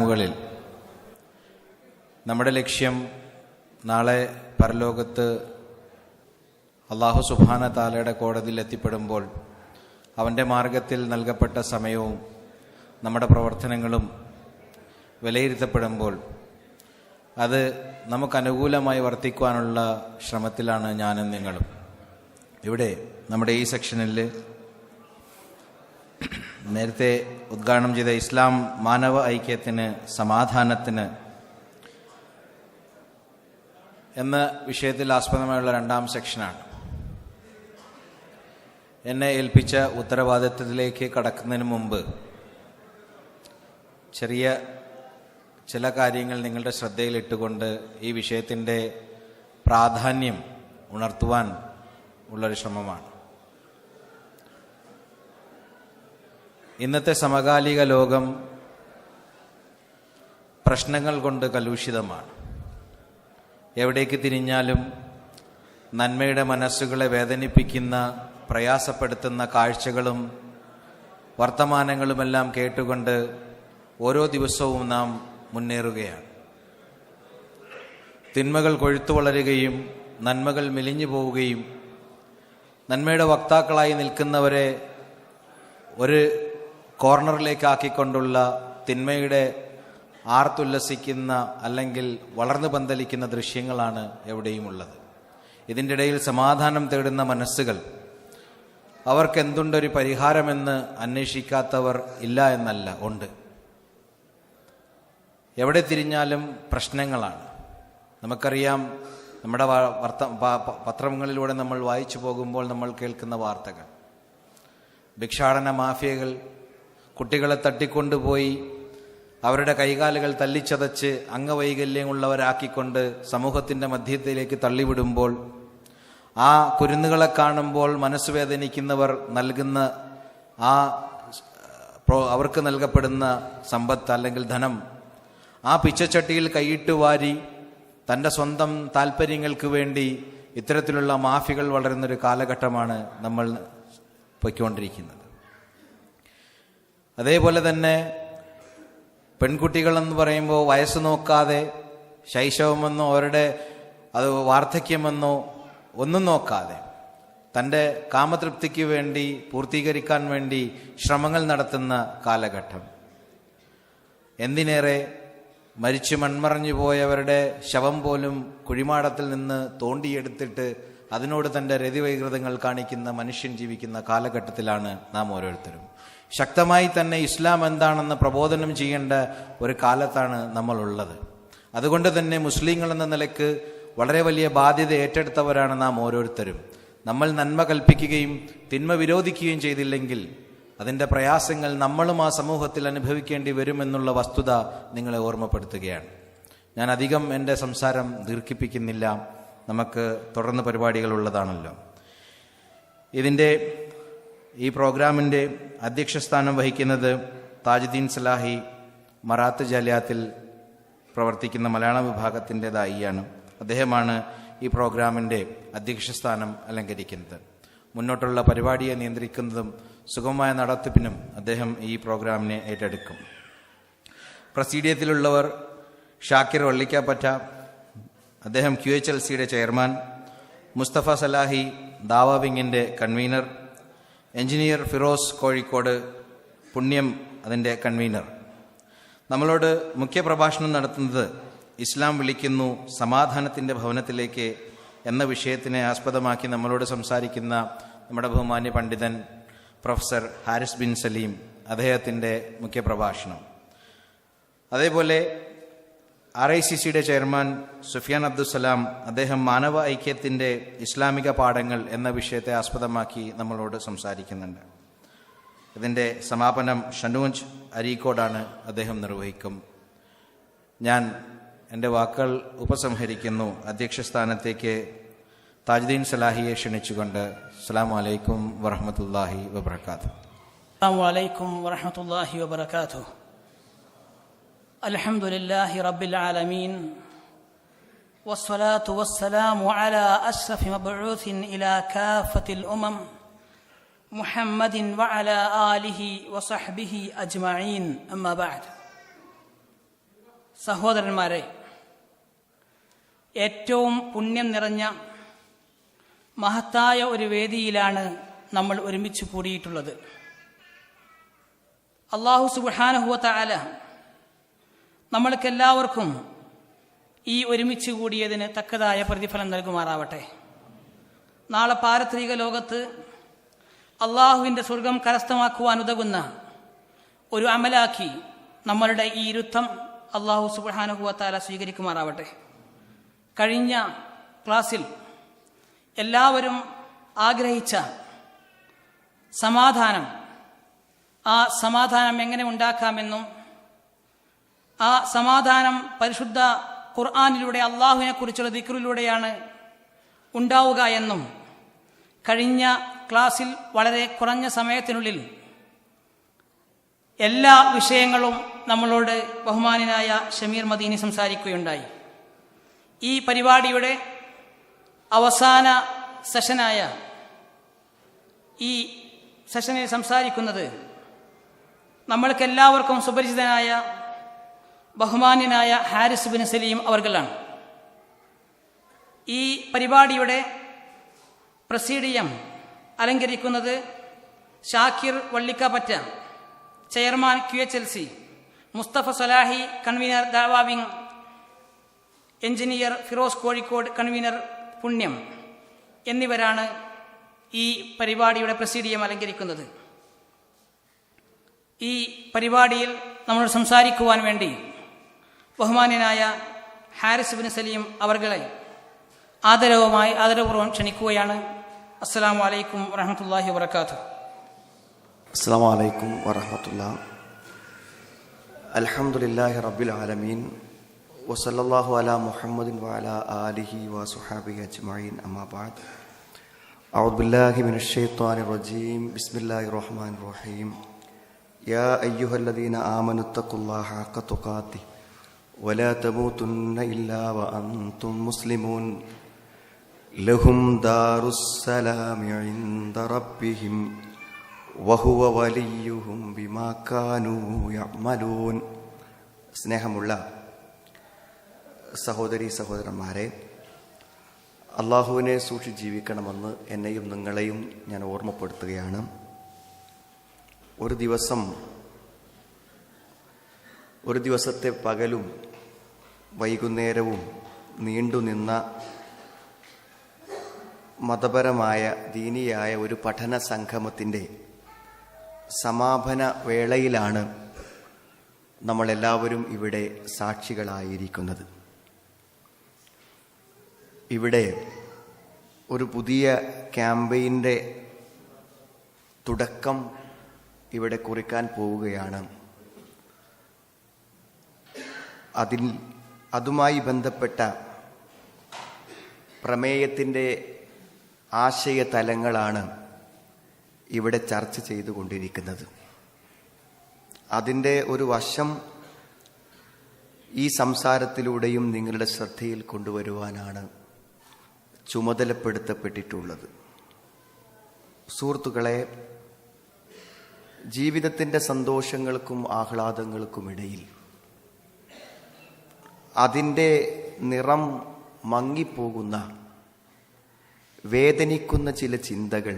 മുകളിൽ നമ്മുടെ ലക്ഷ്യം നാളെ പരലോകത്ത് അല്ലാഹു സുബ്ഹാനഹു തആലയുടെ കോടതിയിൽ എത്തിപ്പെടുമ്പോൾ അവൻ്റെ മാർഗത്തിൽ നൽകപ്പെട്ട സമയവും നമ്മുടെ പ്രവർത്തനങ്ങളും വിലയിരുത്തപ്പെടുമ്പോൾ അത് നമുക്കനുകൂലമായി വർത്തിക്കുവാനുള്ള ശ്രമത്തിലാണ് ഞാനും നിങ്ങളും. ഇവിടെ നമ്മുടെ ഈ സെക്ഷനിൽ നേരത്തെ ഉദ്ഘാടനം ചെയ്ത ഇസ്ലാം മാനവ ഐക്യത്തിന് സമാധാനത്തിന് എന്ന വിഷയത്തിൽ ആസ്പദമായുള്ള രണ്ടാം സെക്ഷനാണ്. എന്നെ ഏൽപ്പിച്ച ഉത്തരവാദിത്വത്തിലേക്ക് കടക്കുന്നതിന് മുമ്പ് ചെറിയ ചില കാര്യങ്ങൾ നിങ്ങളുടെ ശ്രദ്ധയിലിട്ടുകൊണ്ട് ഈ വിഷയത്തിൻ്റെ പ്രാധാന്യം ഉണർത്തുവാൻ ഉള്ളൊരു ശ്രമമാണ്. ഇന്നത്തെ സമകാലിക ലോകം പ്രശ്നങ്ങൾ കൊണ്ട് കലുഷിതമാണ്. എവിടേക്ക് തിരിഞ്ഞാലും നന്മയുടെ മനസ്സുകളെ വേദനിപ്പിക്കുന്ന, പ്രയാസപ്പെടുത്തുന്ന കാഴ്ചകളും വർത്തമാനങ്ങളുമെല്ലാം കേട്ടുകൊണ്ട് ഓരോ ദിവസവും നാം മുന്നേറുകയാണ്. തിന്മകൾ കൊഴുത്തു വളരുകയും നന്മകൾ മെലിഞ്ഞു പോവുകയും നന്മയുടെ വക്താക്കളായി നിൽക്കുന്നവരെ ഒരു കോർണറിലേക്കാക്കിക്കൊണ്ടുള്ള തിന്മയുടെ ആർത്തുല്ലസിക്കുന്ന അല്ലെങ്കിൽ വളർന്നു പന്തലിക്കുന്ന ദൃശ്യങ്ങളാണ് എവിടെയും ഉള്ളത്. ഇതിൻ്റെ ഇടയിൽ സമാധാനം തേടുന്ന മനസ്സുകൾ, അവർക്ക് എന്തുണ്ടൊരു പരിഹാരമെന്ന് അന്വേഷിക്കാത്തവർ ഇല്ല എന്നല്ല, ഉണ്ട്. എവിടെ തിരിഞ്ഞാലും പ്രശ്നങ്ങളാണ്. നമുക്കറിയാം, നമ്മുടെ പത്രങ്ങളിലൂടെ നമ്മൾ വായിച്ചു പോകുമ്പോൾ നമ്മൾ കേൾക്കുന്ന വാർത്തകൾ, ഭിക്ഷാടന മാഫിയകൾ കുട്ടികളെ തട്ടിക്കൊണ്ടുപോയി അവരുടെ കൈകാലുകൾ തല്ലിച്ചതച്ച് അംഗവൈകല്യമുള്ളവരാക്കിക്കൊണ്ട് സമൂഹത്തിൻ്റെ മധ്യത്തിലേക്ക് തള്ളിവിടുമ്പോൾ ആ കുരുന്നുകളെ കാണുമ്പോൾ മനസ്സ് വേദനിക്കുന്നവർ നൽകുന്ന അവർക്ക് നൽകപ്പെടുന്ന സമ്പത്ത് അല്ലെങ്കിൽ ധനം ആ പിച്ചച്ചട്ടിയിൽ കൈയിട്ട് വാരി തൻ്റെ സ്വന്തം താല്പര്യങ്ങൾക്ക് വേണ്ടി ഇത്തരത്തിലുള്ള മാഫികൾ വളരുന്നൊരു കാലഘട്ടമാണ് നമ്മൾ പൊയ്ക്കൊണ്ടിരിക്കുന്നത്. അതേപോലെ തന്നെ പെൺകുട്ടികളെന്ന് പറയുമ്പോൾ വയസ്സ് നോക്കാതെ, ശൈശവമെന്നോ അവരുടെ അത് വാർദ്ധക്യമെന്നോ ഒന്നും നോക്കാതെ തൻ്റെ കാമതൃപ്തിക്ക് വേണ്ടി, പൂർത്തീകരിക്കാൻ വേണ്ടി ശ്രമങ്ങൾ നടത്തുന്ന കാലഘട്ടം. എന്തിനേറെ, മരിച്ചു മൺമറഞ്ഞു പോയവരുടെ ശവം പോലും കുഴിമാടത്തിൽ നിന്ന് തോണ്ടിയെടുത്തിട്ട് അതിനോട് തൻ്റെ രതിവൈകൃതങ്ങൾ കാണിക്കുന്ന മനുഷ്യൻ ജീവിക്കുന്ന കാലഘട്ടത്തിലാണ് നാം ഓരോരുത്തരും. ശക്തമായി തന്നെ ഇസ്ലാം എന്താണെന്ന് പ്രബോധനം ചെയ്യേണ്ട ഒരു കാലത്താണ് നമ്മളുള്ളത്. അതുകൊണ്ട് തന്നെ മുസ്ലിങ്ങൾ എന്ന നിലയ്ക്ക് വളരെ വലിയ ബാധ്യത ഏറ്റെടുത്തവരാണ് നാം ഓരോരുത്തരും. നമ്മൾ നന്മ കൽപ്പിക്കുകയും തിന്മ വിരോധിക്കുകയും ചെയ്തില്ലെങ്കിൽ അതിൻ്റെ പ്രയാസങ്ങൾ നമ്മളും ആ സമൂഹത്തിൽ അനുഭവിക്കേണ്ടി വരുമെന്നുള്ള വസ്തുത നിങ്ങളെ ഓർമ്മപ്പെടുത്തുകയാണ്. ഞാൻ അധികം എൻ്റെ സംസാരം ദീർഘിപ്പിക്കുന്നില്ല, നമുക്ക് തുടർന്ന് പരിപാടികളുള്ളതാണല്ലോ. ഈ പ്രോഗ്രാമിൻ്റെ അധ്യക്ഷസ്ഥാനം വഹിക്കുന്നത് താജുദ്ദീൻ സലാഹി മറാത്ത് ജാലിയാത്തിൽ പ്രവർത്തിക്കുന്ന മലയാള വിഭാഗത്തിൻ്റെ ദായിയാണ്. അദ്ദേഹമാണ് ഈ പ്രോഗ്രാമിൻ്റെ അധ്യക്ഷസ്ഥാനം അലങ്കരിക്കുന്നത്. മുന്നോട്ടുള്ള പരിപാടിയെ നിയന്ത്രിക്കുന്നതും സുഗമമായ നടത്തിപ്പിനും അദ്ദേഹം ഈ പ്രോഗ്രാമിനെ ഏറ്റെടുക്കും. പ്രസീഡിയത്തിലുള്ളവർ ഷാക്കിർ വള്ളിക്കാപ്പറ്റ, അദ്ദേഹം QHLCയുടെ ചെയർമാൻ, മുസ്തഫ സലാഹി ദാവ വിങ്ങിൻ്റെ കൺവീനർ, എഞ്ചിനീയർ ഫിറോസ് കോഴിക്കോട് പുണ്യം അതിൻ്റെ കൺവീനർ. നമ്മളോട് മുഖ്യപ്രഭാഷണം നടത്തുന്നത് ഇസ്ലാം വിളിക്കുന്നു സമാധാനത്തിൻ്റെ ഭവനത്തിലേക്ക് എന്ന വിഷയത്തിനെ ആസ്പദമാക്കി നമ്മളോട് സംസാരിക്കുന്ന നമ്മുടെ ബഹുമാന്യ പണ്ഡിതൻ പ്രൊഫസർ ഹാരിസ് ബിൻ സലീം, അദ്ദേഹത്തിൻ്റെ മുഖ്യപ്രഭാഷണം. അതേപോലെ RICCയുടെ ചെയർമാൻ സുഫിയാൻ അബ്ദുസലാം, അദ്ദേഹം മാനവ ഐക്യത്തിൻ്റെ ഇസ്ലാമിക പാഠങ്ങൾ എന്ന വിഷയത്തെ ആസ്പദമാക്കി നമ്മളോട് സംസാരിക്കുന്നുണ്ട്. ഇതിൻ്റെ സമാപനം ഷനൂജ് അരീക്കോടാണ്, അദ്ദേഹം നിർവഹിക്കും. ഞാൻ എൻ്റെ വാക്കുകൾ ഉപസംഹരിക്കുന്നു. അധ്യക്ഷസ്ഥാനത്തേക്ക് താജുദ്ദീൻ സലാഹിയെ ക്ഷണിച്ചുകൊണ്ട്. അസ്സലാമു അലൈക്കും വറഹ്മത്തുള്ളാഹി വബറകാതുഹു. അസ്സലാമു അലൈക്കും വറഹ്മത്തുള്ളാഹി വബറകാതുഹു. الحمد لله رب العالمين والصلاة والسلام على أشرف مبعوث إلى كافة الأمم محمد وعلى آله وصحبه أجمعين. أما بعد. സഹോദരന്മാരെ, ഏറ്റവും പുണ്യം നിറഞ്ഞ മഹത്തായ ഒരു വേദിയിലാണ് നമ്മൾ ഒരുമിച്ച് കൂടിയിട്ടുള്ളത്. അല്ലാഹു സുബ്ഹാനഹു വ തആല നമ്മൾക്കെല്ലാവർക്കും ഈ ഒരുമിച്ച് കൂടിയതിന് തക്കതായ പ്രതിഫലം നൽകുമാറാവട്ടെ. നാളെ പാരത്രിക ലോകത്ത് അള്ളാഹുവിൻ്റെ സ്വർഗം കരസ്ഥമാക്കുവാൻ ഉതകുന്ന ഒരു അമലാക്കി നമ്മളുടെ ഈ ഇരുത്തം അള്ളാഹു സുബ്ഹാനഹു വ തആല സ്വീകരിക്കുമാറാവട്ടെ. കഴിഞ്ഞ ക്ലാസ്സിൽ എല്ലാവരും ആഗ്രഹിച്ച സമാധാനം, ആ സമാധാനം എങ്ങനെ ഉണ്ടാക്കാമെന്നും ആ സമാധാനം പരിശുദ്ധ ഖുർആനിലൂടെ അള്ളാഹുവിനെ കുറിച്ചുള്ള ദിക്റിലൂടെയാണ് ഉണ്ടാവുക എന്നും കഴിഞ്ഞ ക്ലാസ്സിൽ വളരെ കുറഞ്ഞ സമയത്തിനുള്ളിൽ എല്ലാ വിഷയങ്ങളും നമ്മളോട് ബഹുമാനായ ഷമീർ മദീനി സംസാരിക്കുകയുണ്ടായി. ഈ പരിപാടിയുടെ അവസാന സെഷനായ ഈ സെഷനിൽ സംസാരിക്കുന്നത് നമ്മൾക്കെല്ലാവർക്കും സുപരിചിതനായ ബഹുമാന്യനായ ഹാരിസ് ബിൻ സലീം അവർകളാണ്. ഈ പരിപാടിയുടെ പ്രസീഡിയം അലങ്കരിക്കുന്നത് Shakir Vallikkappatta, chairman QHLC, Musthafa Salahi convener ദഅവ wing, engineer Firoz Kozhikode convener പുണ്യം എന്നിവരാണ് ഈ പരിപാടിയുടെ പ്രസീഡിയം അലങ്കരിക്കുന്നത്. ഈ പരിപാടിയിൽ നമ്മൾ സംസാരിക്കുവാൻ വേണ്ടി ബഹുമാന്യനായ ഹാരിസ് ബിൻ സലീം അവർകളെ ആദരപൂർവ്വം ക്ഷണിക്കുകയാണ്. അസ്സലാമു അലൈക്കും വറഹ്മത്തുള്ളാഹി വബറകാതുഹു. അസ്സലാമു അലൈക്കും വറഹ്മത്തുള്ളാഹി. അൽഹംദുലില്ലാഹി റബ്ബിൽ ആലമീൻ വസല്ലല്ലാഹു അലാ മുഹമ്മദിൻ വഅലാ ആലിഹി വസുഹാബിഹി അജ്മഈൻ. അമ്മാ ബഅദ്. അഊദു ബില്ലാഹി മിനശ് ശൈത്വാനിർ റജീം. ബിസ്മില്ലാഹിർ റഹ്മാനിർ റഹീം. യാ അയ്യുഹല്ലദീന ആമനുത്തഖുല്ലാഹ ഹഖ്ക തുഖാതിഹി വലാ തമൂതുന്ന ഇല്ലാ വഅൻതും മുസ്ലിമൂൻ. ലഹും ദാറുസ്സലാമി ഇൻദ റബ്ബിഹിം വഹുവ വലിയുഹും ബിമാ കാനൂ യഅമലൂൻ. സ്നേഹമുള്ള സഹോദരീ സഹോദരന്മാരെ, അള്ളാഹുവിനെ സൂക്ഷിച്ച് ജീവിക്കണമെന്ന് എന്നെയും നിങ്ങളെയും ഞാൻ ഓർമ്മപ്പെടുത്തുകയാണ്. ഒരു ദിവസത്തെ പകലും വൈകുന്നേരവും നീണ്ടുനിന്ന മതപരമായ ദീനിയായ ഒരു പഠന സംഗമത്തിൻ്റെ സമാപന വേളയിലാണ് നമ്മളെല്ലാവരും ഇവിടെ സാക്ഷികളായിരിക്കുന്നത്. ഇവിടെ ഒരു പുതിയ ക്യാമ്പയിൻ്റെ തുടക്കം ഇവിടെ കുറിക്കാൻ പോവുകയാണ്. അതുമായി ബന്ധപ്പെട്ട പ്രമേയത്തിൻ്റെ ആശയതലങ്ങളാണ് ഇവിടെ ചർച്ച ചെയ്തുകൊണ്ടിരിക്കുന്നത്. അതിൻ്റെ ഒരു വശം ഈ സംസാരത്തിലൂടെയും നിങ്ങളുടെ ശ്രദ്ധയിൽ കൊണ്ടുവരുവാനാണ് ചുമതലപ്പെടുത്തപ്പെട്ടിട്ടുള്ളത്. സുഹൃത്തുക്കളെ, ജീവിതത്തിൻ്റെ സന്തോഷങ്ങൾക്കും ആഹ്ലാദങ്ങൾക്കുമിടയിൽ അതിൻ്റെ നിറം മങ്ങിപ്പോകുന്ന വേദനിക്കുന്ന ചില ചിന്തകൾ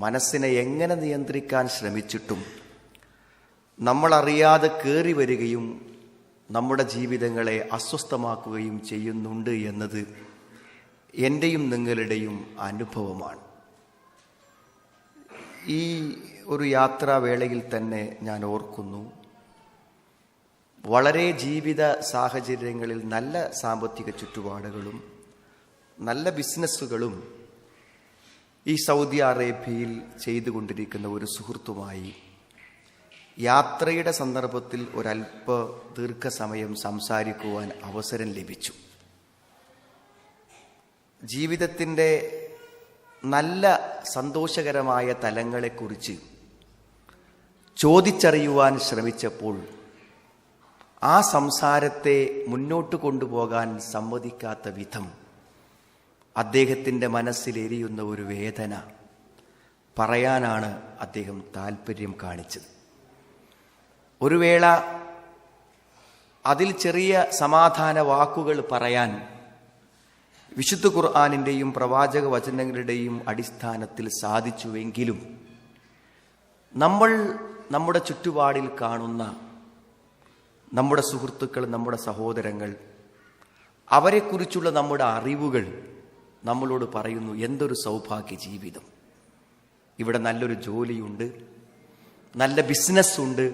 മനസ്സിനെ എങ്ങനെ നിയന്ത്രിക്കാൻ ശ്രമിച്ചിട്ടും നമ്മളറിയാതെ കയറി വരികയും നമ്മുടെ ജീവിതങ്ങളെ അസ്വസ്ഥമാക്കുകയും ചെയ്യുന്നുണ്ട് എന്നത് എൻ്റെയും നിങ്ങളുടെയും അനുഭവമാണ്. ഈ ഒരു യാത്രാവേളയിൽ തന്നെ ഞാൻ ഓർക്കുന്നു, വളരെ ജീവിത സാഹചര്യങ്ങളിൽ നല്ല സാമ്പത്തിക ചുറ്റുപാടുകളും നല്ല ബിസിനസ്സുകളും ഈ സൗദി അറേബ്യയിൽ ചെയ്തുകൊണ്ടിരിക്കുന്ന ഒരു സുഹൃത്തുമായി യാത്രയുടെ സന്ദർഭത്തിൽ ഒരല്പ ദീർഘസമയം സംസാരിക്കുവാൻ അവസരം ലഭിച്ചു. ജീവിതത്തിൻ്റെ നല്ല സന്തോഷകരമായ തലങ്ങളെക്കുറിച്ച് ചോദിച്ചറിയുവാൻ ശ്രമിച്ചപ്പോൾ ആ സംസാരത്തെ മുന്നോട്ട് കൊണ്ടുപോകാൻ സമ്മതിക്കാത്ത വിധം അദ്ദേഹത്തിൻ്റെ മനസ്സിലെരിയുന്ന ഒരു വേദന പറയാനാണ് അദ്ദേഹം താല്പര്യം കാണിച്ചത്. ഒരു വേള അതിൽ ചെറിയ സമാധാന വാക്കുകൾ പറയാൻ വിശുദ്ധ ഖുർആനിൻ്റെയും പ്രവാചക വചനങ്ങളുടെയും അടിസ്ഥാനത്തിൽ സാധിച്ചുവെങ്കിലും നമ്മൾ നമ്മുടെ ചുറ്റുപാടിൽ കാണുന്ന നമ്മുടെ സുഹൃത്തുക്കൾ, നമ്മുടെ സഹോദരങ്ങൾ, അവരെക്കുറിച്ചുള്ള നമ്മുടെ അറിവുകൾ നമ്മളോട് പറയുന്നു, എന്തൊരു സൗഭാഗ്യ ജീവിതം, ഇവിടെ നല്ലൊരു ജോലിയുണ്ട്, നല്ല ബിസിനസ്സുണ്ട്,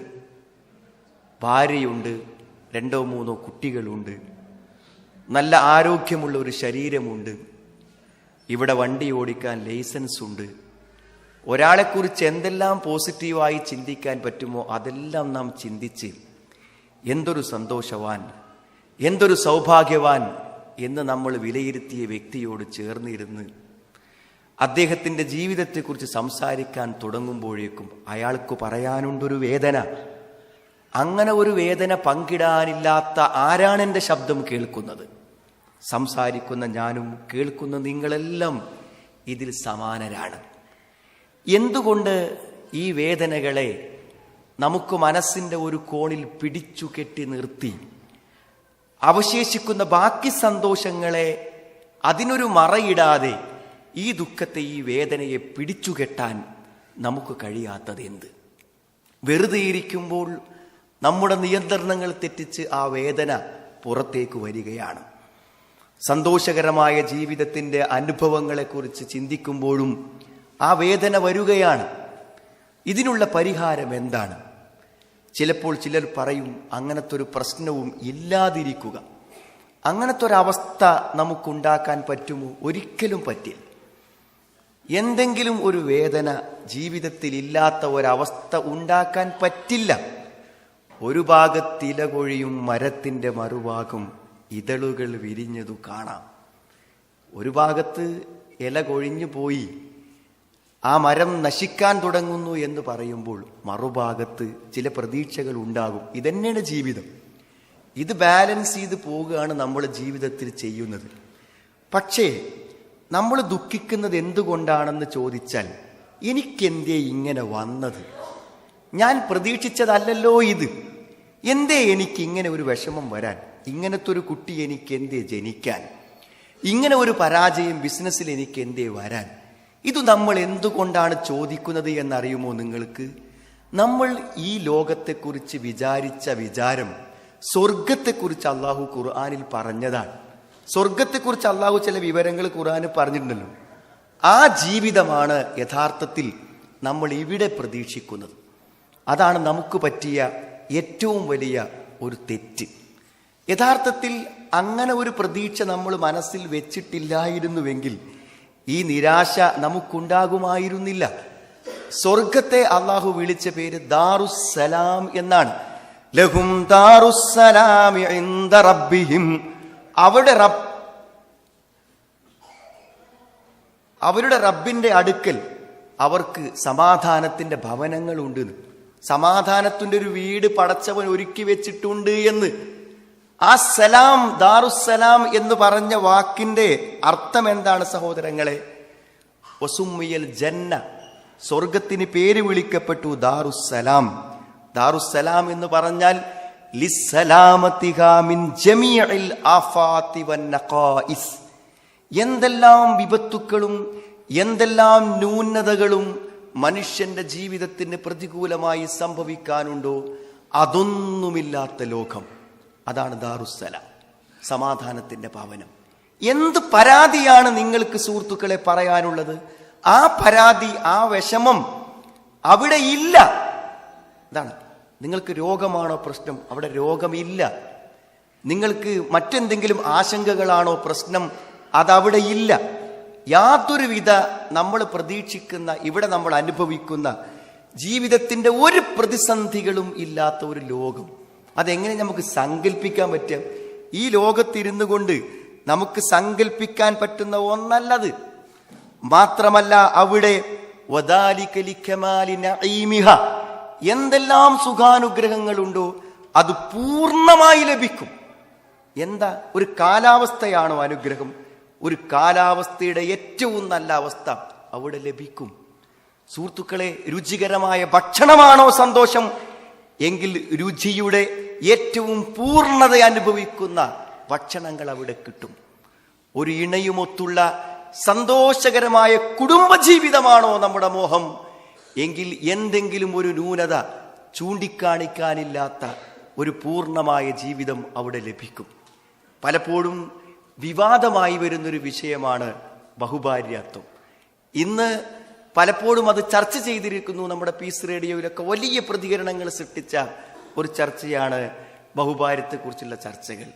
ഭാര്യയുണ്ട്, 2-3 കുട്ടികളുണ്ട്, നല്ല ആരോഗ്യമുള്ള ഒരു ശരീരമുണ്ട്, ഇവിടെ വണ്ടി ഓടിക്കാൻ ലൈസൻസ് ഉണ്ട്. ഒരാളെക്കുറിച്ച് എന്തെല്ലാം പോസിറ്റീവായി ചിന്തിക്കാൻ പറ്റുമോ അതെല്ലാം നാം ചിന്തിച്ച് എന്തൊരു സന്തോഷവാൻ, എന്തൊരു സൗഭാഗ്യവാൻ എന്ന് നമ്മൾ വിലയിരുത്തിയ വ്യക്തിയോട് ചേർന്നിരുന്ന് അദ്ദേഹത്തിൻ്റെ ജീവിതത്തെക്കുറിച്ച് സംസാരിക്കാൻ തുടങ്ങുമ്പോഴേക്കും അയാൾക്ക് പറയാനുണ്ടൊരു വേദന. അങ്ങനെ ഒരു വേദന പങ്കിടാനില്ലാത്ത ആരാണ് എൻ്റെ ശബ്ദം കേൾക്കുന്നത്? സംസാരിക്കുന്ന ഞാനും കേൾക്കുന്ന നിങ്ങളെല്ലാം ഇതിൽ സമാനരാണ്. എന്തുകൊണ്ട് ഈ വേദനകളെ നമുക്ക് മനസ്സിൻ്റെ ഒരു കോണിൽ പിടിച്ചു കെട്ടി നിർത്തി അവശേഷിക്കുന്ന ബാക്കി സന്തോഷങ്ങളെ അതിനൊരു മറയിടാതെ ഈ ദുഃഖത്തെ, ഈ വേദനയെ പിടിച്ചുകെട്ടാൻ നമുക്ക് കഴിയാത്തത് എന്ത്? വെറുതെ ഇരിക്കുമ്പോൾ നമ്മുടെ നിയന്ത്രണങ്ങൾ തെറ്റിച്ച് ആ വേദന പുറത്തേക്ക് വരികയാണ്. സന്തോഷകരമായ ജീവിതത്തിൻ്റെ അനുഭവങ്ങളെക്കുറിച്ച് ചിന്തിക്കുമ്പോഴും ആ വേദന വരികയാണ്. ഇതിനുള്ള പരിഹാരം എന്താണ്? ചിലപ്പോൾ ചിലർ പറയും, അങ്ങനത്തെ ഒരു പ്രശ്നവും ഇല്ലാതിരിക്കുക. അങ്ങനത്തെ ഒരവസ്ഥ നമുക്കുണ്ടാക്കാൻ പറ്റുമോ? ഒരിക്കലും പറ്റില്ല. എന്തെങ്കിലും ഒരു വേദന ജീവിതത്തിൽ ഇല്ലാത്ത ഒരവസ്ഥ ഉണ്ടാക്കാൻ പറ്റില്ല. ഒരു ഭാഗത്തില കൊഴിയും മരത്തിൻ്റെ മറുഭാഗം ഇതളുകൾ വിരിഞ്ഞതു കാണാം. ഒരു ഭാഗത്ത് ഇല കൊഴിഞ്ഞു പോയി, ആ മരം നശിക്കാൻ തുടങ്ങുന്നു എന്ന് പറയുമ്പോൾ മറുഭാഗത്ത് ചില പ്രതീക്ഷകൾ ഉണ്ടാകും. ഇതന്നെയാണ് ജീവിതം. ഇത് ബാലൻസ് ചെയ്ത് പോവുകയാണ് നമ്മൾ ജീവിതത്തിൽ ചെയ്യുന്നത്. പക്ഷേ നമ്മൾ ദുഃഖിക്കുന്നത് എന്തുകൊണ്ടാണെന്ന് ചോദിച്ചാൽ, എനിക്കെന്തേ ഇങ്ങനെ വന്നത്? ഞാൻ പ്രതീക്ഷിച്ചതല്ലല്ലോ ഇത്. എന്തേ എനിക്ക് ഇങ്ങനെ ഒരു വിഷമം വരാൻ? ഇങ്ങനത്തെ ഒരു കുട്ടി എനിക്ക് എന്തേ ജനിക്കാൻ? ഇങ്ങനെ ഒരു പരാജയം ബിസിനസ്സിൽ എനിക്ക് എന്തേ വരാൻ? ഇത് നമ്മൾ എന്തുകൊണ്ടാണ് ചോദിക്കുന്നത് എന്നറിയുമോ നിങ്ങൾക്ക്? നമ്മൾ ഈ ലോകത്തെക്കുറിച്ച് വിചാരിച്ച വിചാരം സ്വർഗത്തെക്കുറിച്ച് അള്ളാഹു ഖുർആനിൽ പറഞ്ഞതാണ്. സ്വർഗത്തെക്കുറിച്ച് അള്ളാഹു ചില വിവരങ്ങൾ ഖുർആനിൽ പറഞ്ഞിട്ടുണ്ടല്ലോ. ആ ജീവിതമാണ് യഥാർത്ഥത്തിൽ നമ്മൾ ഇവിടെ പ്രതീക്ഷിക്കുന്നത്. അതാണ് നമുക്ക് പറ്റിയ ഏറ്റവും വലിയ ഒരു തെറ്റ്. യഥാർത്ഥത്തിൽ അങ്ങനെ ഒരു പ്രതീക്ഷ നമ്മൾ മനസ്സിൽ വെച്ചിട്ടില്ലായിരുന്നുവെങ്കിൽ ഈ നിരാശ നമുക്കുണ്ടാകുമായിരുന്നില്ല. സ്വർഗത്തെ അള്ളാഹു വിളിച്ച പേര് ദാറുസ്സലാം എന്നാണ്. ലഹും ദാറുസ്സലാമി ഇൻദ റബ്ബിഹിം. അവരുടെ റബ്ബിന്റെ അടുക്കൽ അവർക്ക് സമാധാനത്തിന്റെ ഭവനങ്ങളുണ്ട്. സമാധാനത്തിന്റെ ഒരു വീട് പടച്ചവൻ ഒരുക്കി വെച്ചിട്ടുണ്ട് എന്ന്. ആ സലാം, ദാറുസ്സലാം എന്ന് പറഞ്ഞ വാക്കിന്റെ അർത്ഥം എന്താണ് സഹോദരങ്ങളെ? വസുമ്മിയൽ ജന്ന, സ്വർഗത്തിന് പേര് വിളിക്കപ്പെട്ടു ദാറുസ്സലാം. ദാറുസ്സലാം എന്ന് പറഞ്ഞാൽ ലിസ്സലാമതിഹാ മിൻ ജമീഇൽ ആഫാതി വന്നഖായിസ്. എന്തെല്ലാം വിപത്തുക്കളും എന്തെല്ലാം ന്യൂനതകളും മനുഷ്യന്റെ ജീവിതത്തിന് പ്രതികൂലമായി സംഭവിക്കാനുണ്ടോ അതൊന്നുമില്ലാത്ത ലോകം. അതാണ് ദാറുസ്സലാം, സമാധാനത്തിന്റെ ഭവനം. എന്ത് പരാതിയാണ് നിങ്ങൾക്ക് സുഹൃത്തുക്കളെ പറയാനുള്ളത്? ആ പരാതി, ആ വിഷമം അവിടെ ഇല്ല. അതാണ്. നിങ്ങൾക്ക് രോഗമാണോ പ്രശ്നം? അവിടെ രോഗമില്ല. നിങ്ങൾക്ക് മറ്റെന്തെങ്കിലും ആശങ്കകളാണോ പ്രശ്നം? അതവിടെ ഇല്ല. യാതൊരുവിധ നമ്മൾ പ്രതീക്ഷിക്കുന്ന, ഇവിടെ നമ്മൾ അനുഭവിക്കുന്ന ജീവിതത്തിന്റെ ഒരു പ്രതിസന്ധികളും ഇല്ലാത്ത ഒരു ലോകം. അതെങ്ങനെ നമുക്ക് സങ്കല്പിക്കാൻ പറ്റുക? ഈ ലോകത്തിരുന്നു കൊണ്ട് നമുക്ക് സങ്കല്പിക്കാൻ പറ്റുന്ന ഒന്നല്ലത്. മാത്രമല്ല അവിടെ എന്തെല്ലാം സുഖാനുഗ്രഹങ്ങളുണ്ടോ അത് പൂർണ്ണമായി ലഭിക്കും. എന്താ? ഒരു കാലാവസ്ഥയാണോ അനുഗ്രഹം? ഒരു കാലാവസ്ഥയുടെ ഏറ്റവും നല്ല അവസ്ഥ അവിടെ ലഭിക്കും. സുഹൃത്തുക്കളെ, രുചികരമായ ഭക്ഷണമാണോ സന്തോഷം? എങ്കിൽ രുചിയുടെ ഏറ്റവും പൂർണ്ണത അനുഭവിക്കുന്ന ഭക്ഷണങ്ങൾ അവിടെ കിട്ടും. ഒരു ഇണയുമൊത്തുള്ള സന്തോഷകരമായ കുടുംബജീവിതമാണോ നമ്മുടെ മോഹം എങ്കിൽ എന്തെങ്കിലും ഒരു ന്യൂനത ചൂണ്ടിക്കാണിക്കാനില്ലാത്ത ഒരു പൂർണ്ണമായ ജീവിതം അവിടെ ലഭിക്കും. പലപ്പോഴും വിവാദമായി വരുന്നൊരു വിഷയമാണ് ബഹുഭാര്യാത്വം. ഇന്ന് പലപ്പോഴും അത് ചർച്ച ചെയ്തിരിക്കുന്നു. നമ്മുടെ പീസ് റേഡിയോയിലൊക്കെ വലിയ പ്രതികരണങ്ങൾ സൃഷ്ടിച്ച ഒരു ചർച്ചയാണ് ബഹുഭാര്യത്തെക്കുറിച്ചുള്ള ചർച്ചകൾ.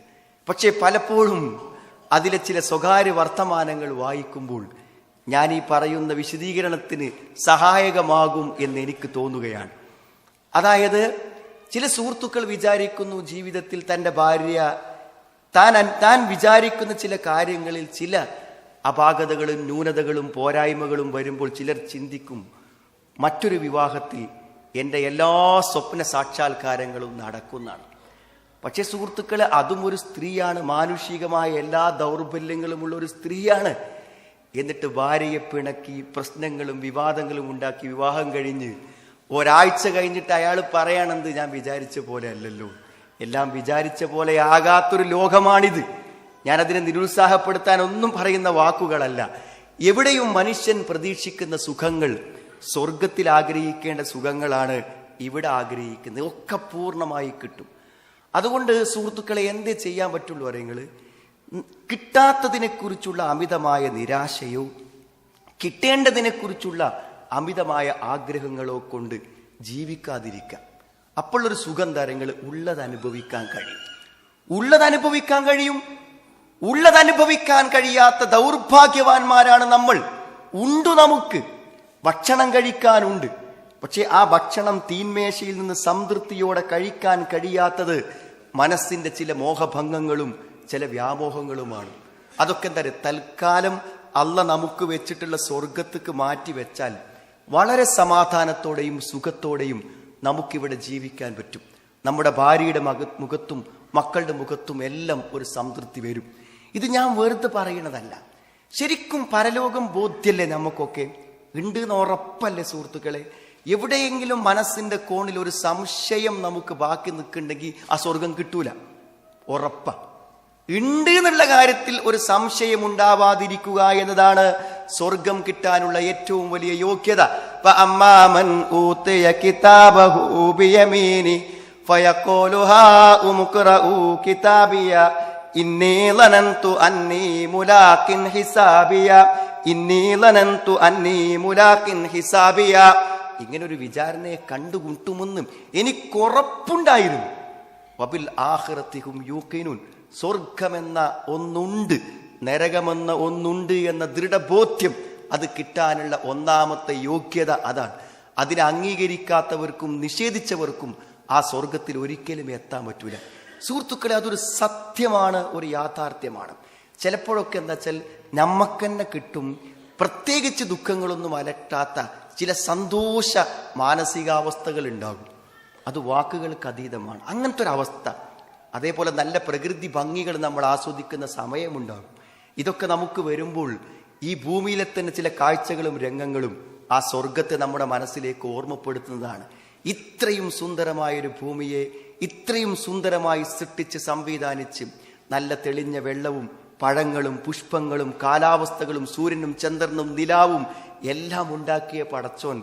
പക്ഷേ പലപ്പോഴും അതിലെ ചില സ്വകാര്യ വർത്തമാനങ്ങൾ വായിക്കുമ്പോൾ ഞാൻ ഈ പറയുന്ന വിശദീകരണത്തിന് സഹായകമാകും എന്ന് എനിക്ക് തോന്നുകയാണ്. അതായത് ചില സുഹൃത്തുക്കൾ വിചാരിക്കുന്നു ജീവിതത്തിൽ തൻ്റെ ഭാര്യ താൻ വിചാരിക്കുന്ന ചില കാര്യങ്ങളിൽ ചില അപാകതകളും ന്യൂനതകളും പോരായ്മകളും വരുമ്പോൾ ചിലർ ചിന്തിക്കും മറ്റൊരു വിവാഹത്തിൽ എൻ്റെ എല്ലാ സ്വപ്ന സാക്ഷാത്കാരങ്ങളും നടക്കുന്നതാണ്. പക്ഷേ സുഹൃത്തുക്കളെ, അതും ഒരു സ്ത്രീയാണ്, മാനുഷികമായ എല്ലാ ദൗർബല്യങ്ങളുമുള്ള ഒരു സ്ത്രീയാണ്. എന്നിട്ട് ഭാര്യയെ പിണക്കി പ്രശ്നങ്ങളും വിവാദങ്ങളും ഉണ്ടാക്കി വിവാഹം കഴിഞ്ഞ് ഒരാഴ്ച കഴിഞ്ഞിട്ട് അയാൾ പറയണെന്ത്, ഞാൻ വിചാരിച്ച പോലെ അല്ലല്ലോ, എല്ലാം വിചാരിച്ച പോലെ ആകാത്തൊരു ലോകമാണിത്. ഞാനതിനെ നിരുത്സാഹപ്പെടുത്താൻ ഒന്നും പറയുന്ന വാക്കുകളല്ല. എവിടെയും മനുഷ്യൻ പ്രതീക്ഷിക്കുന്ന സുഖങ്ങൾ, സ്വർഗത്തിൽ ആഗ്രഹിക്കേണ്ട സുഖങ്ങളാണ് ഇവിടെ ആഗ്രഹിക്കുന്നത്. ഒക്കെ പൂർണ്ണമായി കിട്ടും. അതുകൊണ്ട് സുഹൃത്തുക്കളെ, എന്തേ ചെയ്യാൻ പറ്റുള്ളൂ അറിയങ്ങൾ? കിട്ടാത്തതിനെ കുറിച്ചുള്ള അമിതമായ നിരാശയോ കിട്ടേണ്ടതിനെക്കുറിച്ചുള്ള അമിതമായ ആഗ്രഹങ്ങളോ കൊണ്ട് ജീവിക്കാതിരിക്കാം. അപ്പോഴൊരു സുഖം തരങ്ങൾ ഉള്ളതനുഭവിക്കാൻ കഴിയും. ഉള്ളതനുഭവിക്കാൻ കഴിയാത്ത ദൗർഭാഗ്യവാന്മാരാണ് നമ്മൾ. നമുക്ക് ഭക്ഷണം കഴിക്കാനുണ്ട്, പക്ഷെ ആ ഭക്ഷണം തീന്മേശയിൽ നിന്ന് സംതൃപ്തിയോടെ കഴിക്കാൻ കഴിയാത്തത് മനസ്സിന്റെ ചില മോഹഭംഗങ്ങളും ചില വ്യാമോഹങ്ങളുമാണ്. അതൊക്കെ എന്താ പറയുക, തൽക്കാലം അള്ള നമുക്ക് വെച്ചിട്ടുള്ള സ്വർഗത്തേക്ക് മാറ്റി വെച്ചാൽ വളരെ സമാധാനത്തോടെയും സുഖത്തോടെയും നമുക്കിവിടെ ജീവിക്കാൻ പറ്റും. നമ്മുടെ ഭാര്യയുടെ മുഖത്തും മക്കളുടെ മുഖത്തും എല്ലാം ഒരു സംതൃപ്തി വരും. ഇത് ഞാൻ വെറുതെ പറയണതല്ല. ശരിക്കും പരലോകം ബോധ്യല്ലേ നമുക്കൊക്കെ? ഉണ്ട് എന്ന് ഉറപ്പല്ലേ സുഹൃത്തുക്കളെ? എവിടെയെങ്കിലും മനസ്സിന്റെ കോണിൽ ഒരു സംശയം നമുക്ക് ബാക്കി നിൽക്കുന്നുണ്ടെങ്കിൽ ആ സ്വർഗം കിട്ടൂല, ഉറപ്പ. ഉണ്ട് എന്നുള്ള കാര്യത്തിൽ ഒരു സംശയം ഉണ്ടാവാതിരിക്കുക എന്നതാണ് സ്വർഗം കിട്ടാനുള്ള ഏറ്റവും വലിയ യോഗ്യത. ഫഅമ്മാമൻ ഊതിയ കിതാബഹു ബിയമീനി ഫയഖൂലു ഹാ ഉംഖറഊ കിതാബിയ ഇന്നി ലനന്തു അന്നി മുലാഖിൻ ഹിസാബിയ ഇന്നി ലനന്തു അന്നി മുലാഖിൻ ഹിസാബിയ. ഇങ്ങനൊരു വിചാരണയെ കണ്ടുമുട്ടുമെന്നും എനിക്കുറപ്പുണ്ടായിരുന്നു. വബിൽ ആഖിറതിഹും യൂഖിനൂൻ. സ്വർഗമെന്ന ഒന്നുണ്ട്, നരകമെന്ന ഒന്നുണ്ട് എന്ന ദൃഢബോധ്യം അത് കിട്ടാനുള്ള ഒന്നാമത്തെ യോഗ്യത അതാണ്. അതിനെ അംഗീകരിക്കാത്തവർക്കും നിഷേധിച്ചവർക്കും ആ സ്വർഗത്തിൽ ഒരിക്കലും എത്താൻ പറ്റൂല. സുഹൃത്തുക്കളെ, അതൊരു സത്യമാണ്, ഒരു യാഥാർത്ഥ്യമാണ്. ചിലപ്പോഴൊക്കെ എന്താ വെച്ചാൽ നമ്മക്കെന്നെ കിട്ടും, പ്രത്യേകിച്ച് ദുഃഖങ്ങളൊന്നും അലട്ടാത്ത ചില സന്തോഷ മാനസികാവസ്ഥകൾ ഉണ്ടാകും. അത് വാക്കുകൾക്ക് അതീതമാണ് അങ്ങനത്തെ ഒരു അവസ്ഥ. അതേപോലെ നല്ല പ്രകൃതി ഭംഗികൾ നമ്മൾ ആസ്വദിക്കുന്ന സമയമുണ്ടാകും. ഇതൊക്കെ നമുക്ക് വരുമ്പോൾ ഈ ഭൂമിയിലെ തന്നെ ചില കാഴ്ചകളും രംഗങ്ങളും ആ സ്വർഗത്തെ നമ്മുടെ മനസ്സിലേക്ക് ഓർമ്മപ്പെടുത്തുന്നതാണ്. ഇത്രയും സുന്ദരമായൊരു ഭൂമിയെ ഇത്രയും സുന്ദരമായി സൃഷ്ടിച്ച് സംവിധാനിച്ച് നല്ല തെളിഞ്ഞ വെള്ളവും പഴങ്ങളും പുഷ്പങ്ങളും കാലാവസ്ഥകളും സൂര്യനും ചന്ദ്രനും നിലാവും എല്ലാം ഉണ്ടാക്കിയ പടച്ചോൻ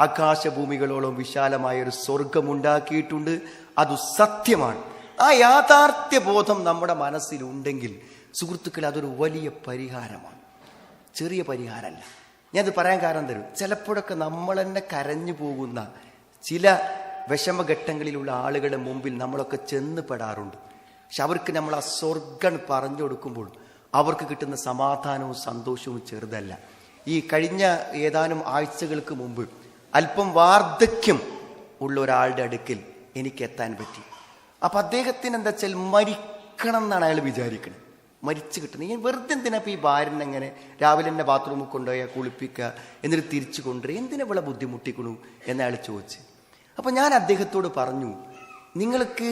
ആകാശഭൂമികളോളം വിശാലമായൊരു സ്വർഗമുണ്ടാക്കിയിട്ടുണ്ട്. അത് സത്യമാണ്. ആ യാഥാർത്ഥ്യ ബോധം നമ്മുടെ മനസ്സിലുണ്ടെങ്കിൽ സുഹൃത്തുക്കൾ, അതൊരു വലിയ പരിഹാരമാണ്, ചെറിയ പരിഹാരമല്ല. ഞാനത് പറയാൻ കാരണം തരും. ചിലപ്പോഴൊക്കെ നമ്മൾ തന്നെ കരഞ്ഞു പോകുന്ന ചില വിഷമഘട്ടങ്ങളിലുള്ള ആളുകളുടെ മുമ്പിൽ നമ്മളൊക്കെ ചെന്ന് പെടാറുണ്ട്. പക്ഷെ അവർക്ക് നമ്മൾ ആ സ്വർഗം പറഞ്ഞു കൊടുക്കുമ്പോൾ അവർക്ക് കിട്ടുന്ന സമാധാനവും സന്തോഷവും ചെറുതല്ല. ഈ കഴിഞ്ഞ ഏതാനും ആഴ്ചകൾക്ക് മുമ്പ് അല്പം വാർദ്ധക്യം ഉള്ള ഒരാളുടെ അടുക്കൽ എനിക്ക് എത്താൻ പറ്റി. അപ്പൊ അദ്ദേഹത്തിന് എന്താ വെച്ചാൽ മരിക്കണം എന്നാണ് അയാൾ വിചാരിക്കുന്നത്, മരിച്ചു കിട്ടുന്നത്. ഞാൻ വെറുതെ എന്തിനാ ഇപ്പൊ ഈ ഭാര്യനെ എങ്ങനെ രാവിലെ എന്നെ ബാത്റൂമിൽ കൊണ്ടുപോയാൽ കുളിപ്പിക്കുക, എന്നിട്ട് തിരിച്ചു കൊണ്ടുവരിക, എന്തിനാ ഇവിടെ ബുദ്ധിമുട്ടിക്കണു എന്നയാൾ ചോദിച്ചു. അപ്പൊ ഞാൻ അദ്ദേഹത്തോട് പറഞ്ഞു, നിങ്ങൾക്ക്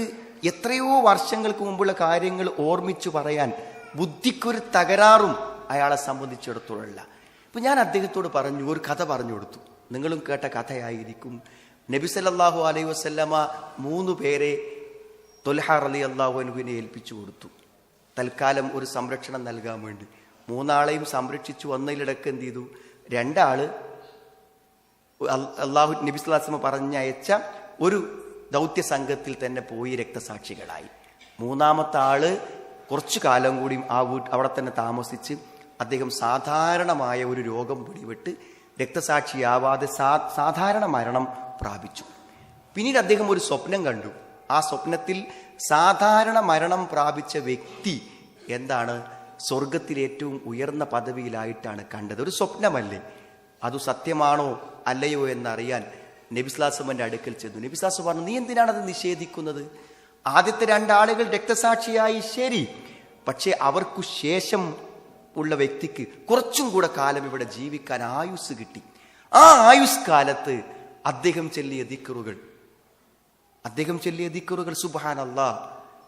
എത്രയോ വർഷങ്ങൾക്ക് മുമ്പുള്ള കാര്യങ്ങൾ ഓർമ്മിച്ചു പറയാൻ ബുദ്ധിക്കൊരു തകരാറും അയാളെ സംബന്ധിച്ചിടത്തോളമല്ല. അപ്പൊ ഞാൻ അദ്ദേഹത്തോട് പറഞ്ഞു, ഒരു കഥ പറഞ്ഞു കൊടുത്തു. നിങ്ങളും കേട്ട കഥയായിരിക്കും. നബി സല്ലല്ലാഹു അലൈഹി വസല്ലമ 3 പേരെ ത്വൽഹ റളിയല്ലാഹു അൻഹുവിനെ ഏൽപ്പിച്ചു കൊടുത്തു, തൽക്കാലം ഒരു സംരക്ഷണം നൽകാൻ വേണ്ടി. 3 ആളെയും സംരക്ഷിച്ചു വന്നതിലിടക്ക് എന്ത് ചെയ്തു? 2 ആള് അള്ളാഹു നബി സ്വല്ലല്ലാഹു അലൈഹി വസല്ലം പറഞ്ഞയച്ച ഒരു ദൗത്യ സംഘത്തിൽ തന്നെ പോയി രക്തസാക്ഷികളായി. 3-ാമത്തെ ആള് കുറച്ചു കാലം കൂടി അവിടെ തന്നെ താമസിച്ച് അദ്ദേഹം സാധാരണമായ ഒരു രോഗം പിടിപെട്ട് രക്തസാക്ഷിയാവാതെ സാധാരണ മരണം പ്രാപിച്ചു. പിന്നീട് അദ്ദേഹം ഒരു സ്വപ്നം കണ്ടു. ആ സ്വപ്നത്തിൽ സാധാരണ മരണം പ്രാപിച്ച വ്യക്തി എന്താണ് സ്വർഗത്തിൽ ഏറ്റവും ഉയർന്ന പദവിയിലായിട്ടാണ് കണ്ടത്. ഒരു സ്വപ്നമല്ലേ, അത് സത്യമാണോ അല്ലയോ എന്നറിയാൻ നബി സ്വല്ലല്ലാഹു അലൈഹി വസല്ലമയുടെ അടുക്കൽ ചെന്നു. നബി സ്വല്ലല്ലാഹു അലൈഹി വസല്ലം പറഞ്ഞു, നീ എന്തിനാണത് നിഷേധിക്കുന്നത്? ആദ്യത്തെ 2 ആളുകൾ രക്തസാക്ഷിയായി, ശരി, പക്ഷെ അവർക്കു ശേഷം ഉള്ള വ്യക്തിക്ക് കുറച്ചും കൂടെ കാലം ഇവിടെ ജീവിക്കാൻ ആയുസ് കിട്ടി. ആ ആയുസ് കാലത്ത് അദ്ദേഹം ചൊല്ലിയ ദിക്റുകൾ സുബ്ഹാനല്ലാഹ്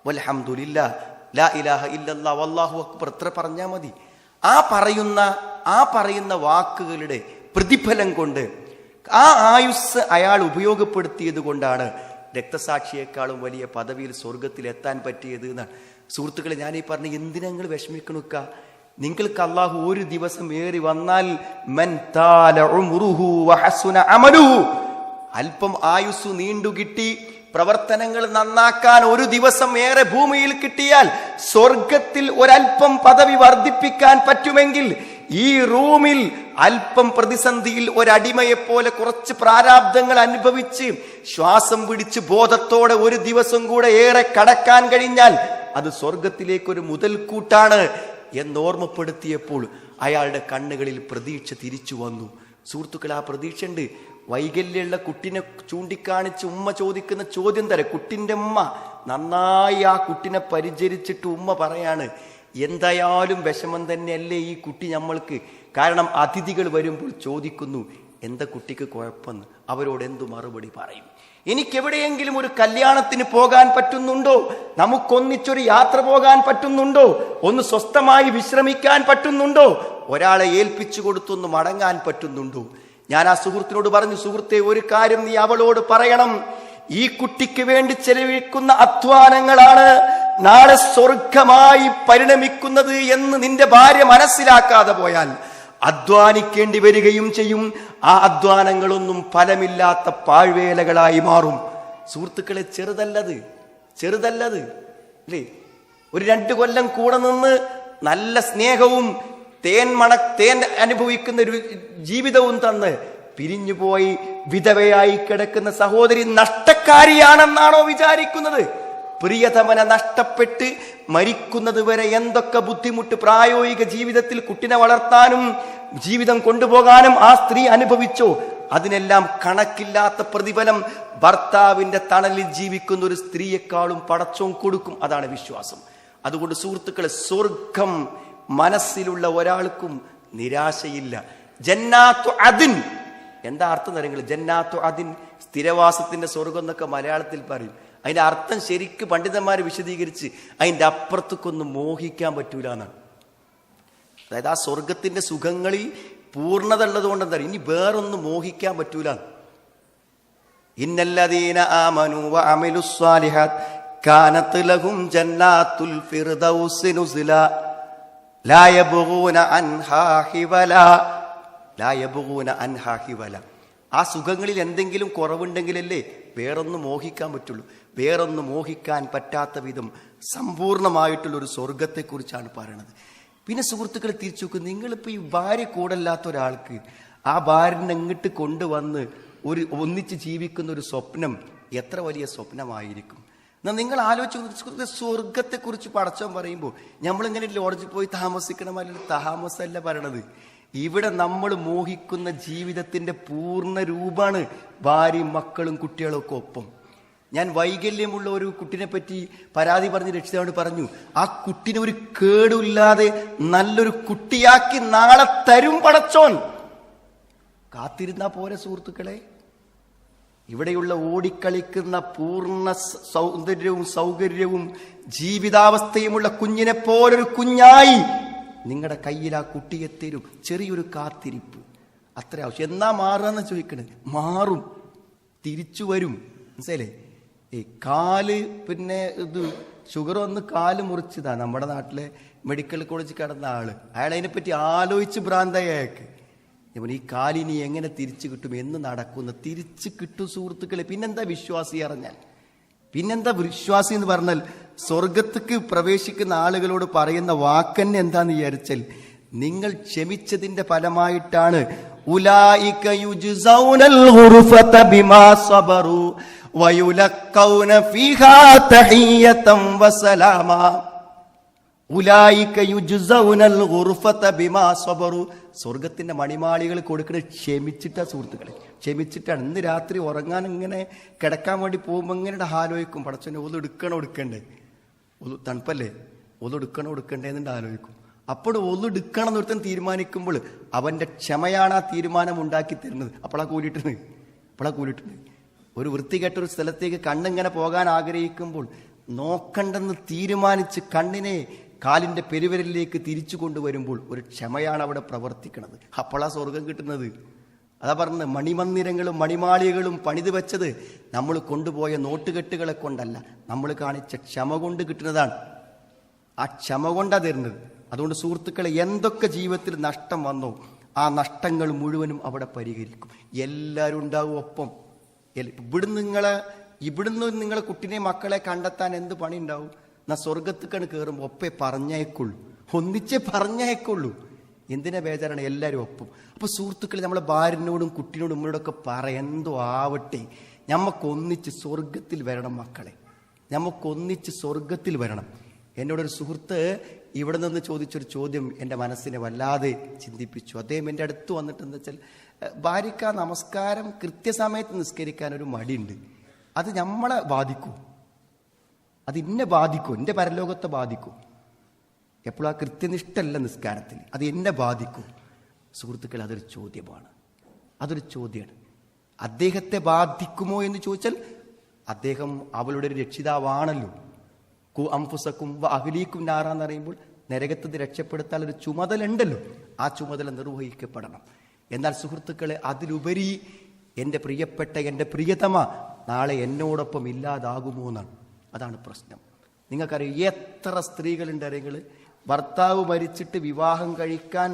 വൽഹംദുലില്ലാഹ് ലാ ഇലാഹ ഇല്ലല്ലാഹ് വല്ലാഹു അക്ബർ എത്ര പറഞ്ഞാൽ മതി. ആ പറയുന്ന വാക്കുകളുടെ പ്രതിഫലം കൊണ്ട് ആ ആയുസ് അയാൾ ഉപയോഗപ്പെടുത്തിയത് കൊണ്ടാണ് രക്തസാക്ഷിയെക്കാളും വലിയ പദവിയിൽ സ്വർഗത്തിൽ എത്താൻ പറ്റിയത് എന്നാണ്. സുഹൃത്തുക്കളെ, ഞാനീ പറഞ്ഞ എന്തിനാ നിങ്ങൾ വിഷമിക്കണുക്ക? നിങ്ങൾക്ക് അള്ളാഹു ഒരു ദിവസം ഏറി വന്നാൽ മൻ താല ഉംറുഹു വഹസുന അമലുഹു, അല്പം ആയുസ് നീണ്ടു കിട്ടി, പ്രവർത്തനങ്ങൾ നന്നാക്കാൻ ഒരു ദിവസം ഏറെ ഭൂമിയിൽ കിട്ടിയാൽ സ്വർഗത്തിൽ ഒരല്പം പദവി വർദ്ധിപ്പിക്കാൻ പറ്റുമെങ്കിൽ ഈ റൂമിൽ അല്പം പ്രതിസന്ധിയിൽ ഒരടിമയെപ്പോലെ കുറച്ച് പ്രാരാബ്ദങ്ങൾ അനുഭവിച്ച് ശ്വാസം പിടിച്ച് ബോധത്തോടെ ഒരു ദിവസം കൂടെ ഏറെ കടക്കാൻ കഴിഞ്ഞാൽ അത് സ്വർഗത്തിലേക്കൊരു മുതൽക്കൂട്ടാണ് എന്നോർമ്മപ്പെടുത്തിയപ്പോൾ അയാളുടെ കണ്ണുകളിൽ പ്രതീക്ഷ തിരിച്ചു വന്നു. സുഹൃത്തുക്കൾ, ആ പ്രതീക്ഷ ഉണ്ട്. വൈകല്യമുള്ള കുട്ടിനെ ചൂണ്ടിക്കാണിച്ച് ഉമ്മ ചോദിക്കുന്ന ചോദ്യം തരാം. കുട്ടിൻ്റെ ഉമ്മ നന്നായി ആ കുട്ടിനെ പരിചരിച്ചിട്ട് ഉമ്മ പറയാണ്, എന്തായാലും വിഷമം തന്നെയല്ലേ ഈ കുട്ടി നമ്മൾക്ക്. കാരണം അതിഥികൾ വരുമ്പോൾ ചോദിക്കുന്നു, എന്താ കുട്ടിക്ക് കുഴപ്പമെന്ന്. അവരോട് എന്തു മറുപടി പറയും? എനിക്കെവിടെയെങ്കിലും ഒരു കല്യാണത്തിന് പോകാൻ പറ്റുന്നുണ്ടോ? നമുക്കൊന്നിച്ചൊരു യാത്ര പോകാൻ പറ്റുന്നുണ്ടോ? ഒന്ന് സ്വസ്ഥമായി വിശ്രമിക്കാൻ പറ്റുന്നുണ്ടോ? ഒരാളെ ഏൽപ്പിച്ചു കൊടുത്തൊന്ന് മടങ്ങാൻ പറ്റുന്നുണ്ടോ? ഞാൻ ആ സുഹൃത്തിനോട് പറഞ്ഞു, സുഹൃത്തെ, ഒരു കാര്യം നീ അവളോട് പറയണം. ഈ കുട്ടിക്ക് വേണ്ടി ചെലവഴിക്കുന്ന അധ്വാനങ്ങളാണ് നാളെ സ്വർഗമായി പരിണമിക്കുന്നത് എന്ന് നിന്റെ ഭാര്യ മനസ്സിലാക്കാതെ പോയാൽ അധ്വാനിക്കേണ്ടി വരികയും ചെയ്യും. ആ അധ്വാനങ്ങളൊന്നും ഫലമില്ലാത്ത പാഴ്വേലകളായി മാറും. സുഹൃത്തുക്കളെ, ചെറുതല്ലത് അല്ലേ? ഒരു 2 കൊല്ലം കൂടെ നിന്ന് നല്ല സ്നേഹവും തേൻ അനുഭവിക്കുന്ന ഒരു ജീവിതവും തന്ന് പിരിഞ്ഞുപോയി വിധവയായി കിടക്കുന്ന സഹോദരി നഷ്ടക്കാരിയാണെന്നാണോ വിചാരിക്കുന്നത്? പ്രിയതമനെ നഷ്ടപ്പെട്ട് മരിക്കുന്നത് വരെ എന്തൊക്കെ ബുദ്ധിമുട്ട് പ്രായോഗിക ജീവിതത്തിൽ കുട്ടിനെ വളർത്താനും ജീവിതം കൊണ്ടുപോകാനും ആ സ്ത്രീ അനുഭവിച്ചോ, അതിനെല്ലാം കണക്കില്ലാത്ത പ്രതിഫലം ഭർത്താവിന്റെ തണലിൽ ജീവിക്കുന്ന ഒരു സ്ത്രീയെക്കാളും പടച്ചോൻ കൊടുക്കും. അതാണ് വിശ്വാസം. അതുകൊണ്ട് സുഹൃത്തുക്കളെ, സ്വർഗം മനസ്സിലുള്ള ഒരാൾക്കും നിരാശയില്ല. ജന്നാത്തു അദിൻ എന്താ അർത്ഥം അറിയുക? ജന്നാത്തു അദിൻ, സ്ഥിരവാസത്തിന്റെ സ്വർഗം എന്നൊക്കെ മലയാളത്തിൽ പറയും. അതിന്റെ അർത്ഥം ശരിക്ക് പണ്ഡിതന്മാർ വിശദീകരിച്ച് അതിന്റെ അപ്പുറത്തേക്കൊന്നും മോഹിക്കാൻ പറ്റൂല എന്നാണ്. അതായത് ആ സ്വർഗത്തിന്റെ സുഖങ്ങളിൽ പൂർണ്ണത ഉള്ളത് കൊണ്ട് എന്താ, ഇനി വേറൊന്നും മോഹിക്കാൻ പറ്റൂല. ഇന്നല്ലദീന ആമനു വഅമിലുസ് സ്വാലിഹാത്ത് കാനത് ലഹും ജന്നാത്തുൽ ഫിർദൗസി നുസ്ല ലാ യബ്ഗൂന അൻഹാ ഹിവല. ആ സുഖങ്ങളിൽ എന്തെങ്കിലും കുറവുണ്ടെങ്കിലല്ലേ വേറൊന്നും മോഹിക്കാൻ പറ്റുള്ളൂ. വേറൊന്നും മോഹിക്കാൻ പറ്റാത്ത വിധം സമ്പൂർണമായിട്ടുള്ള ഒരു സ്വർഗത്തെക്കുറിച്ചാണ് പറയണത്. പിന്നെ സുഹൃത്തുക്കളെ, തിരിച്ചു നോക്കും, നിങ്ങളിപ്പോൾ ഈ ഭാര്യ കൂടല്ലാത്ത ഒരാൾക്ക് ആ ഭാര്യനെ ഇങ്ങോട്ട് കൊണ്ടുവന്ന് ഒന്നിച്ച് ജീവിക്കുന്ന ഒരു സ്വപ്നം എത്ര വലിയ സ്വപ്നമായിരിക്കും. എന്നാൽ നിങ്ങൾ ആലോചിച്ച് സ്വർഗത്തെക്കുറിച്ച് പടച്ചോൻ പറയുമ്പോൾ നമ്മളിങ്ങനെ ലോഡ്ജിൽ പോയി താമസിക്കണമല്ല, താമസമല്ല പറയണത്. ഇവിടെ നമ്മൾ മോഹിക്കുന്ന ജീവിതത്തിന്റെ പൂർണ്ണ രൂപമാണ് ഭാര്യയും മക്കളും കുട്ടികളും ഒക്കെ ഒപ്പം. ഞാൻ വൈകല്യമുള്ള ഒരു കുട്ടിനെ പറ്റി പരാതി പറഞ്ഞ് രക്ഷിതാവിനോട് പറഞ്ഞു, ആ കുട്ടിനെ ഒരു കേടുമില്ലാതെ നല്ലൊരു കുട്ടിയാക്കി നാളെ തരും പടച്ചോൻ. കാത്തിരുന്നാ പോരെ സുഹൃത്തുക്കളെ. ഇവിടെയുള്ള ഓടിക്കളിക്കുന്ന പൂർണ്ണ സൗന്ദര്യവും സൗകര്യവും ജീവിതാവസ്ഥയുമുള്ള കുഞ്ഞിനെ പോലൊരു കുഞ്ഞായി നിങ്ങളുടെ കയ്യിൽ ആ കുട്ടിയെ തരും. ചെറിയൊരു കാത്തിരിപ്പ് അത്ര ആവശ്യം. എന്നാ മാറുകയെന്ന് ചോദിക്കണേ, മാറും, തിരിച്ചു വരും. മനസ്സിലേ? ഈ കാല് പിന്നെ ഇത് ഷുഗർ വന്ന് കാല് മുറിച്ചതാ. നമ്മുടെ നാട്ടിലെ മെഡിക്കൽ കോളേജിൽ കിടന്ന ആള്, അയാൾ അതിനെപ്പറ്റി ആലോചിച്ച് ഭ്രാന്തായി അയാൾക്ക്. ഈ കാലിനി എങ്ങനെ തിരിച്ചു കിട്ടും, എന്ന് നടക്കുന്ന തിരിച്ചു കിട്ടും സുഹൃത്തുക്കളെ. പിന്നെന്താ വിശ്വാസി അറിഞ്ഞാൽ, പിന്നെന്താ വിശ്വാസി എന്ന് പറഞ്ഞാൽ സ്വർഗത്തേക്ക് പ്രവേശിക്കുന്ന ആളുകളോട് പറയുന്ന വാക്കന്നെ എന്താന്ന് വിചാരിച്ചാൽ, നിങ്ങൾ ക്ഷമിച്ചതിന്റെ ഫലമായിട്ടാണ് ഉലൈക യുജ്സൗനൽ ഗുർഫത ബിമാ സബറു വയുലഖൗന ഫീഹാ തഹിയ്യതൻ വസലാമാ. ഉലൈക യുജ്സൗനൽ ഗുർഫത ബിമാ സബറു. സ്വർഗത്തിന്റെ മണിമാളികൾ കൊടുക്കുന്നത് ക്ഷമിച്ചിട്ടാ സുഹൃത്തുക്കളെ, ക്ഷമിച്ചിട്ടാണ്. ഇന്ന് രാത്രി ഉറങ്ങാൻ ഇങ്ങനെ കിടക്കാൻ വേണ്ടി പോകുമ്പോൾ ഇങ്ങനെ ആലോചിക്കും, പടച്ചോനെ ഒന്നും എടുക്കണ്ടേ, തണുപ്പല്ലേ, ഒന്നും എടുക്കണ്ടേ എന്നിട്ട് ആലോചിക്കും. അപ്പോൾ ഒന്നെടുക്കണം എന്നൊരുത്തൻ തീരുമാനിക്കുമ്പോൾ അവന്റെ ക്ഷമയാണ് ആ തീരുമാനം ഉണ്ടാക്കി തരുന്നത്. അപ്പോഴാ കൂലിട്ടുണ്ട്. ഒരു വൃത്തികെട്ടൊരു സ്ഥലത്തേക്ക് കണ്ണിങ്ങനെ പോകാൻ ആഗ്രഹിക്കുമ്പോൾ നോക്കണ്ടെന്ന് തീരുമാനിച്ച് കണ്ണിനെ കാലിന്റെ പെരുവിരലിലേക്ക് തിരിച്ചു കൊണ്ടുവരുമ്പോൾ ഒരു ക്ഷമയാണ് അവിടെ പ്രവർത്തിക്കുന്നത്. അപ്പോഴാ സ്വർഗം കിട്ടുന്നത്. അതാ പറഞ്ഞത്, മണിമന്ദിരങ്ങളും മണിമാളികകളും പണിത് വെച്ചത് നമ്മൾ കൊണ്ടുപോയ നോട്ടുകെട്ടുകളെ കൊണ്ടല്ല, നമ്മൾ കാണിച്ച ക്ഷമ കൊണ്ട് കിട്ടുന്നതാണ്. ആ ക്ഷമ കൊണ്ടാ തരുന്നത്. അതുകൊണ്ട് സുഹൃത്തുക്കളെ, എന്തൊക്കെ ജീവിതത്തിൽ നഷ്ടം വന്നോ ആ നഷ്ടങ്ങൾ മുഴുവനും അവിടെ പരിഹരിക്കും. എല്ലാവരും ഉണ്ടാവും ഒപ്പം. ഇവിടുന്ന് നിങ്ങളെ കുട്ടിനെ മക്കളെ കണ്ടെത്താൻ എന്ത് പണി ഉണ്ടാവും? എന്നാ സ്വർഗത്തേക്കാണ് കയറുമ്പോൾ ഒപ്പേ പറഞ്ഞേക്കുള്ളൂ, ഒന്നിച്ചേ പറഞ്ഞേക്കുള്ളൂ. എന്തിനാ ബേജാറാണ്, എല്ലാവരും ഒപ്പം. അപ്പൊ സുഹൃത്തുക്കളെ, നമ്മളെ ഭാര്യനോടും കുട്ടിനോടും ഉമ്മയോടൊക്കെ എന്തോ ആവട്ടെ, ഞമ്മക്കൊന്നിച്ച് സ്വർഗത്തിൽ വരണം മക്കളെ, ഞമ്മക്കൊന്നിച്ച് സ്വർഗത്തിൽ വരണം. എന്നോടൊരു സുഹൃത്ത് ഇവിടെ നിന്ന് ചോദിച്ചൊരു ചോദ്യം എൻ്റെ മനസ്സിനെ വല്ലാതെ ചിന്തിപ്പിച്ചു. അദ്ദേഹം എൻ്റെ അടുത്ത് വന്നിട്ട് എന്താ വെച്ചാൽ, ഭാര്യയ്ക്ക് ആ നമസ്കാരം കൃത്യസമയത്ത് നിസ്കരിക്കാൻ ഒരു മടിയുണ്ട്, അത് നമ്മളെ ബാധിക്കും, അത് എന്നെ ബാധിക്കും, എൻ്റെ പരലോകത്തെ ബാധിക്കും. എപ്പോഴും ആ കൃത്യനിഷ്ഠല്ല നിസ്കാരത്തിൽ, അത് എന്നെ ബാധിക്കും. സുഹൃത്തുക്കൾ, അതൊരു ചോദ്യമാണ്. അദ്ദേഹത്തെ ബാധിക്കുമോ എന്ന് ചോദിച്ചാൽ, അദ്ദേഹം അവളുടെ ഒരു രക്ഷിതാവാണല്ലോ. അംഫുസക്കും അഹ്ലീക്കും നാറാന്ന് പറയുമ്പോൾ നരകത്തിൽ രക്ഷപ്പെടുത്താൻ ഒരു ചുമതല ഉണ്ടല്ലോ, ആ ചുമതല നിർവഹിക്കപ്പെടണം. എന്നാൽ സുഹൃത്തുക്കളെ, അതിലുപരി എൻ്റെ പ്രിയപ്പെട്ട എൻ്റെ പ്രിയതമ നാളെ എന്നോടൊപ്പം ഇല്ലാതാകുമോ എന്നാണ്. അതാണ് പ്രശ്നം. നിങ്ങൾക്കറിയാം, എത്ര സ്ത്രീകളുണ്ട് അറിയങ്ങൾ, ഭർത്താവ് മരിച്ചിട്ട് വിവാഹം കഴിക്കാൻ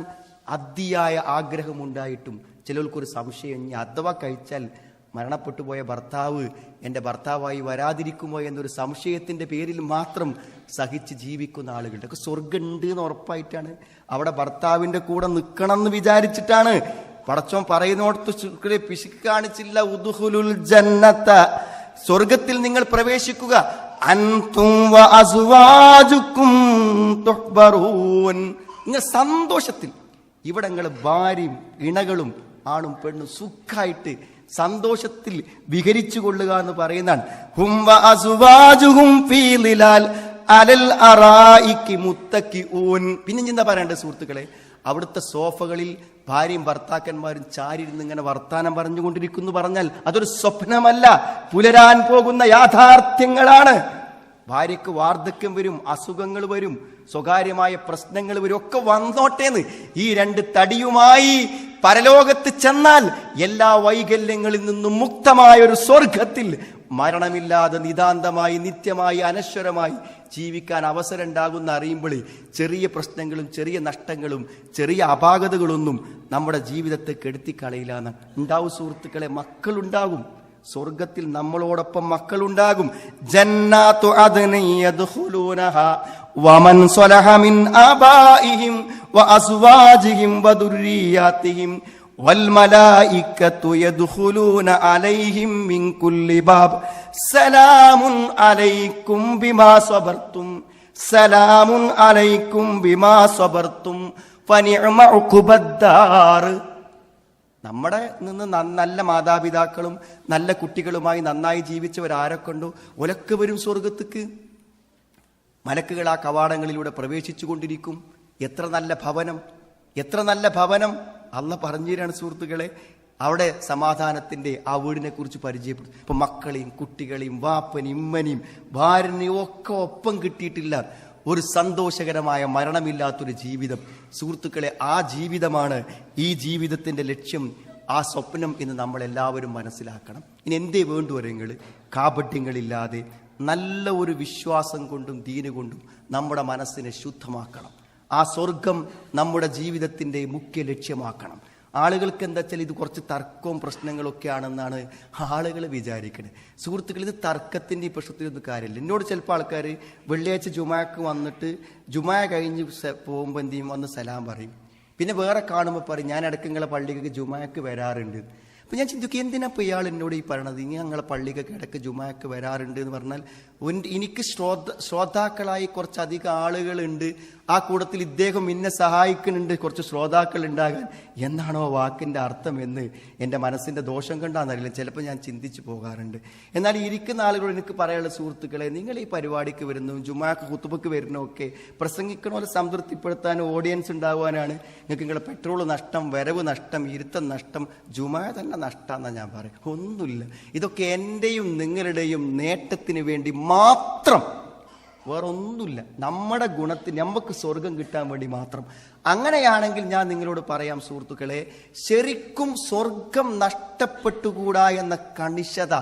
അതിയായ ആഗ്രഹമുണ്ടായിട്ടും ചിലർക്കൊരു സംശയം, ഇനി അഥവാ കഴിച്ചാൽ മരണപ്പെട്ടു പോയ ഭർത്താവ് എൻ്റെ ഭർത്താവായി വരാതിരിക്കുമോ എന്നൊരു സംശയത്തിന്റെ പേരിൽ മാത്രം സഹിച്ച് ജീവിക്കുന്ന ആളുകളുടെ ഒക്കെ സ്വർഗം ഉണ്ട് എന്ന് ഉറപ്പായിട്ടാണ്, അവിടെ ഭർത്താവിന്റെ കൂടെ നിൽക്കണം എന്ന് വിചാരിച്ചിട്ടാണ്. പടച്ചോൻ പറയുന്നോടത്ത് പിശുക്ക് കാണിച്ചില്ല. ഉദ്ഖുലുൽ ജന്നത, സ്വർഗത്തിൽ നിങ്ങൾ പ്രവേശിക്കുക. അൻതും വ അസ്വാജുക്കും തുഹ്ബറൂൻ, നിങ്ങൾ സന്തോഷത്തിൽ, ഇവിടെ നിങ്ങൾ ഭാര്യയും ഇണകളും ആണും പെണ്ണും സുഖമായിട്ട് സന്തോഷത്തിൽ വിഹരിച്ചു കൊള്ളുക എന്ന് പറയുന്നതാണ്. ഹും വ അസ്വാജുഹും ഫീ ളിലാൽ അലൽ അറായികി മുത്തഖിഊൻ. പിന്നെ എന്താ പറയേണ്ടത് സുഹൃത്തുക്കളെ, അവിടുത്തെ സോഫകളിൽ ഭാര്യയും ഭർത്താക്കന്മാരും ചാരിരുന്ന് ഇങ്ങനെ വർത്താനം പറഞ്ഞുകൊണ്ടിരിക്കുന്നു പറഞ്ഞാൽ അതൊരു സ്വപ്നമല്ല, പുലരാൻ പോകുന്ന യാഥാർത്ഥ്യങ്ങളാണ്. ഭാര്യയ്ക്ക് വാർദ്ധക്യം വരും, അസുഖങ്ങൾ വരും, സ്വകാര്യമായ പ്രശ്നങ്ങൾ വരും, ഒക്കെ വന്നോട്ടേന്ന് ഈ രണ്ട് തടിയുമായി പരലോകത്ത് ചെന്നാൽ എല്ലാ വൈകല്യങ്ങളിൽ നിന്നും മുക്തമായ ഒരു സ്വർഗത്തിൽ മരണമില്ലാതെ നിതാന്തമായി നിത്യമായി അനശ്വരമായി ജീവിക്കാൻ അവസരം ഉണ്ടാകുന്ന അറിയുമ്പോൾ ചെറിയ പ്രശ്നങ്ങളും ചെറിയ നഷ്ടങ്ങളും ചെറിയ അപാകതകളൊന്നും നമ്മുടെ ജീവിതത്തെ കെടുത്തിക്കളയില്ലാന്ന് ഉണ്ടാവും. സുഹൃത്തുക്കളെ, മക്കളുണ്ടാകും, സ്വർഗത്തിൽ നമ്മളോടൊപ്പം മക്കളുണ്ടാകും. ജന്നാത്തു അദ്നി യദ്ഖുലൂനഹാ വമൻ സ്വലഹ മിൻ ആബാഇഹിം വഅസ്വാജിഹിം വദുർരിയാതിഹിം വൽമലായികത്തു യദ്ഖുലൂന അലൈഹിം മിൻ കുല്ലി ബാബ് സലാമുൻ അലൈക്കും ബിമാ സബർതും സലാമുൻ അലൈക്കും ബിമാ സബർതും ഫനിഅമ ഉഖുബദ്ദാർ. നമ്മുടെ നിന്ന് നല്ല മാതാപിതാക്കളും നല്ല കുട്ടികളുമായി നന്നായി ജീവിച്ചവരാരൊക്കെണ്ടോ ഒലക്കെ വരും സ്വർഗത്തേക്ക്. മലക്കുകൾ ആ കവാടങ്ങളിലൂടെ പ്രവേശിച്ചു കൊണ്ടിരിക്കും. എത്ര നല്ല ഭവനം, എത്ര നല്ല ഭവനം അള്ളാഹ് പറഞ്ഞുതരാണ് സുഹൃത്തുക്കളെ. അവിടെ സമാധാനത്തിന്റെ ആ വീടിനെ കുറിച്ച് പരിചയപ്പെടും. ഇപ്പൊ മക്കളെയും കുട്ടികളെയും വാപ്പനെയും ഇമ്മനെയും ഭാര്യനെയും ഒക്കെ ഒപ്പം കിട്ടിയിട്ടില്ല ഒരു സന്തോഷകരമായ മരണമില്ലാത്തൊരു ജീവിതം. സുഹൃത്തുക്കളെ, ആ ജീവിതമാണ്, ഈ ജീവിതത്തിന്റെ ലക്ഷ്യം ആ സ്വപ്നം ഇന്ന് നമ്മളെല്ലാവരും മനസ്സിലാക്കണം. ഇനി എന്തേ വേണ്ടുവരെങ്കിൽ കാപട്യങ്ങളില്ലാതെ നല്ല ഒരു വിശ്വാസം കൊണ്ടും ദീന് കൊണ്ടും നമ്മുടെ മനസ്സിനെ ശുദ്ധമാക്കണം. ആ സ്വർഗം നമ്മുടെ ജീവിതത്തിൻ്റെ മുഖ്യ ലക്ഷ്യമാക്കണം. ആളുകൾക്ക് എന്താ വെച്ചാൽ ഇത് കുറച്ച് തർക്കവും പ്രശ്നങ്ങളൊക്കെ ആണെന്നാണ് ആളുകൾ വിചാരിക്കുന്നത്. സുഹൃത്തുക്കൾ, ഇത് തർക്കത്തിൻ്റെ ഈ പ്രശ്നത്തിലൊന്നും കാര്യമില്ല. എന്നോട് ചിലപ്പോൾ ആൾക്കാർ വെള്ളിയാഴ്ച ജുമാക്ക് വന്നിട്ട് ജുമാ കഴിഞ്ഞ് പോകുമ്പോൾ എന്ത് ചെയ്യും, വന്ന് സലാം പറയും. പിന്നെ വേറെ കാണുമ്പോൾ പറയും ഞാൻ ഇടയ്ക്ക് പള്ളിക്ക് ജുമാക്ക് വരാറുണ്ട്. അപ്പം ഞാൻ ചിന്തിക്കും, എന്തിനാ ഇപ്പോൾ ഇയാൾ എന്നോട് ഈ പറയണത്, ഇനി ഞങ്ങളെ പള്ളിക്കൊക്കെ ഇടയ്ക്ക് ജുമാക്ക് വരാറുണ്ട് എന്ന് പറഞ്ഞാൽ എനിക്ക് ശ്രോതാക്കളായി കുറച്ചധികം ആളുകളുണ്ട്, ആ കൂട്ടത്തിൽ ഇദ്ദേഹം എന്നെ സഹായിക്കുന്നുണ്ട്, കുറച്ച് ശ്രോതാക്കൾ ഉണ്ടാകാൻ എന്നാണോ വാക്കിൻ്റെ അർത്ഥം എന്ന് എൻ്റെ മനസ്സിൻ്റെ ദോഷം കണ്ടാന്നറിയില്ല, ചിലപ്പോൾ ഞാൻ ചിന്തിച്ച് പോകാറുണ്ട്. എന്നാൽ ഇരിക്കുന്ന ആളുകളോട് എനിക്ക് പറയാനുള്ള സുഹൃത്തുക്കളെ, നിങ്ങൾ ഈ പരിപാടിക്ക് വരുന്നു, ജുമാക്ക് കുത്തുബക്ക് വരുന്നതൊക്കെ പ്രസംഗിക്കണ സംതൃപ്തിപ്പെടുത്താൻ ഓഡിയൻസ് ഉണ്ടാകുവാനാണ്. നിങ്ങൾക്ക് നിങ്ങളുടെ പെട്രോൾ നഷ്ടം, വരവ് നഷ്ടം, ഇരുത്തം നഷ്ടം, ജുമാ തന്നെ നഷ്ടമെന്നാണ് ഞാൻ പറയും. ഒന്നുമില്ല, ഇതൊക്കെ എൻ്റെയും നിങ്ങളുടെയും നേട്ടത്തിന് വേണ്ടി മാത്രം, വേറെ ഒന്നുമില്ല. നമ്മുടെ ഗുണത്തിന്, നമുക്ക് സ്വർഗം കിട്ടാൻ വേണ്ടി മാത്രം. അങ്ങനെയാണെങ്കിൽ ഞാൻ നിങ്ങളോട് പറയാം സുഹൃത്തുക്കളെ, ശരിക്കും സ്വർഗം നഷ്ടപ്പെട്ടുകൂടാ എന്ന കണിശത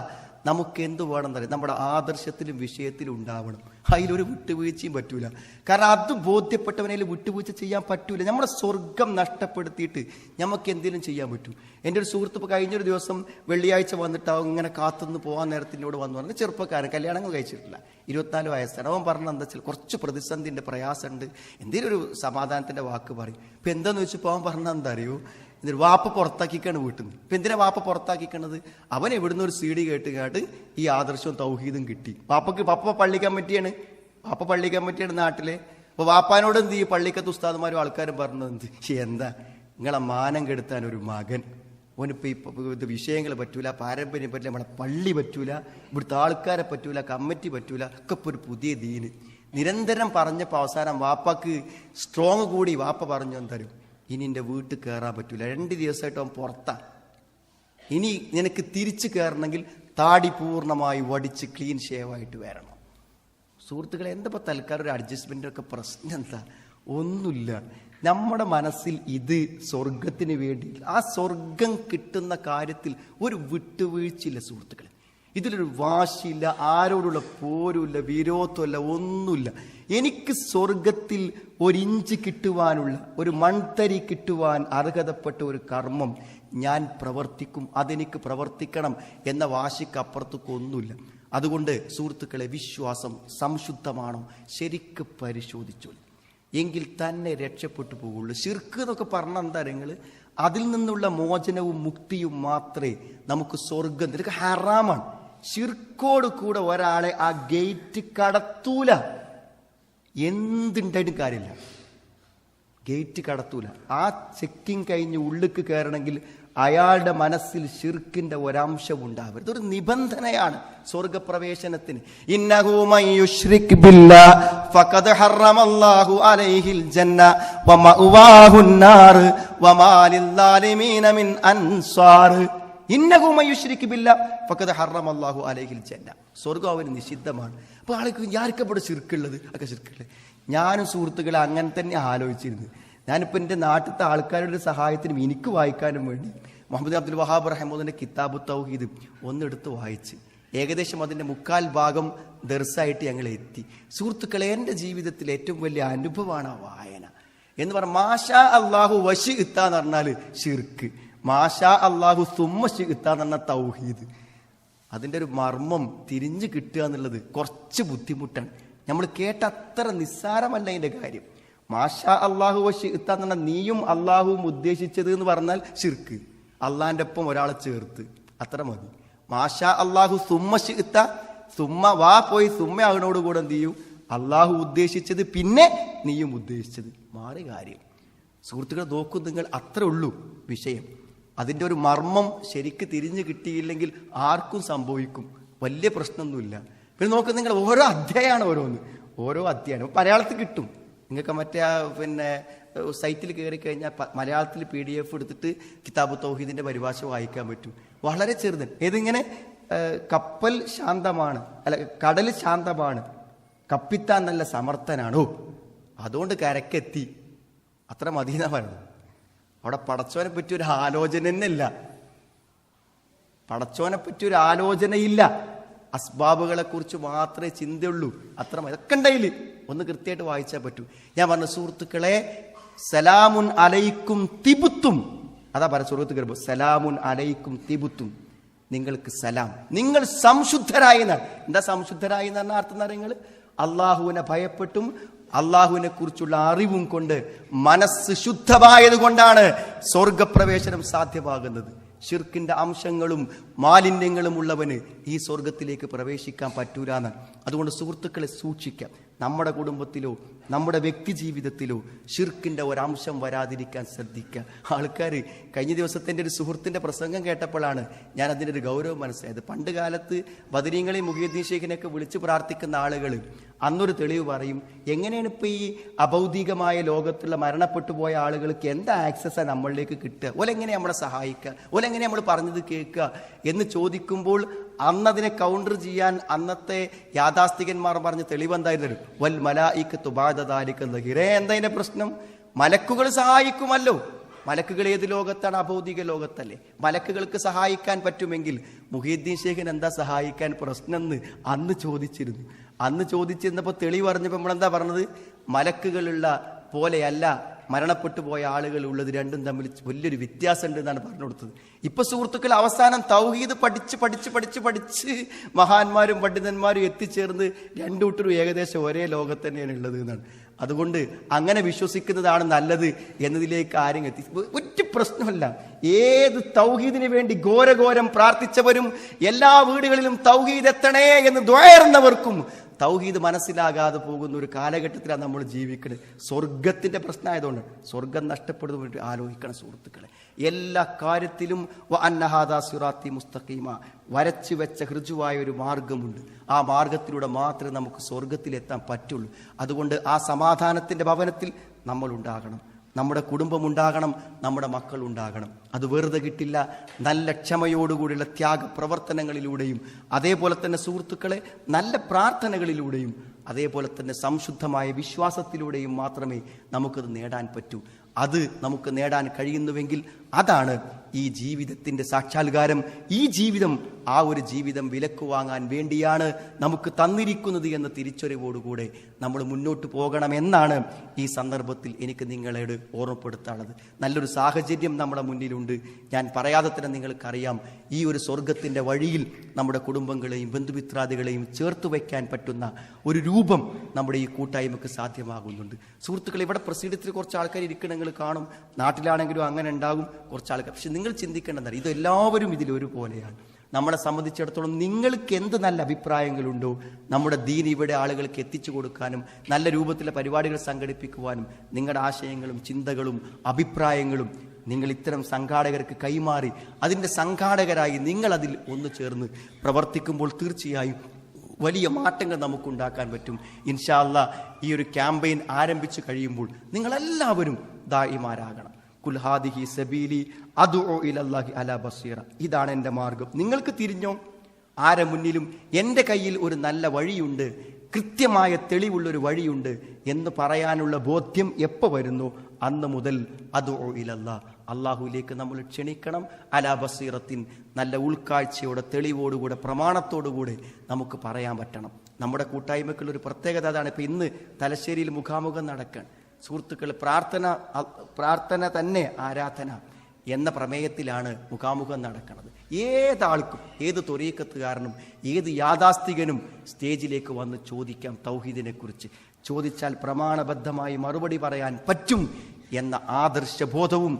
നമുക്ക് എന്തു വേണമെന്ന് അറിയാം, നമ്മുടെ ആദർശത്തിലും വിഷയത്തിലും ഉണ്ടാവണം. അതിലൊരു വിട്ടുവീഴ്ചയും പറ്റൂല. കാരണം അത് ബോധ്യപ്പെട്ടവനതിൽ വിട്ടുവീഴ്ച ചെയ്യാൻ പറ്റൂല. നമ്മുടെ സ്വർഗം നഷ്ടപ്പെടുത്തിയിട്ട് നമുക്ക് എന്തെങ്കിലും ചെയ്യാൻ പറ്റൂ. എൻ്റെ ഒരു സുഹൃത്ത് ഇപ്പോൾ കഴിഞ്ഞൊരു ദിവസം വെള്ളിയാഴ്ച വന്നിട്ടാവും ഇങ്ങനെ കാത്തുനിന്ന് പോകാൻ നേരത്തിനോട് വന്നു പറഞ്ഞാൽ, ചെറുപ്പക്കാരൻ, കല്യാണങ്ങൾ കഴിച്ചിട്ടില്ല, 24 വയസ്സാണ്. അവൻ പറഞ്ഞത് എന്താ വെച്ചാൽ കുറച്ച് പ്രതിസന്ധിൻ്റെ പ്രയാസമുണ്ട്, എന്തെങ്കിലും ഒരു സമാധാനത്തിൻ്റെ വാക്ക് പറയും. ഇപ്പം എന്താണെന്ന് വെച്ചപ്പോൾ അവൻ പറഞ്ഞാൽ എന്താ അറിയോ, എന്നിട്ട് വാപ്പ പുറത്താക്കിക്കാണ് വീട്ടിൽ നിന്ന്. ഇപ്പം എന്തിനാ വാപ്പ പുറത്താക്കിക്കണത്, അവൻ എവിടുന്ന് ഒരു CD കേട്ട് ഈ ആദർശവും തൗഹീദും കിട്ടി. പപ്പ പള്ളി കമ്മിറ്റിയാണ്, വാപ്പ പള്ളി കമ്മിറ്റിയാണ് നാട്ടിലെ. അപ്പോൾ വാപ്പാനോട് എന്ത് ചെയ്യും, പള്ളിക്കത്ത് ഉസ്താദുമാരും ആൾക്കാരും പറഞ്ഞത് എന്ത്, എന്താ നിങ്ങളെ മാനം കെടുത്താൻ ഒരു മകൻ, ഓനിപ്പോൾ ഇത് വിഷയങ്ങൾ പറ്റൂല, പാരമ്പര്യം പറ്റില്ല, നമ്മളെ പള്ളി പറ്റൂല, ഇവിടുത്തെ ആൾക്കാരെ പറ്റൂല, കമ്മിറ്റി പറ്റൂല, ഒക്കെ ഇപ്പോൾ ഒരു പുതിയ ദീന് നിരന്തരം പറഞ്ഞപ്പോൾ അവസാനം വാപ്പക്ക് സ്ട്രോങ് കൂടി. വാപ്പ പറഞ്ഞു എന്തായാലും ഇനി എൻ്റെ വീട്ടിൽ കയറാൻ പറ്റൂല, 2 ദിവസമായിട്ട് അവൻ പുറത്താ, ഇനി നിനക്ക് തിരിച്ചു കയറണമെങ്കിൽ താടി പൂർണ്ണമായി വടിച്ച് ക്ലീൻ ഷേവായിട്ട് വരണം. സുഹൃത്തുക്കളെ, എന്താ തൽക്കാലം ഒരു അഡ്ജസ്റ്റ്മെൻ്റൊക്കെ പ്രശ്നം എന്താ, ഒന്നുമില്ല. നമ്മുടെ മനസ്സിൽ ഇത് സ്വർഗത്തിന് വേണ്ടി, ആ സ്വർഗം കിട്ടുന്ന കാര്യത്തിൽ ഒരു വിട്ടുവീഴ്ചയില്ല സുഹൃത്തുക്കളെ. ഇതിലൊരു വാശിയില്ല, ആരോടുള്ള പോരുമില്ല, വിരോധമില്ല, ഒന്നുമില്ല. എനിക്ക് സ്വർഗത്തിൽ 1 ഇഞ്ച് കിട്ടുവാനുള്ള, ഒരു മൺതരി കിട്ടുവാൻ അർഹതപ്പെട്ട ഒരു കർമ്മം ഞാൻ പ്രവർത്തിക്കും, അതെനിക്ക് പ്രവർത്തിക്കണം എന്ന വാശിക്കപ്പുറത്തേക്കൊന്നുമില്ല. അതുകൊണ്ട് സുഹൃത്തുക്കളെ, വിശ്വാസം സംശുദ്ധമാണോ ശരിക്ക് പരിശോധിച്ചോളൂ, എങ്കിൽ തന്നെ രക്ഷപ്പെട്ടു പോകുള്ളൂ. ശിർക്ക് എന്നൊക്കെ പറഞ്ഞാൽ എന്താ നിങ്ങൾ, അതിൽ നിന്നുള്ള മോചനവും മുക്തിയും മാത്രമേ നമുക്ക് സ്വർഗം. ഇതൊക്കെ ഹറാമാണ്. ശിർക്കോട് കൂടെ ഒരാളെ ആ ഗേറ്റ് കടത്തൂല, എന്തുണ്ടായിട്ടും കാര്യമില്ല, ഗേറ്റ് കടത്തൂല. ആ ചെക്കിങ് കഴിഞ്ഞ് ഉള്ളിക്ക് കയറണമെങ്കിൽ അയാളുടെ മനസ്സിൽ ശിർക്കിന്റെ ഒരംശം ഉണ്ടാവരുത്. ഇതൊരു നിബന്ധനയാണ് സ്വർഗപ്രവേശനത്തിന്. ഇന്നഹു മൻ യുശ്രിക് ബില്ലാഹ് ഫഖദ് ഹറമല്ലാഹു അലൈഹിൽ ജന്ന വമഅവാഹുൻ നാർ വമാ ലിൽസാലിമീന മിൻ അൻസാർ. ഇന്നഹു മൻ യുശ്രിക് ബില്ലാഹ് ഫഖദ് ഹറമല്ലാഹു അലൈഹിൽ ജന്ന. സ്വർഗ്ഗം അവന് നിഷിദ്ധമാണ്. അപ്പോൾ ആൾക്ക് ആർക്കവിടെ ശിർക്കുള്ളത്, ഒക്കെ ശിർക്കുള്ളത്. ഞാനും സുഹൃത്തുക്കളെ അങ്ങനെ തന്നെ ആലോചിച്ചിരുന്നു. ഞാനിപ്പോൾ എൻ്റെ നാട്ടിലത്തെ ആൾക്കാരുടെ സഹായത്തിനും എനിക്ക് വായിക്കാനും വേണ്ടി മുഹമ്മദ് അബ്ദുൽ വഹാബ് റഹ്മത്തുള്ളാഹിന്റെ കിതാബു തൗഹീദ് ഒന്നെടുത്ത് വായിച്ച് ഏകദേശം അതിൻ്റെ 3/4 ഭാഗം ദർസായിട്ട് ഞങ്ങൾ എത്തി. സുഹൃത്തുക്കളെ, എൻ്റെ ജീവിതത്തിൽ ഏറ്റവും വലിയ അനുഭവമാണ് ആ വായന എന്ന് പറഞ്ഞാൽ. മാഷാ അള്ളാഹു വശി ഇത്താന്ന് പറഞ്ഞാൽ ഷിർക്ക്, മാഷാ അള്ളാഹു സുമ്മ ശി ഇത്താന്ന് പറഞ്ഞാൽ തൗഹീദ്. അതിൻ്റെ ഒരു മർമ്മം തിരിഞ്ഞു കിട്ടുക എന്നുള്ളത് കുറച്ച് ബുദ്ധിമുട്ടാണ്. നമ്മൾ കേട്ട അത്ര നിസ്സാരമല്ല അതിൻ്റെ കാര്യം. മാഷാ അള്ളാഹു വശി ഇത്താന്ന് പറഞ്ഞാൽ നീയും അള്ളാഹുവും ഉദ്ദേശിച്ചത് എന്ന് പറഞ്ഞാൽ ഷിർക്ക്, അള്ളാഹിൻ്റെ ഒപ്പം ഒരാളെ ചേർത്ത്, അത്ര മതി. മാഷാ അള്ളാഹു സുമ്മ ശി ഇത്ത, സുമ്മ വാ പോയി സുമ്മ അവനോടുകൂടെ എന്ത് ചെയ്യും, അള്ളാഹു ഉദ്ദേശിച്ചത് പിന്നെ നീയും ഉദ്ദേശിച്ചത്, മാറി കാര്യം. സുഹൃത്തുക്കളെ നോക്കും നിങ്ങൾ, അത്രേ ഉള്ളൂ വിഷയം. അതിൻ്റെ ഒരു മർമ്മം ശരിക്ക് തിരിഞ്ഞു കിട്ടിയില്ലെങ്കിൽ ആർക്കും സംഭവിക്കും, വലിയ പ്രശ്നമൊന്നുമില്ല. പിന്നെ നോക്കും നിങ്ങൾ, ഓരോ അധ്യായമാണ് ഓരോ അധ്യായം മലയാളത്തിൽ കിട്ടും. നിങ്ങൾക്ക് മറ്റേ സൈറ്റിൽ കയറി കഴിഞ്ഞാൽ മലയാളത്തിൽ PDF എടുത്തിട്ട് കിതാബു തൗഹീദിന്റെ പരിഭാഷ വായിക്കാൻ പറ്റും. വളരെ ചെറുത്. ഏതിങ്ങനെ കപ്പൽ ശാന്തമാണ്, അല്ല കടൽ ശാന്തമാണ്, കപ്പിത്താൻ നല്ല സമർത്ഥനാണോ, അതുകൊണ്ട് കരക്കെത്തി, അത്ര മതിയെന്നാ പറയുന്നത്. അവിടെ പടച്ചവനെ പറ്റി ഒരു ആലോചന തന്നെ ഇല്ല. പടച്ചോനെ പറ്റി ഒരു ആലോചനയില്ല, അസ്ബാബുകളെ കുറിച്ച് മാത്രമേ ചിന്തയുള്ളൂ. അത്ര ഇതൊക്കെ ഉണ്ടെങ്കിൽ ഒന്ന് കൃത്യമായിട്ട് വായിച്ചാൽ പറ്റൂ. ഞാൻ പറഞ്ഞ സുഹൃത്തുക്കളെ, സലാമുൻ അലൈക്കും തിബുത്തും, അതാ പറ സുഹൃത്ത് കയറുമ്പോൾ സലാമുൻ അലൈക്കും തിബുത്തും, നിങ്ങൾക്ക് സലാം, നിങ്ങൾ സംശുദ്ധരായി എന്നാണ്. എന്താ സംശുദ്ധരായി എന്ന് പറഞ്ഞാൽ അർത്ഥം എന്താ? നിങ്ങൾ അള്ളാഹുവിനെ ഭയപ്പെട്ടും അള്ളാഹുവിനെ കുറിച്ചുള്ള അറിവും കൊണ്ട് മനസ്സ് ശുദ്ധമായത് കൊണ്ടാണ് സ്വർഗപ്രവേശനം സാധ്യമാകുന്നത്. ശിർക്കിന്റെ അംശങ്ങളും മാലിന്യങ്ങളും ഉള്ളവന് ഈ സ്വർഗത്തിലേക്ക് പ്രവേശിക്കാൻ പറ്റൂലെന്നാണ്. അതുകൊണ്ട് സുഹൃത്തുക്കളെ സൂക്ഷിക്കാം. നമ്മുടെ കുടുംബത്തിലോ നമ്മുടെ വ്യക്തി ജീവിതത്തിലോ ശിർക്കിന്റെ ഒരംശം വരാതിരിക്കാൻ ശ്രദ്ധിക്കുക. ആൾക്കാർ കഴിഞ്ഞ ദിവസത്തിൻ്റെ ഒരു സുഹൃത്തിന്റെ പ്രസംഗം കേട്ടപ്പോഴാണ് ഞാൻ അതിൻ്റെ ഒരു ഗൗരവം മനസ്സിലായത്. പണ്ട് കാലത്ത് ബദരീങ്ങളെയും മുഹിയുദ്ദീൻ ശൈഖിനെയൊക്കെ വിളിച്ച് പ്രാർത്ഥിക്കുന്ന ആളുകൾ അന്നൊരു തെളിവ് പറയും, എങ്ങനെയാണ് ഇപ്പൊ ഈ അഭൗതികമായ ലോകത്തുള്ള മരണപ്പെട്ടു പോയ ആളുകൾക്ക് എന്താ ആക്സസാണ് നമ്മളിലേക്ക് കിട്ടുക, ഓലെങ്ങനെ നമ്മളെ സഹായിക്കുക, ഓലെങ്ങനെ നമ്മൾ പറഞ്ഞത് കേൾക്കുക എന്ന് ചോദിക്കുമ്പോൾ അന്നതിനെ കൗണ്ടർ ചെയ്യാൻ അന്നത്തെ യാഥാസ്ഥികന്മാർ പറഞ്ഞ തെളിവ് എന്തായിരുന്നു? വൽ മലായികത്തു ബഅദ ദാലിക ദഹിറേ. എന്താ ഇതിന്റെ പ്രശ്നം? മലക്കുകൾ സഹായിക്കുമല്ലോ. മലക്കുകൾ ഏത് ലോകത്താണ്? അഭൗതിക ലോകത്തല്ലേ. മലക്കുകൾക്ക് സഹായിക്കാൻ പറ്റുമെങ്കിൽ മുഹിയുദ്ദീൻ ശൈഖിന് എന്താ സഹായിക്കാൻ പ്രശ്നം എന്ന് അന്ന് ചോദിച്ചിരുന്നു. അന്ന് ചോദിച്ചിരുന്നപ്പോൾ തെളിവ് പറഞ്ഞപ്പോൾ നമ്മളെന്താ പറഞ്ഞത്? മലക്കുകളുള്ള പോലെയല്ല മരണപ്പെട്ടു പോയ ആളുകൾ ഉള്ളത്, രണ്ടും തമ്മിൽ വലിയൊരു വ്യത്യാസമുണ്ട് എന്നാണ് പറഞ്ഞു കൊടുത്തത്. ഇപ്പൊ സുഹൃത്തുക്കൾ അവസാനം തൗഹീദ് പഠിച്ച് മഹാന്മാരും പണ്ഡിതന്മാരും എത്തിച്ചേർന്ന് രണ്ടു കൂട്ടരും ഏകദേശം ഒരേ ലോകത്ത് തന്നെയാണ് ഉള്ളത് എന്നാണ്. അതുകൊണ്ട് അങ്ങനെ വിശ്വസിക്കുന്നതാണ് നല്ലത് എന്നതിലേക്ക് ആരും എത്തി ഒറ്റ പ്രശ്നമല്ല. ഏത് തൗഹീദിന് വേണ്ടി ഘോരഘോരം പ്രാർത്ഥിച്ചവരും എല്ലാ വീടുകളിലും തൗഹീദ് എത്തണേ എന്ന് ദ്വായർന്നവർക്കും തൗഹീദ് മനസ്സിലാകാതെ പോകുന്ന ഒരു കാലഘട്ടത്തിലാണ് നമ്മൾ ജീവിക്കുന്നത്. സ്വർഗത്തിന്റെ പ്രശ്നമായതുകൊണ്ട് സ്വർഗം നഷ്ടപ്പെടുന്ന വേണ്ടി ആലോചിക്കണം സുഹൃത്തുക്കളെ. എല്ലാ കാര്യത്തിലും അന്നഹാദാ സിറാത്തി മുസ്തഖീമ, വരച്ചു വെച്ച ഹൃജുവായ ഒരു മാർഗമുണ്ട്. ആ മാർഗത്തിലൂടെ മാത്രമേ നമുക്ക് സ്വർഗത്തിലെത്താൻ പറ്റുള്ളൂ. അതുകൊണ്ട് ആ സമാധാനത്തിന്റെ ഭവനത്തിൽ നമ്മൾ ഉണ്ടാകണം, നമ്മുടെ കുടുംബം ഉണ്ടാകണം, നമ്മുടെ മക്കൾ ഉണ്ടാകണം. അത് വെറുതെ കിട്ടില്ല. നല്ല ക്ഷമയോടുകൂടിയുള്ള ത്യാഗ പ്രവർത്തനങ്ങളിലൂടെയും അതേപോലെ തന്നെ സുഹൃത്തുക്കളെ നല്ല പ്രാർത്ഥനകളിലൂടെയും അതേപോലെ തന്നെ സംശുദ്ധമായ വിശ്വാസത്തിലൂടെയും മാത്രമേ നമുക്കത് നേടാൻ പറ്റൂ. അത് നമുക്ക് നേടാൻ കഴിയുന്നുവെങ്കിൽ അതാണ് ഈ ജീവിതത്തിന്റെ സാക്ഷാത്കാരം. ഈ ജീവിതം ആ ഒരു ജീവിതം വിലക്ക് വാങ്ങാൻ വേണ്ടിയാണ് നമുക്ക് തന്നിരിക്കുന്നത് എന്ന തിരിച്ചറിവോടുകൂടെ നമ്മൾ മുന്നോട്ട് പോകണമെന്നാണ് ഈ സന്ദർഭത്തിൽ എനിക്ക് നിങ്ങളോട് ഓർമ്മപ്പെടുത്താനുള്ളത്. നല്ലൊരു സാഹചര്യം നമ്മുടെ മുന്നിലുണ്ട്. ഞാൻ പറയാതെ തന്നെ നിങ്ങൾക്കറിയാം, ഈ ഒരു സ്വർഗത്തിന്റെ വഴിയിൽ നമ്മുടെ കുടുംബങ്ങളെയും ബന്ധുമിത്രാദികളെയും ചേർത്ത് വയ്ക്കാൻ പറ്റുന്ന ഒരു രൂപം നമ്മുടെ ഈ കൂട്ടായ്മക്ക് സാധ്യമാകുന്നുണ്ട്. സുഹൃത്തുക്കൾ, ഇവിടെ പ്രസിഡത്തിൽ കുറച്ച് ആൾക്കാർ ഇരിക്കണം, നിങ്ങൾ കാണും. നാട്ടിലാണെങ്കിലും അങ്ങനെ ഉണ്ടാകും കുറച്ച് ആൾക്കാർ. പക്ഷെ നിങ്ങൾ ചിന്തിക്കേണ്ടതാണ്, ഇതെല്ലാവരും ഇതിലൊരുപോലെയാണ്. നമ്മളെ സംബന്ധിച്ചിടത്തോളം നിങ്ങൾക്ക് എന്ത് നല്ല അഭിപ്രായങ്ങളുണ്ടോ നമ്മുടെ ദീൻ ഇവിടെ ആളുകൾക്ക് എത്തിച്ചു കൊടുക്കാനും നല്ല രൂപത്തിലെ പരിപാടികൾ സംഘടിപ്പിക്കുവാനും നിങ്ങളുടെ ആശയങ്ങളും ചിന്തകളും അഭിപ്രായങ്ങളും നിങ്ങൾ ഇത്തരം സംഘാടകർക്ക് കൈമാറി അതിൻ്റെ സംഘാടകരായി നിങ്ങൾ അതിൽ ഒന്ന് ചേർന്ന് പ്രവർത്തിക്കുമ്പോൾ തീർച്ചയായും വലിയ മാറ്റങ്ങൾ നമുക്കുണ്ടാക്കാൻ പറ്റും. ഇൻഷാ അല്ലാഹ് ഈ ഒരു ക്യാമ്പയിൻ ആരംഭിച്ചു കഴിയുമ്പോൾ നിങ്ങളെല്ലാവരും ദാഇമാരാകണം. കുൽ ഹാദിഹി സബീലി അദ്ഉ ഇലല്ലാഹി അലാ ബസീറ. ഇതാണ് എൻ്റെ മാർഗം. നിങ്ങൾക്ക് തിരിഞ്ഞോ? ആരെ മുന്നിലും എൻ്റെ കയ്യിൽ ഒരു നല്ല വഴിയുണ്ട്, കൃത്യമായ തെളിവുള്ളൊരു വഴിയുണ്ട് എന്ന് പറയാനുള്ള ബോധ്യം എപ്പോൾ വരുന്നു അന്ന് മുതൽ അദ്ഉ ഇലല്ലാഹ്, അള്ളാഹുവിലേക്ക് നമ്മൾ ക്ഷണിക്കണം. അലാ ബസീറത്തിൻ, നല്ല ഉൾക്കാഴ്ചയോടെ തെളിവോടുകൂടെ പ്രമാണത്തോടുകൂടെ നമുക്ക് പറയാൻ പറ്റണം. നമ്മുടെ കൂട്ടായ്മക്കുള്ളൊരു പ്രത്യേകത അതാണ്. ഇപ്പം ഇന്ന് തലശ്ശേരിയിൽ മുഖാമുഖം നടക്കാൻ സുഹൃത്തുക്കൾ, പ്രാർത്ഥന തന്നെ ആരാധന എന്ന പ്രമേയത്തിലാണ് മുഖാമുഖം നടക്കുന്നത്. ഏതാൾക്കും, ഏത് ത്വരീക്കത്തുകാരനും ഏത് യാഥാസ്ഥികനും സ്റ്റേജിലേക്ക് വന്ന് ചോദിക്കാം തൗഹീദിനെ കുറിച്ച്. ചോദിച്ചാൽ പ്രമാണബദ്ധമായി മറുപടി പറയാൻ പറ്റും എന്ന ആദർശബോധവും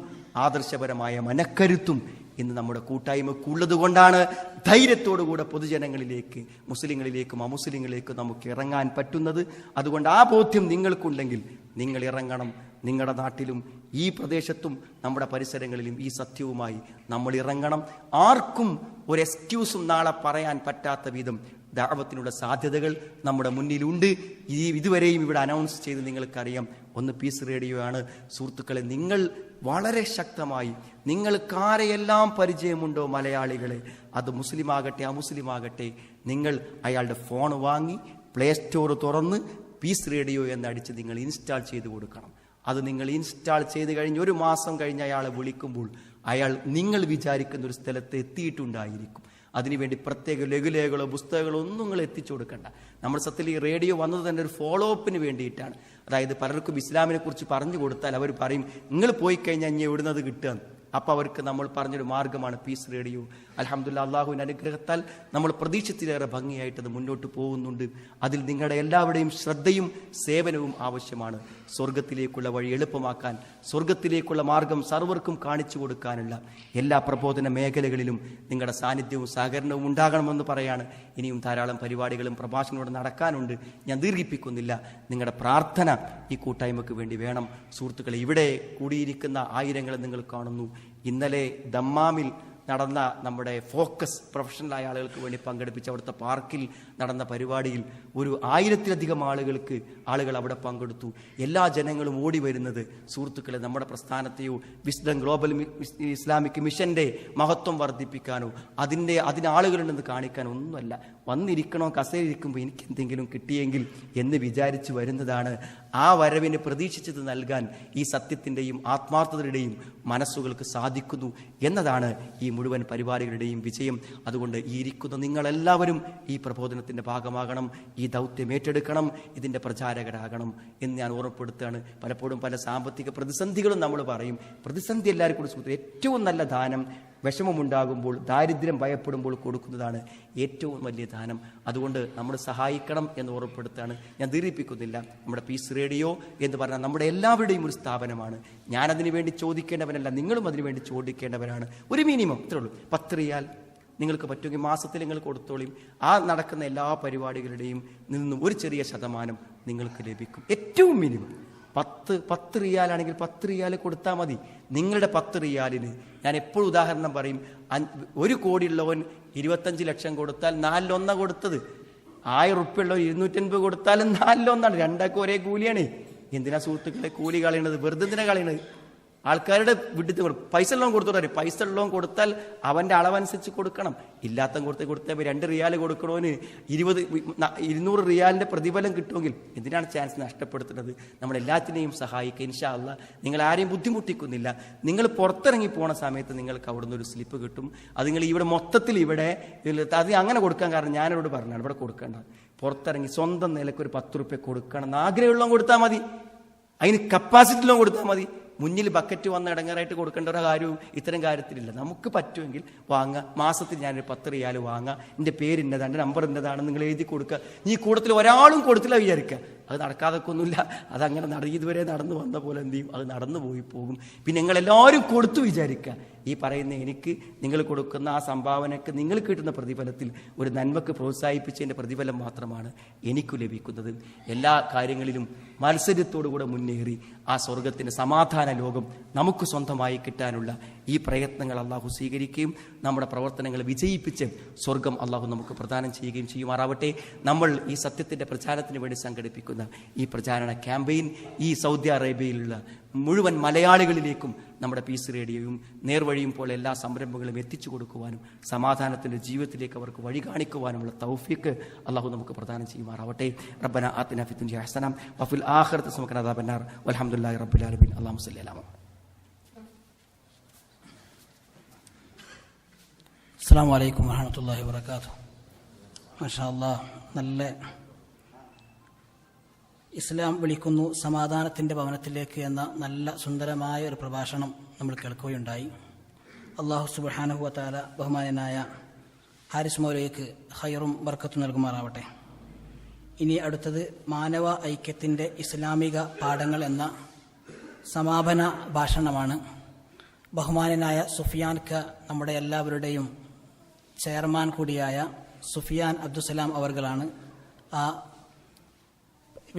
ആദർശപരമായ മനക്കരുത്തും ഇന്ന് നമ്മുടെ കൂട്ടായ്മക്കുള്ളത് കൊണ്ടാണ് ധൈര്യത്തോടുകൂടെ പൊതുജനങ്ങളിലേക്ക്, മുസ്ലിങ്ങളിലേക്കും അമുസ്ലിങ്ങളിലേക്കും നമുക്ക് ഇറങ്ങാൻ പറ്റുന്നത്. അതുകൊണ്ട് ആ ബോധ്യം നിങ്ങൾക്കുണ്ടെങ്കിൽ നിങ്ങൾ ഇറങ്ങണം. നിങ്ങളുടെ നാട്ടിലും ഈ പ്രദേശത്തും നമ്മുടെ പരിസരങ്ങളിലും ഈ സത്യവുമായി നമ്മൾ ഇറങ്ങണം. ആർക്കും ഒരു എക്സ്ക്യൂസും നാളെ പറയാൻ പറ്റാത്ത വിധം ദഅവത്തിനുള്ള സാധ്യതകൾ നമ്മുടെ മുന്നിലുണ്ട്. ഇതുവരെയും ഇവിടെ അനൗൺസ് ചെയ്ത് നിങ്ങൾക്കറിയാം, ഒന്ന് പീസ് റേഡിയോ ആണ്. സുഹൃത്തുക്കളെ, നിങ്ങൾ വളരെ ശക്തമായി, നിങ്ങൾക്കാരെയെല്ലാം പരിചയമുണ്ടോ മലയാളികളെ, അത് മുസ്ലിമാകട്ടെ അമുസ്ലിമാകട്ടെ, നിങ്ങൾ അയാളുടെ ഫോൺ വാങ്ങി പ്ലേ സ്റ്റോർ തുറന്ന് പീസ് റേഡിയോ എന്നടിച്ച് നിങ്ങൾ ഇൻസ്റ്റാൾ ചെയ്ത് കൊടുക്കണം. അത് നിങ്ങൾ ഇൻസ്റ്റാൾ ചെയ്ത് കഴിഞ്ഞ് ഒരു മാസം കഴിഞ്ഞ് അയാളെ വിളിക്കുമ്പോൾ അയാൾ നിങ്ങൾ വിചാരിക്കുന്ന ഒരു സ്ഥലത്ത് എത്തിയിട്ടുണ്ടായിരിക്കും. അതിനുവേണ്ടി പ്രത്യേക ലഘുലേഖകളോ പുസ്തകങ്ങളോ ഒന്നും നിങ്ങൾ എത്തിച്ചു കൊടുക്കണ്ട. നമ്മൾ സത്യത്തിൽ ഈ റേഡിയോ വന്നത് തന്നെ ഒരു ഫോളോ അപ്പിന് വേണ്ടിയിട്ടാണ്. അതായത് പലർക്കും ഇസ്ലാമിനെ കുറിച്ച് പറഞ്ഞു കൊടുത്താൽ അവർ പറയും നിങ്ങൾ പോയി കഴിഞ്ഞാൽ ഇനി എവിടുന്നത് കിട്ടുക. അപ്പോൾ അവർക്ക് നമ്മൾ പറഞ്ഞൊരു മാർഗ്ഗമാണ് പീസ് റേഡിയോ. അൽഹംദുലില്ലാഹ്, അള്ളാഹുവിൻ്റെ അനുഗ്രഹത്താൽ നമ്മൾ പ്രതീക്ഷിച്ചിലേറെ ഭംഗിയായിട്ട് അത് മുന്നോട്ട് പോകുന്നുണ്ട്. അതിൽ നിങ്ങളുടെ എല്ലാവരുടെയും ശ്രദ്ധയും സേവനവും ആവശ്യമാണ്. സ്വർഗത്തിലേക്കുള്ള വഴി എളുപ്പമാക്കാൻ, സ്വർഗത്തിലേക്കുള്ള മാർഗം സർവർക്കും കാണിച്ചു കൊടുക്കാനുള്ള എല്ലാ പ്രബോധന മേഖലകളിലും നിങ്ങളുടെ സാന്നിധ്യവും സഹകരണവും ഉണ്ടാകണമെന്ന് പറയാണ്. ഇനിയും ധാരാളം പരിപാടികളും പ്രഭാഷണങ്ങളും നടക്കാനുണ്ട്. ഞാൻ ദീർഘിപ്പിക്കുന്നില്ല. നിങ്ങളുടെ പ്രാർത്ഥന ഈ കൂട്ടായ്മയ്ക്ക് വേണ്ടി വേണം. സുഹൃത്തുക്കളെ, ഇവിടെ കൂടിയിരിക്കുന്ന ആയിരങ്ങളെ നിങ്ങൾ കാണുന്നു. ഇന്നലെ ദമ്മാമിൽ നടന്ന നമ്മുടെ ഫോക്കസ് പ്രൊഫഷണലായ ആളുകൾക്ക് വേണ്ടി പങ്കെടുപ്പിച്ച അവിടുത്തെ പാർക്കിൽ നടന്ന പരിപാടിയിൽ 1000-ലധികം ആളുകൾ അവിടെ പങ്കെടുത്തു. എല്ലാ ജനങ്ങളും ഓടി വരുന്നത് സുഹൃത്തുക്കളെ നമ്മുടെ പ്രസ്ഥാനത്തെയോ വിസ്ഡം ഗ്ലോബൽ ഇസ്ലാമിക് മിഷന്റെ മഹത്വം വർദ്ധിപ്പിക്കാനോ അതിന് ആളുകളുണ്ടെന്ന് കാണിക്കാനോ ഒന്നുമല്ല. വന്നിരിക്കണോ കസേരയിരിക്കുമ്പോൾ എനിക്ക് എന്തെങ്കിലും കിട്ടിയെങ്കിൽ എന്ന് വിചാരിച്ചു വരുന്നതാണ്. ആ വരവിന് പ്രതീക്ഷിച്ചത് നൽകാൻ ഈ സത്യത്തിൻ്റെയും ആത്മാർത്ഥതയുടെയും മനസ്സുകൾക്ക് സാധിക്കുന്നു എന്നതാണ് ഈ മുഴുവൻ പരിപാടികളുടെയും വിജയം. അതുകൊണ്ട് ഈ ഇരിക്കുന്ന നിങ്ങളെല്ലാവരും ഈ പ്രബോധനത്തിൻ്റെ ഭാഗമാകണം, ഈ ദൗത്യം ഏറ്റെടുക്കണം, ഇതിൻ്റെ പ്രചാരകരാകണം എന്ന് ഞാൻ ഓർമ്മപ്പെടുത്തുകയാണ്. പലപ്പോഴും പല സാമ്പത്തിക പ്രതിസന്ധികളും നമ്മൾ പറയും. പ്രതിസന്ധി എല്ലാവർക്കും സുഹൃത്തുക്കളെ, ഏറ്റവും നല്ല ദാനം വിഷമമുണ്ടാകുമ്പോൾ, ദാരിദ്ര്യം ഭയപ്പെടുമ്പോൾ കൊടുക്കുന്നതാണ് ഏറ്റവും വലിയ ദാനം. അതുകൊണ്ട് നമ്മൾ സഹായിക്കണം എന്ന് ഓർമ്മപ്പെടുത്തുകയാണ്. ഞാൻ ദീർഘിപ്പിക്കുന്നില്ല. നമ്മുടെ പീസ് റേഡിയോ എന്ന് പറഞ്ഞാൽ നമ്മുടെ എല്ലാവരുടെയും ഒരു സ്ഥാപനമാണ്. ഞാനതിനു വേണ്ടി ചോദിക്കേണ്ടവനല്ല, നിങ്ങളും അതിനു വേണ്ടി ചോദിക്കേണ്ടവരാണ്. ഒരു മിനിമം ഇത്രേ ഉള്ളൂ, 10 റിയാൽ നിങ്ങൾക്ക് പറ്റുമെങ്കിൽ മാസത്തിൽ നിങ്ങൾ കൊടുത്തോളിയും. ആ നടക്കുന്ന എല്ലാ പരിപാടികളുടെയും നിന്നും ഒരു ചെറിയ ശതമാനം നിങ്ങൾക്ക് ലഭിക്കും. ഏറ്റവും മിനിമം 10 റിയാലാണെങ്കിൽ 10 റിയാൽ കൊടുത്താൽ മതി. നിങ്ങളുടെ 10 റിയാലിന് ഞാൻ എപ്പോഴും ഉദാഹരണം പറയും. 1 കോടിയുള്ളവൻ 25 ലക്ഷം കൊടുത്താൽ 4/1 കൊടുത്തത്. 1000 ഉറുപ്പ്യുള്ളവൻ 250 കൊടുത്താലും 4/1. രണ്ടാൾക്കും ഒരേ കൂലിയാണ്. എന്തിനാ സുഹൃത്തുക്കളെ കൂലി കളയണത്? വെറുതെ എന്തിനാ കളയണത്? ആൾക്കാരുടെ വിട്ടിട്ട് പൈസ ഉള്ളവൻ കൊടുത്തോട്ടെ. പൈസ ഉള്ളവൻ കൊടുത്താൽ അവൻ്റെ അളവനുസരിച്ച് കൊടുക്കണം. ഇല്ലാത്ത കൊടുത്താൽ 2 റിയാൽ കൊടുക്കണോന് 200 റിയാലിൻ്റെ പ്രതിഫലം കിട്ടുമെങ്കിൽ എന്തിനാണ് ചാൻസ് നഷ്ടപ്പെടുത്തുന്നത്? നമ്മളെല്ലാത്തിനെയും സഹായിക്കുക. ഇൻഷാ അല്ലാഹ് നിങ്ങൾ ആരെയും ബുദ്ധിമുട്ടിക്കുന്നില്ല. നിങ്ങൾ പുറത്തിറങ്ങി പോണ സമയത്ത് നിങ്ങൾക്ക് അവിടുന്ന് ഒരു സ്ലിപ്പ് കിട്ടും. അത് നിങ്ങൾ ഇവിടെ മൊത്തത്തിൽ അത് അങ്ങനെ കൊടുക്കാൻ കാരണം ഞാനോട് പറഞ്ഞാണ് ഇവിടെ കൊടുക്കേണ്ട. പുറത്തിറങ്ങി സ്വന്തം നിലയ്ക്ക് ഒരു 10 റുപ്യ കൊടുക്കണം എന്ന് ആഗ്രഹമുള്ളവൻ കൊടുത്താൽ മതി. അതിന് കപ്പാസിറ്റിയിലും കൊടുത്താൽ മതി. മുന്നിൽ ബക്കറ്റ് വന്ന് ഇടങ്ങാറായിട്ട് കൊടുക്കേണ്ട ഒരു കാര്യവും ഇത്തരം കാര്യത്തിലില്ല. നമുക്ക് പറ്റുമെങ്കിൽ വാങ്ങുക. മാസത്തിൽ ഞാനൊരു 10 റിയാൽ വാങ്ങുക. എൻ്റെ പേര് ഇന്നതാണ്, എൻ്റെ നമ്പർ ഇന്നതാണ്, നിങ്ങൾ എഴുതി കൊടുക്കുക. ഈ കൂട്ടത്തിൽ ഒരാളും കൊടുത്തില്ല വിചാരിക്കുക. അത് നടക്കാതൊക്കെ ഒന്നുമില്ല. അതങ്ങനെ ഇതുവരെ നടന്നു വന്ന പോലെ എന്ത് ചെയ്യും? അത് നടന്നു പോയി പോകും. പിന്നെ നിങ്ങളെല്ലാവരും കൊടുത്തു വിചാരിക്കുക. ഈ പറയുന്ന എനിക്ക് നിങ്ങൾ കൊടുക്കുന്ന ആ സംഭാവനയ്ക്ക് നിങ്ങൾ കിട്ടുന്ന പ്രതിഫലത്തിൽ ഒരു നന്മക്ക് പ്രോത്സാഹിപ്പിച്ചതിൻ്റെ പ്രതിഫലം മാത്രമാണ് എനിക്ക് ലഭിക്കുന്നത്. എല്ലാ കാര്യങ്ങളിലും മത്സരത്തോടുകൂടെ മുന്നേറി ആ സ്വർഗത്തിൻ്റെ സമാധാന ലോകം നമുക്ക് സ്വന്തമായി കിട്ടാനുള്ള ഈ പ്രയത്നങ്ങൾ അള്ളാഹു സ്വീകരിക്കുകയും നമ്മുടെ പ്രവർത്തനങ്ങൾ വിജയിപ്പിച്ച് സ്വർഗം അള്ളാഹു നമുക്ക് പ്രദാനം ചെയ്യുകയും ചെയ്യുമാറാവട്ടെ. നമ്മൾ ഈ സത്യത്തിൻ്റെ പ്രചാരത്തിന് വേണ്ടി സംഘടിപ്പിക്കുന്ന ഈ പ്രചാരണ ക്യാമ്പയിൻ ഈ സൗദി അറേബ്യയിലുള്ള മുഴുവൻ മലയാളികളിലേക്കും നമ്മുടെ പീസ് റേഡിയോയും നേർവഴിയും പോലെ എല്ലാ സംരംഭങ്ങളും എത്തിച്ചു കൊടുക്കുവാനും സമാധാനത്തിൻ്റെ ജീവിതത്തിലേക്ക് അവർക്ക് വഴി കാണിക്കുവാനുമുള്ള തൗഫീഖ് അള്ളാഹു നമുക്ക് പ്രദാനം ചെയ്യുമാറാവട്ടെ. റബ്ബന ആതിനാ ഫിദ് ദുനിയ ഹസന വഫിൽ ആഖിറതി ഹസന വഖിനാ അദാബന്നാർ വൽഹംദുലില്ലാഹി റബ്ബിൽ ആലമീൻ. അല്ലാഹുമ്മ സ്വല്ലി അലാ മുഹമ്മദ്. അസ്സലാമു അലൈക്കും വറഹ്മത്തുള്ളാഹി വബറകാതുഹു. മാഷാ അല്ലാഹ്, നല്ല ഇസ്ലാം വിളിക്കുന്നു സമാധാനത്തിൻ്റെ ഭവനത്തിലേക്ക് എന്ന നല്ല സുന്ദരമായ ഒരു പ്രഭാഷണം നമ്മൾ കേൾക്കുകയുണ്ടായി. അല്ലാഹു സുബ്ഹാനഹു വ തആല ബഹുമാനനായ ഹാരിസ് മൗലവിക്ക് ഖൈറും ബർക്കത്തും നൽകുമാറാവട്ടെ. ഇനി അടുത്തത് മാനവ ഐക്യത്തിൻ്റെ ഇസ്ലാമിക പാഠങ്ങൾ എന്ന സമാപന ഭാഷണമാണ്. ബഹുമാനനായ സുഫിയാൻ നമ്മുടെ എല്ലാവരുടെയും ചെയർമാൻ കൂടിയായ സുഫിയാൻ അബ്ദുസലാം അവർകളാണ് ആ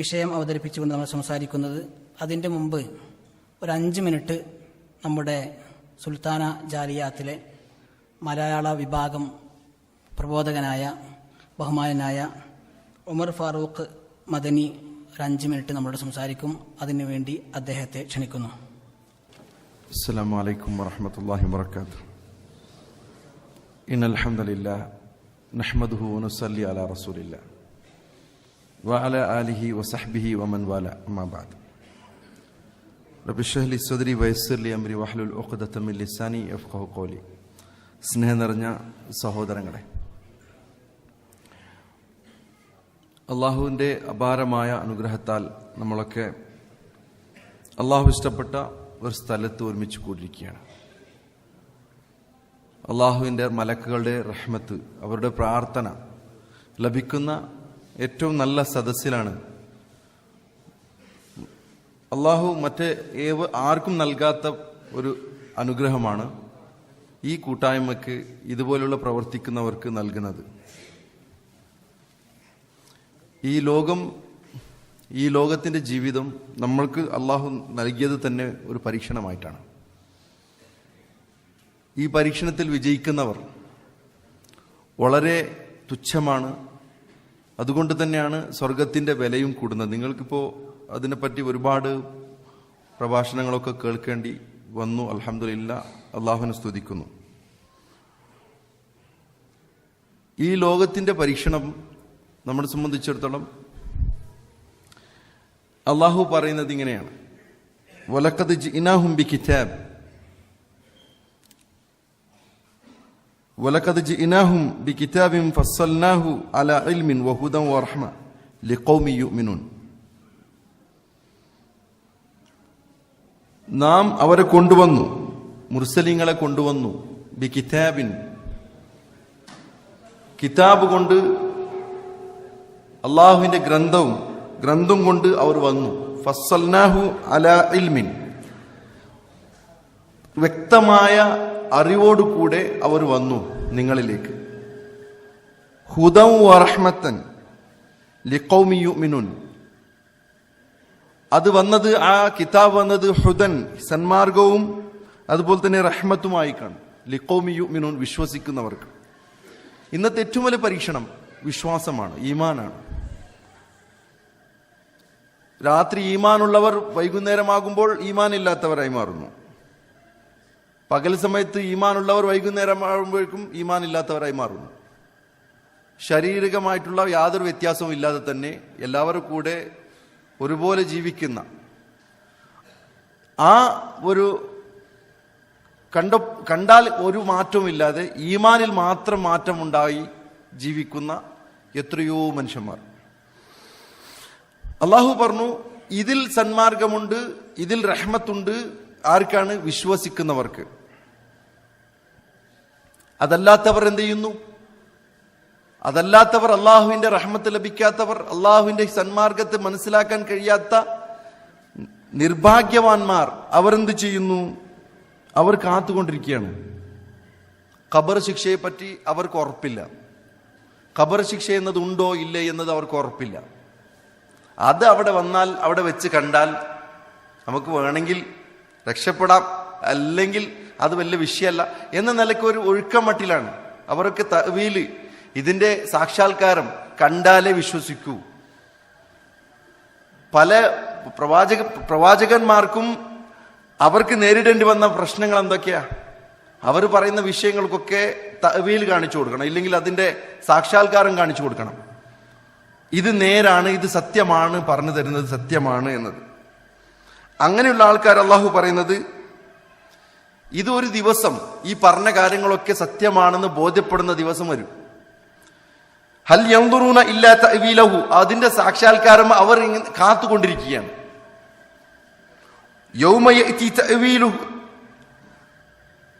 വിഷയം അവതരിപ്പിച്ചുകൊണ്ട് നമ്മൾ സംസാരിക്കുന്നത്. അതിൻ്റെ മുമ്പ് ഒരു 5 മിനിറ്റ് നമ്മുടെ സുൽത്താന ജാലിയാത്തിലെ മലയാള വിഭാഗം പ്രബോധകനായ ബഹുമാനനായ ഉമർ ഫാറൂഖ് മദനി ഒരു 5 മിനിറ്റ് നമ്മളോട് സംസാരിക്കും. അതിനുവേണ്ടി അദ്ദേഹത്തെ ക്ഷണിക്കുന്നു. അസ്സലാമു അലൈക്കും വറഹ്മത്തുള്ളാഹി വബറകാതുഹു. ഇന്നൽ ഹംദലില്ലാഹ് നഹ്മദുഹു വനുസല്ലി അലാ റസൂലില്ലാഹ് വഅല ആലിഹി വസഹ്ബിഹി വമൻ വാല അമ്മാ ബഅദ്. റബ്ബി ഇശ്റഹ് ലി സദ്രി വയസ്സിർ ലി അംരി വഹ്ലുൽ ഉഖ്ദത മിൻ ലിസാനി യഫ്ഖഹു ഖൗലി. സ്നേഹം നിറഞ്ഞ സഹോദരങ്ങളെ, അള്ളാഹുവിൻ്റെ അപാരമായ അനുഗ്രഹത്താൽ നമ്മളൊക്കെ അള്ളാഹു ഇഷ്ടപ്പെട്ട ഒരു സ്ഥലത്ത് ഒരുമിച്ച് കൂടിയിരിക്കുകയാണ്. അള്ളാഹുവിൻ്റെ മലക്കുകളുടെ റഹ്മത്ത്, അവരുടെ പ്രാർത്ഥന ലഭിക്കുന്ന ഏറ്റവും നല്ല സദസ്സിലാണ്. അള്ളാഹു ആർക്കും നൽകാത്ത ഒരു അനുഗ്രഹമാണ് ഈ കൂട്ടായ്മയ്ക്ക് ഇതുപോലുള്ള പ്രവർത്തിക്കുന്നവർക്ക് നൽകുന്നത്. ഈ ലോകത്തിൻ്റെ ജീവിതം നമ്മൾക്ക് അള്ളാഹു നൽകിയത് തന്നെ ഒരു പരീക്ഷണമായിട്ടാണ്. ഈ പരീക്ഷണത്തിൽ വിജയിക്കുന്നവർ വളരെ തുച്ഛമാണ്. അതുകൊണ്ട് തന്നെയാണ് സ്വർഗത്തിൻ്റെ വിലയും കൂടുന്നത്. നിങ്ങൾക്കിപ്പോൾ അതിനെപ്പറ്റി ഒരുപാട് പ്രഭാഷണങ്ങളൊക്കെ കേൾക്കേണ്ടി വന്നു. അൽഹംദുലില്ലാ, അള്ളാഹുവിനെ സ്തുതിക്കുന്നു. ഈ ലോകത്തിൻ്റെ പരീക്ഷണം നമ്മളെ സംബന്ധിച്ചിടത്തോളം അള്ളാഹു പറയുന്നത് ഇങ്ങനെയാണ്: വലഖദ് ജിഇനാഹും ബികിതാബ് വലഖദ് ജിഇനാഹും ബികിതാബിൻ ഫസ്സൽനാഹു അലാ ഇൽമിൻ വഹുദൻ വറഹ്മ ലിഖൗമി യുഅ്മിനൂൻ. നാം അവരെ കൊണ്ടുവന്നു, മുർസലീങ്ങളെ കൊണ്ടുവന്നു, ബികിതാബിൻ, കിതാബ് കൊണ്ട്, അള്ളാഹുവിന്റെ ഗ്രന്ഥം കൊണ്ട് അവർ വന്നു. ഫസ്സൽനാഹു അലാ ഇൽമിൻ, വ്യക്തമായ അറിവോടുകൂടെ അവർ വന്നു നിങ്ങളിലേക്ക്. ഹുദൻ വറഹ്മത്തൻ ലിഖൗമി യുഅ്മിനൂൻ, അത് വന്നത്, ആ കിതാബ് വന്നത് ഹുദൻ, സന്മാർഗവും അതുപോലെ തന്നെ റഹ്മത്തുമായിക്കാണ്. ലിഖൗമി യുഅ്മിനൂൻ, വിശ്വസിക്കുന്നവർക്ക്. ഇന്നത്തെ ഏറ്റവും വലിയ പരീക്ഷണം വിശ്വാസമാണ്, ഈമാനാണ്. രാത്രി ഈമാനുള്ളവർ വൈകുന്നേരമാകുമ്പോൾ ഈമാൻ ഇല്ലാത്തവരായി മാറുന്നു. പകൽ സമയത്ത് ഈമാനുള്ളവർ വൈകുന്നേരമാകുമ്പോഴേക്കും ഈമാൻ ഇല്ലാത്തവരായി മാറുന്നു. ശാരീരികമായിട്ടുള്ള യാതൊരു വ്യത്യാസവും ഇല്ലാതെ തന്നെ എല്ലാവരും കൂടെ ഒരുപോലെ ജീവിക്കുന്ന, ആ ഒരു കണ്ടാൽ ഒരു മാറ്റവും ഇല്ലാതെ ഈമാനിൽ മാത്രം മാറ്റമുണ്ടായി ജീവിക്കുന്ന എത്രയോ മനുഷ്യന്മാർ. അള്ളാഹു പറഞ്ഞു, ഇതിൽ സന്മാർഗമുണ്ട്, ഇതിൽ റഹ്മത്തുണ്ട്. ആർക്കാണ്? വിശ്വസിക്കുന്നവർക്ക്. അതല്ലാത്തവർ എന്ത് ചെയ്യുന്നു? അതല്ലാത്തവർ, അള്ളാഹുവിന്റെ റഹ്മത്ത് ലഭിക്കാത്തവർ, അള്ളാഹുവിന്റെ സന്മാർഗത്തെ മനസ്സിലാക്കാൻ കഴിയാത്ത നിർഭാഗ്യവാന്മാർ, അവരെന്ത് ചെയ്യുന്നു? അവർ കാത്തുകൊണ്ടിരിക്കുകയാണ്. ഖബർ ശിക്ഷയെ പറ്റി അവർക്ക് ഉറപ്പില്ല. ഖബർ ശിക്ഷ എന്നത് ഉണ്ടോ ഇല്ലേ എന്നത് അവർക്ക് ഉറപ്പില്ല. അത് അവിടെ വന്നാൽ, അവിടെ വെച്ച് കണ്ടാൽ നമുക്ക് വേണമെങ്കിൽ രക്ഷപ്പെടാം, അല്ലെങ്കിൽ അത് വലിയ വിഷയമല്ല എന്ന നിലയ്ക്ക് ഒരു ഒഴുക്കമട്ടിലാണ് അവർക്ക് തഅ്വീല്. ഇതിന്റെ സാക്ഷാത്കാരം കണ്ടാലേ വിശ്വസിക്കൂ. പല പ്രവാചകന്മാർക്കും അവർക്ക് നേരിടേണ്ടി വന്ന പ്രശ്നങ്ങൾ എന്തൊക്കെയാ? അവർ പറയുന്ന വിഷയങ്ങൾക്കൊക്കെ തഅ്വീൽ കാണിച്ചു കൊടുക്കണം, ഇല്ലെങ്കിൽ അതിന്റെ സാക്ഷാത്കാരം കാണിച്ചു കൊടുക്കണം. ഇത് നേരാണ്, ഇത് സത്യമാണ്, പറഞ്ഞു തരുന്നത് സത്യമാണ് എന്നത്. അങ്ങനെയുള്ള ആൾക്കാർ അള്ളാഹു പറയുന്നത്, ഇത് ഒരു ദിവസം ഈ പറഞ്ഞ കാര്യങ്ങളൊക്കെ സത്യമാണെന്ന് ബോധ്യപ്പെടുന്ന ദിവസം വരും. ഹൽ യൻദുറൂന ഇല്ലാ തഅ്വീലഹു, അതിന്റെ സാക്ഷാത്കാരം അവർ കാത്തുകൊണ്ടിരിക്കുകയാണ്. യൗമ യഅതി തഅ്വീലുഹു,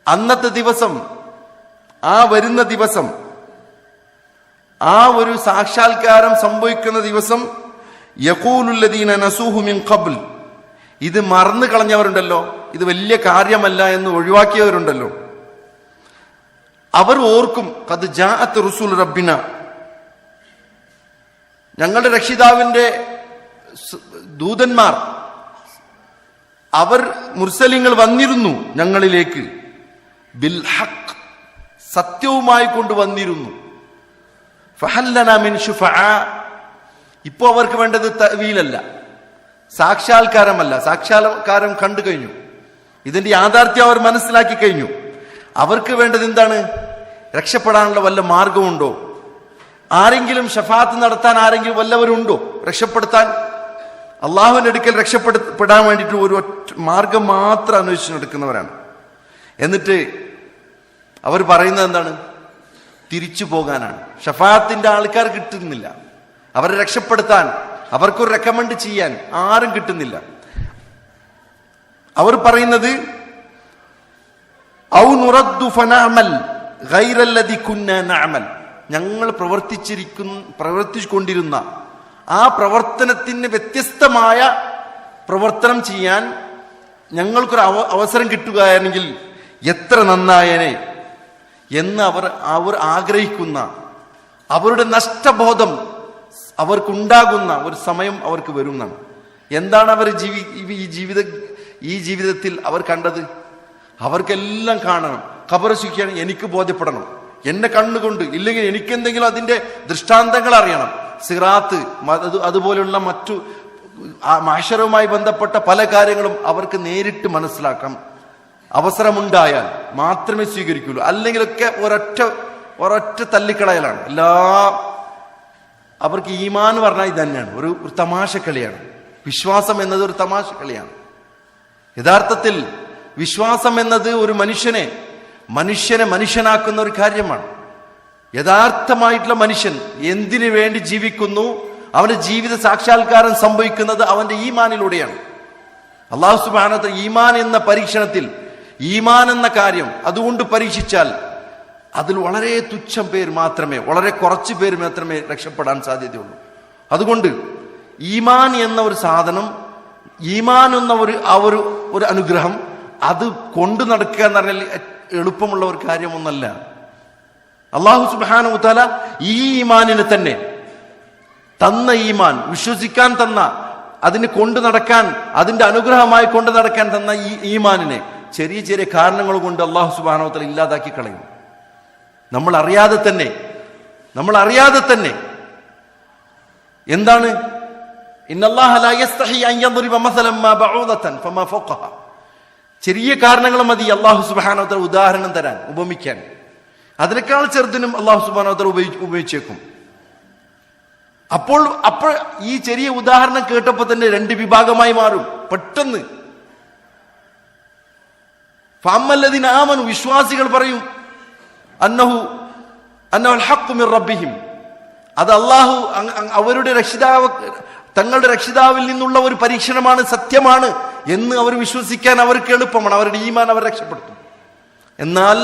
അന്നത്തെ ദിവസം, ആ വരുന്ന ദിവസം, ആ ഒരു സാക്ഷാത്കാരം സംഭവിക്കുന്ന ദിവസം, യഖൂലുൽ ലദീന നസൂഹു മിൻ ഖബ്ൽ, ഇത് മറന്നു കളഞ്ഞവരുണ്ടല്ലോ, ഇത് വലിയ കാര്യമല്ല എന്ന് ഒഴിവാക്കിയവരുണ്ടല്ലോ, അവർ ഓർക്കും, ഖദ് ജാഅത്ത് റസൂൽ റബ്ബിന, ഞങ്ങളുടെ രക്ഷിതാവിന്റെ ദൂതന്മാർ, അവർ മുർസലിങ്ങൾ വന്നിരുന്നു ഞങ്ങളിലേക്ക്, ബിൽ ഹഖ്, സത്യവുമായി കൊണ്ടുവന്നിരുന്നു. ഫഹല്ലനാ മിൻ ശുഫആ, ഇപ്പോ അവർക്ക് വേണ്ടത് തഅ്വീലല്ല, സാക്ഷാത്കാരമല്ല. സാക്ഷാത്കാരം കണ്ടു കഴിഞ്ഞു, ഇതിന്റെ യാഥാർത്ഥ്യം അവർ മനസ്സിലാക്കി കഴിഞ്ഞു. അവർക്ക് വേണ്ടത് എന്താണ്? രക്ഷപ്പെടാനുള്ള വല്ല മാർഗമുണ്ടോ? ആരെങ്കിലും ഷഫാത്ത് നടത്താൻ ആരെങ്കിലും വല്ലവരുണ്ടോ രക്ഷപ്പെടുത്താൻ? അള്ളാഹുവിന്റെ അടുക്കൽ രക്ഷപ്പെടാൻ വേണ്ടിയിട്ട് ഒരു ഒറ്റ മാർഗം മാത്രം അന്വേഷിച്ച് നടക്കുന്നവരാണ്. എന്നിട്ട് അവർ പറയുന്നത് എന്താണ്? തിരിച്ചു പോകാനാണ്. ഷഫാഅത്തിന്റെ ആൾക്കാർ കിട്ടുന്നില്ല, അവരെ രക്ഷപ്പെടുത്താൻ, അവർക്കൊരു റെക്കമെൻഡ് ചെയ്യാൻ ആരും കിട്ടുന്നില്ല. അവർ പറയുന്നത് ഔ നുറദ്ദു ഫനഅമൽ ഗൈറല്ലദി കുന്നാ നഅമൽ, ഞങ്ങൾ പ്രവർത്തിച്ചുകൊണ്ടിരുന്ന ആ പ്രവർത്തനത്തിന് വ്യത്യസ്തമായ പ്രവർത്തനം ചെയ്യാൻ ഞങ്ങൾക്കൊരു അവസരം കിട്ടുകയാണെങ്കിൽ എത്ര നന്നായനെ എന്ന് അവർ ആഗ്രഹിക്കുന്ന, അവരുടെ നഷ്ടബോധം അവർക്കുണ്ടാകുന്ന ഒരു സമയം അവർക്ക് വരുന്നതാണ്. എന്താണ് അവർ ഈ ജീവിതത്തിൽ അവർ കണ്ടത്? അവർക്കെല്ലാം കാണണം, ഖബർ ശിക്ഷ എനിക്ക് ബോധ്യപ്പെടണം, എന്നെ കണ്ണുകൊണ്ട്, ഇല്ലെങ്കിൽ എനിക്കെന്തെങ്കിലും അതിന്റെ ദൃഷ്ടാന്തങ്ങൾ അറിയണം. സിറാത്ത്, അതുപോലെയുള്ള മറ്റു മഹ്ശറുമായി ബന്ധപ്പെട്ട പല കാര്യങ്ങളും അവർക്ക് നേരിട്ട് മനസ്സിലാക്കാം. അവസരമുണ്ടായാൽ മാത്രമേ സ്വീകരിക്കുള്ളൂ, അല്ലെങ്കിലൊക്കെ ഒരൊറ്റ തല്ലിക്കളയലാണ്. അവർക്ക് ഈമാൻ പറഞ്ഞാൽ ഇത് തന്നെയാണ്, ഒരു തമാശ കളിയാണ്. വിശ്വാസം എന്നത് ഒരു തമാശ കളിയാണ്. യഥാർത്ഥത്തിൽ വിശ്വാസം എന്നത് ഒരു മനുഷ്യനെ മനുഷ്യനാക്കുന്ന ഒരു കാര്യമാണ്. യഥാർത്ഥമായിട്ടുള്ള മനുഷ്യൻ എന്തിനു വേണ്ടി ജീവിക്കുന്നു, അവന്റെ ജീവിത സാക്ഷാത്കാരം സംഭവിക്കുന്നത് അവന്റെ ഈമാനിലൂടെയാണ്. അല്ലാഹു സുബ്ഹാനഹു വ തആല ഈമാൻ എന്ന പരീക്ഷണത്തിൽ, ഈമാൻ എന്ന കാര്യം അതുകൊണ്ട് പരീക്ഷിച്ചാൽ അതിൽ വളരെ തുച്ഛം പേർ മാത്രമേ, വളരെ കുറച്ച് പേര് മാത്രമേ രക്ഷപ്പെടാൻ സാധ്യതയുള്ളൂ. അതുകൊണ്ട് ഈമാൻ എന്ന ഒരു സാധനം, ഈമാൻ എന്ന ഒരു അനുഗ്രഹം, അത് കൊണ്ടു നടക്കുക എന്ന് പറഞ്ഞാൽ എളുപ്പമുള്ള ഒരു കാര്യമൊന്നല്ല. അല്ലാഹു സുബ്ഹാനഹു വ തആല ഈ ഈമാനിനെ തന്നെ തന്ന ഈമാൻ, വിശ്വസിക്കാൻ തന്ന, അതിന് കൊണ്ടു നടക്കാൻ, അതിന്റെ അനുഗ്രഹമായി കൊണ്ടു നടക്കാൻ തന്ന ഈ ഈമാനിനെ ചെറിയ ചെറിയ കാരണങ്ങൾ കൊണ്ട് അല്ലാഹു സുബ്ഹാനഹു വ തആല ഇല്ലാതാക്കി കളയും. നമ്മൾ അറിയാതെ തന്നെ എന്താണ്? ഇന്നല്ലാഹ ലാ യസ്തഹി അൻ യദ്രിബ മസലൻ മാ ബഊദതൻ ഫമാ ഫൗഖഹ. ചെറിയ കാരണങ്ങൾ മതി അല്ലാഹു സുബ്ഹാനഹു വ തആല ഉദാഹരണം തരാൻ, ഉപമിക്കാൻ. അതിനേക്കാൾ ചെറുതിനും അല്ലാഹു സുബ്ഹാനഹു വ തആല ഉപയോഗിച്ചേക്കും. അപ്പോൾ ഈ ചെറിയ ഉദാഹരണം കേട്ടപ്പോൾ തന്നെ രണ്ട് വിഭാഗമായി മാറും പെട്ടെന്ന്. ഫഅമ്മല്ലദീന ആമനു, വിശ്വാസികൾ പറയും, അന്നഹുൽ ഹഖ്ഖു മിർ റബ്ബിഹിം, അത് അല്ലാഹു അവരുടെ തങ്ങളുടെ രക്ഷിതാവിൽ നിന്നുള്ള ഒരു പരീക്ഷണമാണ്, സത്യമാണ് എന്ന് അവർ വിശ്വസിക്കാൻ അവർക്ക് എളുപ്പമാണ്. അവരുടെ ഈമാൻ അവർ രക്ഷപ്പെടുത്തും. എന്നാൽ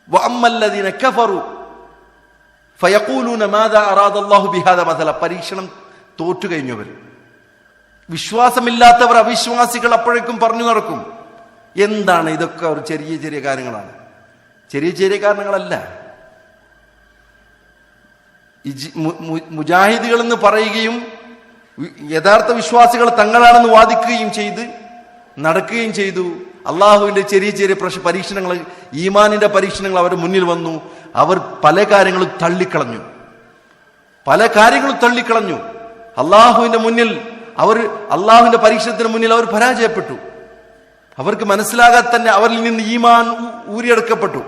വഅമ്മല്ലദീന കഫറു ഫയഖൂലൂന മാദാ അറാദല്ലാഹു ബിഹാദാ മസല, പരീക്ഷണം തോറ്റു കഴിഞ്ഞവർ, വിശ്വാസമില്ലാത്തവർ, അവിശ്വാസികൾ അപ്പോഴേക്കും പറഞ്ഞു നടക്കും, എന്താണ് ഇതൊക്കെ? ഒരു ചെറിയ ചെറിയ കാര്യങ്ങളാണ്. ചെറിയ ചെറിയ കാരണങ്ങളല്ല. മുജാഹിദുകൾ എന്ന് പറയുകയും യഥാർത്ഥ വിശ്വാസികൾ തങ്ങളാണെന്ന് വാദിക്കുകയും ചെയ്ത് നടക്കുകയും ചെയ്തു. അള്ളാഹുവിന്റെ ചെറിയ ചെറിയ പരീക്ഷണങ്ങൾ, ഈമാനിന്റെ പരീക്ഷണങ്ങൾ അവരുടെ മുന്നിൽ വന്നു. അവർ പല കാര്യങ്ങളും തള്ളിക്കളഞ്ഞു. അള്ളാഹുവിന്റെ മുന്നിൽ അള്ളാഹുവിന്റെ പരീക്ഷണത്തിന് മുന്നിൽ അവർ പരാജയപ്പെട്ടു. അവർക്ക് മനസ്സിലാകാതെ തന്നെ അവരിൽ നിന്ന് ഈമാൻ ഊരിയെടുക്കപ്പെട്ടു.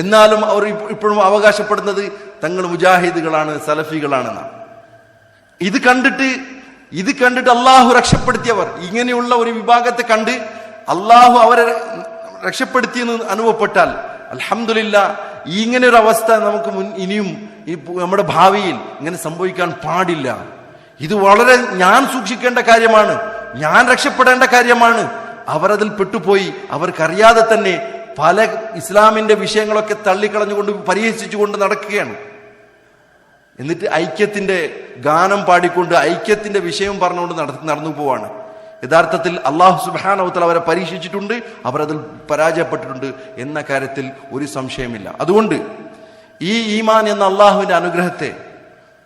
എന്നാലും അവർ ഇപ്പോഴും അവകാശപ്പെടുന്നത് തങ്ങൾ മുജാഹിദുകളാണ്, സലഫികളാണെന്നാണ്. ഇത് കണ്ടിട്ട് അള്ളാഹു രക്ഷപ്പെടുത്തിയവർ, ഇങ്ങനെയുള്ള ഒരു വിഭാഗത്തെ കണ്ട് അള്ളാഹു അവരെ രക്ഷപ്പെടുത്തിയെന്ന് അനുഭവപ്പെട്ടാൽ അൽഹംദുലില്ലാ. ഇങ്ങനെ ഒരു അവസ്ഥ നമുക്ക് ഇനിയും നമ്മുടെ ഭാവിയിൽ ഇങ്ങനെ സംഭവിക്കാൻ പാടില്ല. ഇത് വളരെ ഞാൻ സൂക്ഷിക്കേണ്ട കാര്യമാണ്, ഞാൻ രക്ഷപ്പെടേണ്ട കാര്യമാണ്. അവരതിൽ പെട്ടുപോയി. അവർക്കറിയാതെ തന്നെ പല ഇസ്ലാമിന്റെ വിഷയങ്ങളൊക്കെ തള്ളിക്കളഞ്ഞുകൊണ്ട് പരിഹസിച്ചുകൊണ്ട് നടക്കുകയാണ്. എന്നിട്ട് ഐക്യത്തിന്റെ ഗാനം പാടിക്കൊണ്ട് ഐക്യത്തിന്റെ വിഷയം പറഞ്ഞുകൊണ്ട് നടന്നു പോവാണ്. യഥാർത്ഥത്തിൽ അല്ലാഹു സുബ്ഹാനഹു വ തആല അവരെ പരീക്ഷിച്ചിട്ടുണ്ട്, അവരതിൽ പരാജയപ്പെട്ടിട്ടുണ്ട് എന്ന കാര്യത്തിൽ ഒരു സംശയമില്ല. അതുകൊണ്ട് ഈ ഈമാൻ എന്ന അള്ളാഹുവിന്റെ അനുഗ്രഹത്തെ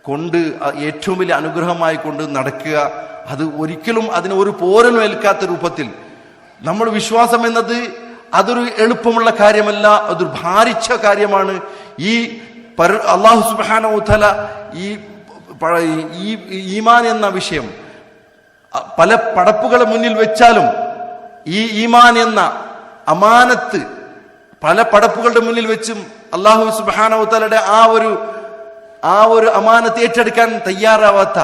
കൊണ്ട് ഏറ്റവും വലിയ അനുഗ്രഹമായി കൊണ്ട് നടക്കുക, അത് ഒരിക്കലും അതിന് ഒരു പോരലും ഏൽക്കാത്ത രൂപത്തിൽ നമ്മൾ വിശ്വാസം എന്നത് അതൊരു എളുപ്പമുള്ള കാര്യമല്ല, അതൊരു ഭാരിച്ച കാര്യമാണ്. ഈ അല്ലാഹു സുബ്ഹാനഹു വ തആല ഈ ഈമാൻ എന്ന വിഷയം പല പടപ്പുകളെ മുന്നിൽ വെച്ചാലും ഈ ഈമാൻ എന്ന അമാനത്ത് പല പടപ്പുകളുടെ മുന്നിൽ വെച്ചും അല്ലാഹു സുബ്ഹാനഹു വ തആലയുടെ ആ ഒരു അമാനത്ത് ഏറ്റെടുക്കാൻ തയ്യാറാവാത്ത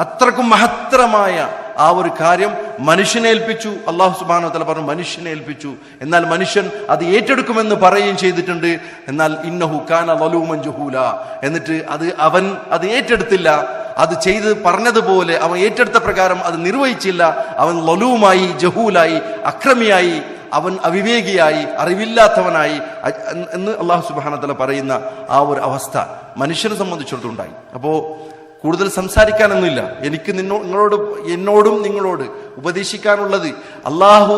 അത്രക്കും മഹത്തരമായ ആ ഒരു കാര്യം മനുഷ്യനെ ഏൽപ്പിച്ചു. അല്ലാഹു സുബ്ഹാനഹു വ തആല പറഞ്ഞു മനുഷ്യനെ ഏൽപ്പിച്ചു. എന്നാൽ മനുഷ്യൻ അത് ഏറ്റെടുക്കുമെന്ന് പറയുകയും ചെയ്തിട്ടുണ്ട്. എന്നാൽ ഇന്നഹു കാന ളലൂമൻ ജഹൂല, എന്നിട്ട് അവൻ അത് ഏറ്റെടുത്തില്ല. അത് ചെയ്ത് പറഞ്ഞതുപോലെ അവൻ ഏറ്റെടുത്ത പ്രകാരം അത് നിർവഹിച്ചില്ല. അവൻ ലലൂമായി, ജഹൂലായി, അക്രമിയായി, അവൻ അവിവേകിയായി, അറിവില്ലാത്തവനായി എന്ന് അല്ലാഹു സുബ്ഹാനഹു വ തആല പറയുന്ന ആ ഒരു അവസ്ഥ മനുഷ്യനെ സംബന്ധിച്ചിടത്തുണ്ടായി. അപ്പോ കൂടുതൽ സംസാരിക്കാനൊന്നുമില്ല. എനിക്ക് എന്നോടും നിങ്ങളോട് ഉപദേശിക്കാനുള്ളത്, അള്ളാഹു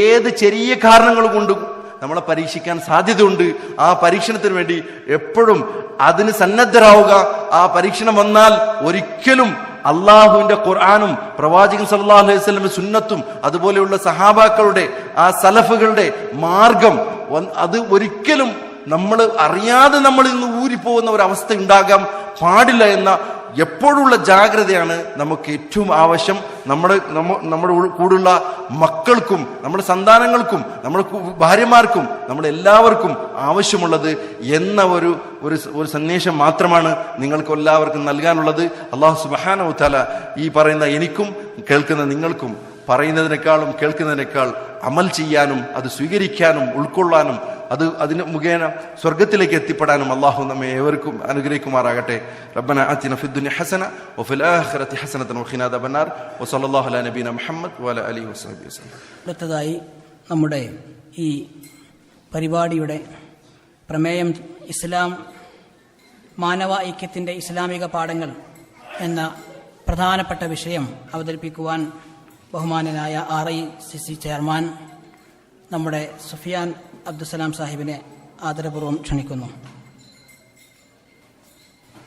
ഏത് ചെറിയ കാരണങ്ങൾ കൊണ്ടും നമ്മളെ പരീക്ഷിക്കാൻ സാധ്യതയുണ്ട്. ആ പരീക്ഷണത്തിന് വേണ്ടി എപ്പോഴും അതിന് സന്നദ്ധരാവുക. ആ പരീക്ഷണം വന്നാൽ ഒരിക്കലും അള്ളാഹുവിന്റെ ഖുർആനും പ്രവാചകൻ സല്ലല്ലാഹു അലൈഹി വസല്ലം സുന്നത്തും അതുപോലെയുള്ള സഹാബാക്കളുടെ ആ സലഫുകളുടെ മാർഗം അത് ഒരിക്കലും നമ്മൾ അറിയാതെ നമ്മൾ ഇന്ന് ഊരിപ്പോകുന്ന ഒരു അവസ്ഥ ഉണ്ടാകാൻ പാടില്ല എന്ന എപ്പോഴുള്ള ജാഗ്രതയാണ് നമുക്ക് ഏറ്റവും ആവശ്യം. നമ്മുടെ കൂടുള്ള മക്കൾക്കും നമ്മുടെ സന്താനങ്ങൾക്കും നമ്മുടെ ഭാര്യമാർക്കും നമ്മളെല്ലാവർക്കും ആവശ്യമുള്ളത് എന്ന ഒരു സന്ദേശം മാത്രമാണ് നിങ്ങൾക്ക് എല്ലാവർക്കും നൽകാനുള്ളത്. അല്ലാഹു സുബ്ഹാനഹു വ തആല ഈ പറയുന്ന എനിക്കും കേൾക്കുന്ന നിങ്ങൾക്കും പറയുന്നതിനേക്കാളും കേൾക്കുന്നതിനേക്കാൾ അമൽ ചെയ്യാനും അത് സ്വീകരിക്കാനും ഉൾക്കൊള്ളാനും അതിന് മുഖേന സ്വർഗത്തിലേക്ക് എത്തിപ്പെടാനും അല്ലാഹു നമ്മെ ഏവർക്കും അനുഗ്രഹിക്കുമാറാകട്ടെ. റബ്ബന ആതിന ഫിദ്ദുനിയ ഹസന വഫിൽ ആഖിറതി ഹസനതൻ വഖിനാ അദാബന്നാർ വസല്ലല്ലാഹു അലാ നബീന മുഹമ്മദ് വഅലാ ആലിഹി വസഹ്ബിഹി വസല്ലം. അടുത്തതായി നമ്മുടെ ഈ പരിപാടിയുടെ പ്രമേയം ഇസ്ലാം മാനവ ഐക്യത്തിൻ്റെ ഇസ്ലാമിക പാഠങ്ങൾ എന്ന പ്രധാനപ്പെട്ട വിഷയം അവതരിപ്പിക്കുവാൻ ബഹുമാനനായ RICC ചെയർമാൻ നമ്മുടെ സുഫിയാൻ അബ്ദുസലാം സാഹിബിനെ ആദരപൂർവ്വം ക്ഷണിക്കുന്നു.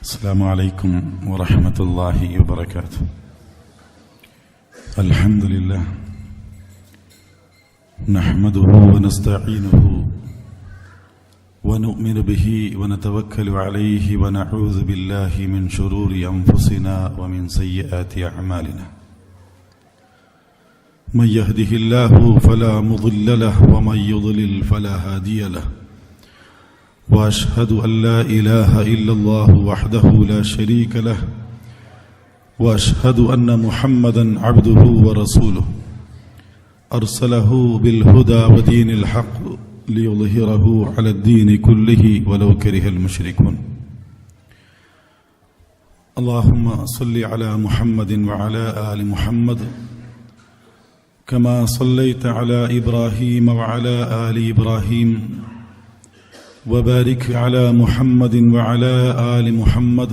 അസ്സലാമു അലൈക്കും വറഹ്മത്തുള്ളാഹി വബറകാതുഹു. അൽഹംദുലില്ലാഹ് നഹ്മദുഹു വനസ്തഈനുഹു വനുഅ്മിനു ബിഹി വനതവക്കലു അലൈഹി വനഊദു ബില്ലാഹി മിൻ ശുറൂരി അൻഫുസിനാ വമിൻ സയ്യിആതി അഅമാലിനാ. من يهده الله فلا مضل له ومن يضلل فلا هادي له واشهد ان لا اله الا الله وحده لا شريك له واشهد ان محمدا عبده ورسوله ارسله بالهدى ودين الحق ليظهره على الدين كله ولو كره المشركون. اللهم صل على محمد وعلى ال محمد كما صليت على إبراهيم وعلى آل إبراهيم وبارك على محمد وعلى آل محمد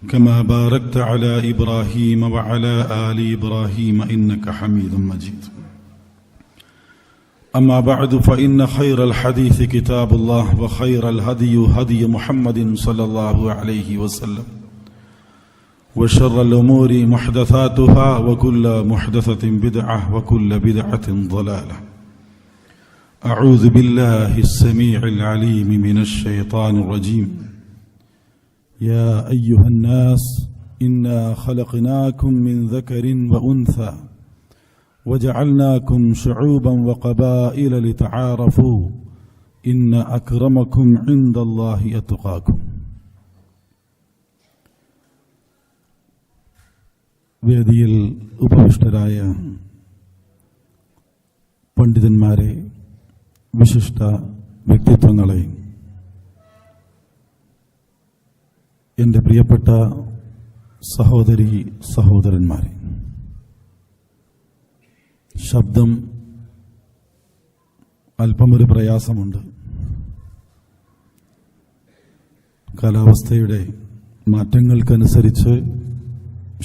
كما باركت على إبراهيم وعلى آل إبراهيم إنك حميد مجيد. أما بعد فإن خير الحديث كتاب الله وخير الهدي هدي محمد صلى الله عليه وسلم وشر الأمور محدثاتها وكل محدثة بدعة وكل بدعة ضلالة. أعوذ بالله السميع العليم من الشيطان الرجيم. يا أيها الناس إنا خلقناكم من ذكر وأنثى وجعلناكم شعوبا وقبائل لتعارفوا إن أكرمكم عند الله أتقاكم. വേദിയിൽ ഉപവിഷ്ടരായ പണ്ഡിതന്മാരെ, വിശിഷ്ട വ്യക്തിത്വങ്ങളെ, എൻ്റെ പ്രിയപ്പെട്ട സഹോദരി സഹോദരന്മാരെ, ശബ്ദം അല്പമൊരു പ്രയാസമുണ്ട്. കാലാവസ്ഥയുടെ മാറ്റങ്ങൾക്കനുസരിച്ച്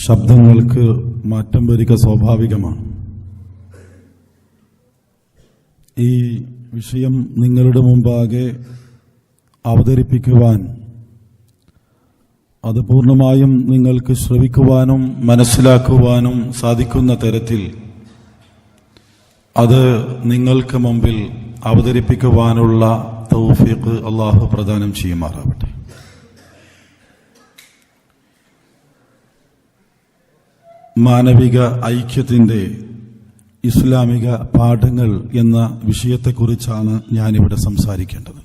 ശബ്ദങ്ങൾക്ക് മാറ്റം വരിക സ്വാഭാവികമാണ്. ഈ വിഷയം നിങ്ങളുടെ മുമ്പാകെ അവതരിപ്പിക്കുവാൻ, അത് പൂർണ്ണമായും നിങ്ങൾക്ക് ശ്രവിക്കുവാനും മനസ്സിലാക്കുവാനും സാധിക്കുന്ന തരത്തിൽ അത് നിങ്ങൾക്ക് മുമ്പിൽ അവതരിപ്പിക്കുവാനുള്ള തൗഫീഖ് അല്ലാഹു പ്രദാനം ചെയ്യുമാറാവട്ടെ. മാനവിക ഐക്യത്തിൻ്റെ ഇസ്ലാമിക പാഠങ്ങൾ എന്ന വിഷയത്തെക്കുറിച്ചാണ് ഞാനിവിടെ സംസാരിക്കേണ്ടത്.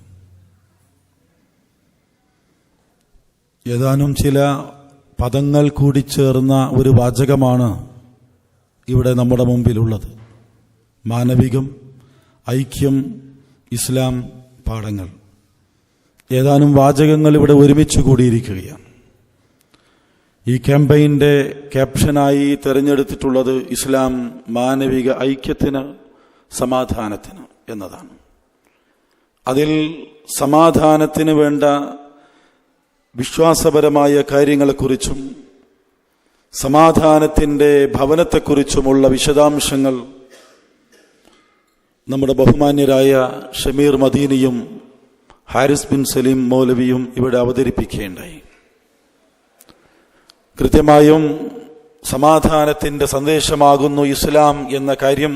ഏതാനും ചില പദങ്ങൾ കൂടി ചേർന്ന ഒരു വാചകമാണ് ഇവിടെ നമ്മുടെ മുമ്പിലുള്ളത്. മാനവികം, ഐക്യം, ഇസ്ലാം പാഠങ്ങൾ. ഏതാനും വാചകങ്ങൾ ഇവിടെ ഒരുമിച്ച് കൂടിയിരിക്കുകയാണ്. ഈ ക്യാമ്പയിന്റെ ക്യാപ്ഷനായി തിരഞ്ഞെടുത്തിട്ടുള്ളത് ഇസ്ലാം മാനവിക ഐക്യത്തിന്, സമാധാനത്തിന് എന്നതാണ്. അതിൽ സമാധാനത്തിന് വേണ്ട വിശ്വാസപരമായ കാര്യങ്ങളെക്കുറിച്ചും സമാധാനത്തിന്റെ ഭവനത്തെക്കുറിച്ചുമുള്ള വിശദാംശങ്ങൾ നമ്മുടെ ബഹുമാന്യരായ ഷമീർ മദീനിയും ഹാരിസ് ബിൻ സലീം മൗലവിയും ഇവിടെ അവതരിപ്പിക്കുകയുണ്ടായി. കൃത്യമായും സമാധാനത്തിന്റെ സന്ദേശമാകുന്നു ഇസ്ലാം എന്ന കാര്യം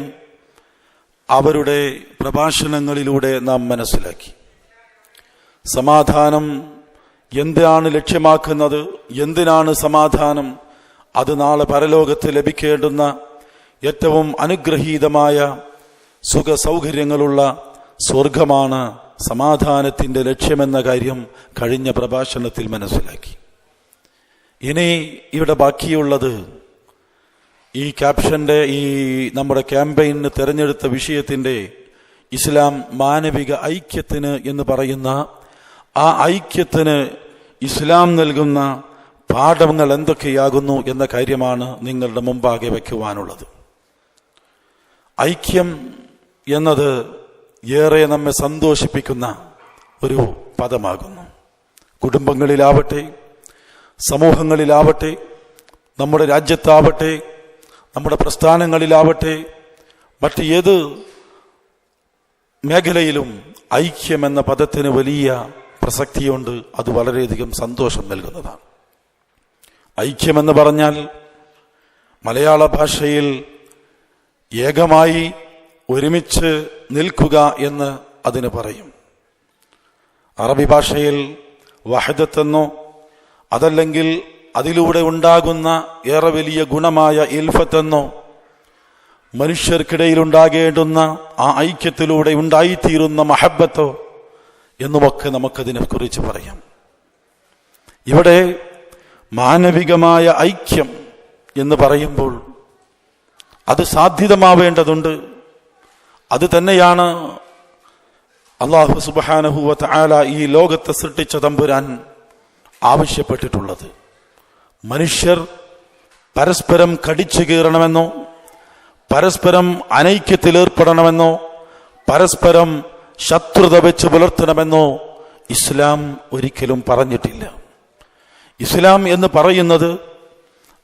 അവരുടെ പ്രഭാഷണങ്ങളിലൂടെ നാം മനസ്സിലാക്കി. സമാധാനം എന്താണ് ലക്ഷ്യമാക്കുന്നത്, എന്തിനാണ് സമാധാനം, അത് നാളെ പരലോകത്ത് ലഭിക്കേണ്ടുന്ന ഏറ്റവും അനുഗ്രഹീതമായ സുഖ സൗകര്യങ്ങളുള്ള സ്വർഗമാണ് സമാധാനത്തിന്റെ ലക്ഷ്യമെന്ന കാര്യം കഴിഞ്ഞ പ്രഭാഷണത്തിൽ മനസ്സിലാക്കി. ഇനി ഇവിടെ ബാക്കിയുള്ളത് ഈ ക്യാപ്ഷന്റെ, ഈ നമ്മുടെ ക്യാമ്പയിന് തെരഞ്ഞെടുത്ത വിഷയത്തിന്റെ ഇസ്ലാം മാനവിക ഐക്യത്തിന് എന്ന് പറയുന്ന ആ ഐക്യത്തിന് ഇസ്ലാം നൽകുന്ന പാഠങ്ങൾ എന്തൊക്കെയാകുന്നു എന്ന കാര്യമാണ് നിങ്ങളുടെ മുമ്പാകെ വയ്ക്കുവാനുള്ളത്. ഐക്യം എന്നത് ഏറെ നമ്മെ സന്തോഷിപ്പിക്കുന്ന ഒരു പദമാകുന്നു. കുടുംബങ്ങളിലാവട്ടെ, സമൂഹങ്ങളിലാവട്ടെ, നമ്മുടെ രാജ്യത്താവട്ടെ, നമ്മുടെ പ്രസ്ഥാനങ്ങളിലാവട്ടെ, മറ്റ് ഏത് മേഖലയിലും ഐക്യം എന്ന പദത്തിന് വലിയ പ്രസക്തിയുണ്ട്. അത് വളരെയധികം സന്തോഷം നൽകുന്നതാണ്. ഐക്യമെന്ന് പറഞ്ഞാൽ മലയാള ഭാഷയിൽ ഏകമായി ഒരുമിച്ച് നിൽക്കുക എന്ന് അതിന് പറയും. അറബി ഭാഷയിൽ വഹദത്തെന്നോ അതല്ലെങ്കിൽ അതിലൂടെ ഉണ്ടാകുന്ന ഏറെ വലിയ ഗുണമായ ഇൽഫത്തെന്നോ മനുഷ്യർക്കിടയിലുണ്ടാകേണ്ടുന്ന ആ ഐക്യത്തിലൂടെ ഉണ്ടായിത്തീരുന്ന മഹബത്തോ എന്നുമൊക്കെ നമുക്കതിനെ കുറിച്ച് പറയാം. ഇവിടെ മാനവികമായ ഐക്യം എന്ന് പറയുമ്പോൾ അത് സാധ്യതമാവേണ്ടതുണ്ട്. അത് തന്നെയാണ് അല്ലാഹു സുബ്ഹാനഹു വ തആല ഈ ലോകത്തെ സൃഷ്ടിച്ച തമ്പുരാൻ ആവശ്യപ്പെട്ടിട്ടുള്ളത്. മനുഷ്യർ പരസ്പരം കടിച്ചു കീറണമെന്നോ പരസ്പരം അനൈക്യത്തിലേർപ്പെടണമെന്നോ പരസ്പരം ശത്രുത വെച്ച് പുലർത്തണമെന്നോ ഇസ്ലാം ഒരിക്കലും പറഞ്ഞിട്ടില്ല. ഇസ്ലാം എന്ന് പറയുന്നത്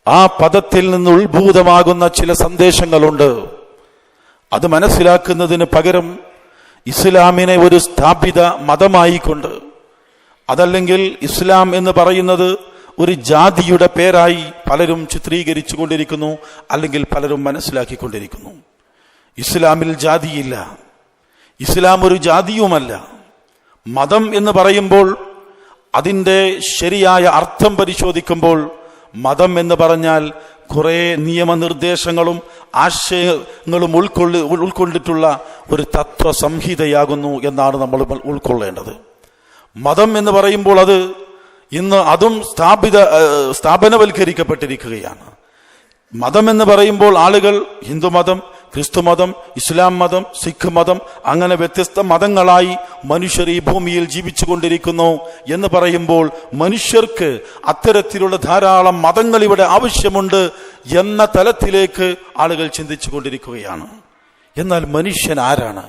ആ പദത്തിൽ നിന്ന് ഉത്ഭൂതമാകുന്ന ചില സന്ദേശങ്ങളുണ്ട്. അത് മനസ്സിലാക്കുന്നതിന് പകരം ഇസ്ലാമിനെ ഒരു സ്ഥാപിത മതമായിക്കൊണ്ട്, അതല്ലെങ്കിൽ ഇസ്ലാം എന്ന് പറയുന്നത് ഒരു ജാതിയുടെ പേരായി പലരും ചിത്രീകരിച്ചു കൊണ്ടിരിക്കുന്നു, അല്ലെങ്കിൽ പലരും മനസ്സിലാക്കിക്കൊണ്ടിരിക്കുന്നു. ഇസ്ലാമിൽ ജാതിയില്ല. ഇസ്ലാം ഒരു ജാതിയുമല്ല. മതം എന്ന് പറയുമ്പോൾ അതിൻ്റെ ശരിയായ അർത്ഥം പരിശോധിക്കുമ്പോൾ മതം എന്ന് പറഞ്ഞാൽ കുറെ നിയമനിർദ്ദേശങ്ങളും ആശയങ്ങളും ഉൾക്കൊണ്ടിട്ടുള്ള ഒരു തത്വസംഹിതയാകുന്നു എന്നാണ് നമ്മൾ ഉൾക്കൊള്ളേണ്ടത്. മതം എന്ന് പറയുമ്പോൾ അത് ഇന്ന് അതും സ്ഥാപനവൽക്കരിക്കപ്പെട്ടിരിക്കുകയാണ്. മതം എന്ന് പറയുമ്പോൾ ആളുകൾ ഹിന്ദുമതം, ക്രിസ്തുമതം, ഇസ്ലാം മതം, സിഖ് മതം, അങ്ങനെ വ്യത്യസ്ത മതങ്ങളായി മനുഷ്യർ ഈ ഭൂമിയിൽ ജീവിച്ചു കൊണ്ടിരിക്കുന്നു എന്ന് പറയുമ്പോൾ മനുഷ്യർക്ക് അത്തരത്തിലുള്ള ധാരാളം മതങ്ങൾ ഇവിടെ ആവശ്യമുണ്ട് എന്ന തലത്തിലേക്ക് ആളുകൾ ചിന്തിച്ചു കൊണ്ടിരിക്കുകയാണ്. എന്നാൽ മനുഷ്യൻ ആരാണ്?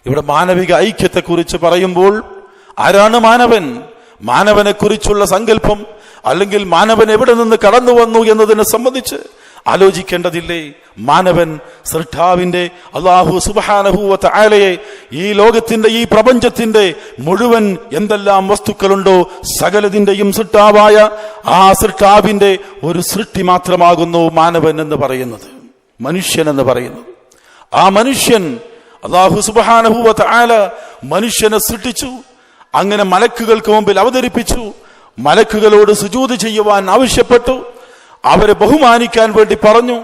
ഇവിടെ മാനവിക ഐക്യത്തെക്കുറിച്ച് പറയുമ്പോൾ ആരാണ് മാനവൻ? മാനവനെ കുറിച്ചുള്ള സങ്കല്പം, അല്ലെങ്കിൽ മാനവൻ എവിടെ നിന്ന് കടന്നു വന്നു എന്നതിനെ സംബന്ധിച്ച് ആലോചിക്കേണ്ടതില്ലേ? മാനവൻ സൃഷ്ടാവിന്റെ അല്ലാഹു സുബ്ഹാനഹു വ തആലയെ, ഈ ലോകത്തിന്റെ ഈ പ്രപഞ്ചത്തിന്റെ മുഴുവൻ എന്തെല്ലാം വസ്തുക്കളുണ്ടോ സകലതിന്റെയും സൃഷ്ടാവായ ആ സൃഷ്ടാവിന്റെ ഒരു സൃഷ്ടി മാത്രമാകുന്നു മാനവൻ എന്ന് പറയുന്നത്, മനുഷ്യൻ എന്ന് പറയുന്നത്. ആ മനുഷ്യൻ അല്ലാഹു സുബ്ഹാനഹു വ തആല മനുഷ്യനെ സൃഷ്ടിച്ചു. അങ്ങനെ മലക്കുകൾക്ക് മുമ്പിൽ അവതരിപ്പിച്ചു. മലക്കുകളോട് സുജൂദ് ചെയ്യുവാൻ ആവശ്യപ്പെട്ടു. അവരെ ബഹുമാനിക്കാൻ വേണ്ടി പറഞ്ഞു.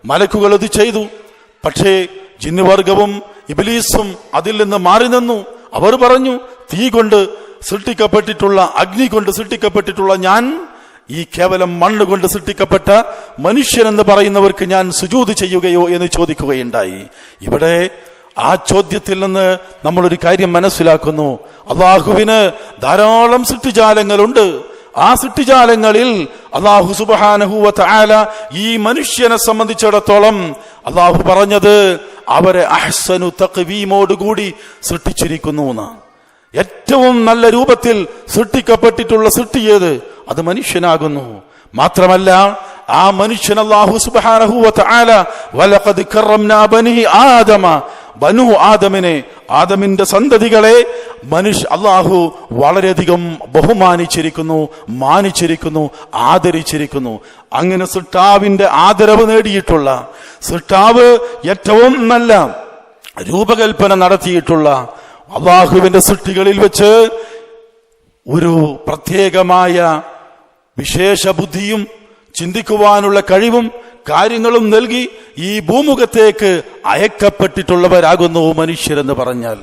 മലക്കുകൾ അത് ചെയ്തു. പക്ഷേ ജിന്നുവർഗവും ഇബ്ലീസും അതിൽ നിന്ന് മാറി നിന്നു. അവർ പറഞ്ഞു, തീ കൊണ്ട് സൃഷ്ടിക്കപ്പെട്ടിട്ടുള്ള, അഗ്നി കൊണ്ട് സൃഷ്ടിക്കപ്പെട്ടിട്ടുള്ള ഞാൻ ഈ കേവലം മണ്ണുകൊണ്ട് സൃഷ്ടിക്കപ്പെട്ട മനുഷ്യനെന്ന് പറയുന്നവർക്ക് ഞാൻ സുജൂദ് ചെയ്യുകയോ എന്ന് ചോദിക്കുകയുണ്ടായി. ഇവിടെ ആ ചോദ്യത്തിൽ നിന്ന് നമ്മളൊരു കാര്യം മനസ്സിലാക്കുന്നു. അള്ളാഹുവിന് ധാരാളം സൃഷ്ടിജാലങ്ങളുണ്ട്. ആ സൃഷ്ടിജാലങ്ങളിൽ അള്ളാഹു സുബ്ഹാനഹു വ തആല ഈ മനുഷ്യനെ സംബന്ധിച്ചിടത്തോളം അള്ളാഹു പറഞ്ഞത് അവരെ അഹ്സനു തഖ്വീമോടുകൂടി സൃഷ്ടിച്ചിരിക്കുന്നു എന്നാണ്. ഏറ്റവും നല്ല രൂപത്തിൽ സൃഷ്ടിക്കപ്പെട്ടിട്ടുള്ള സൃഷ്ടിയേത്? അത് മനുഷ്യനാകുന്നു. മാത്രമല്ല ആ മനുഷ്യൻ അല്ലാഹു സുബ്ഹാനഹു വ തആല വലഖദ് കറംനാ ബനി ആദമ, ബനു ആദമിനെ, ആദമിന്റെ സന്തതികളെ അല്ലാഹു വളരെയധികം ബഹുമാനിച്ചിരിക്കുന്നു, മാനിച്ചിരിക്കുന്നു, ആദരിച്ചിരിക്കുന്നു. അങ്ങനെ സൃഷ്ടാവിന്റെ ആദരവ് നേടിയിട്ടുള്ള, സൃഷ്ടാവ് ഏറ്റവും നല്ല രൂപകൽപ്പന നടത്തിയിട്ടുള്ള അല്ലാഹുവിന്റെ സൃഷ്ടികളിൽ വെച്ച് ഒരു പ്രത്യേകമായ വിശേഷ ബുദ്ധിയും ചിന്തിക്കുവാനുള്ള കഴിവും കാര്യങ്ങളും നൽകി ഈ ഭൂമുഖത്തേക്ക് അയക്കപ്പെട്ടിട്ടുള്ളവരാകുന്നു മനുഷ്യരെന്ന് പറഞ്ഞാൽ,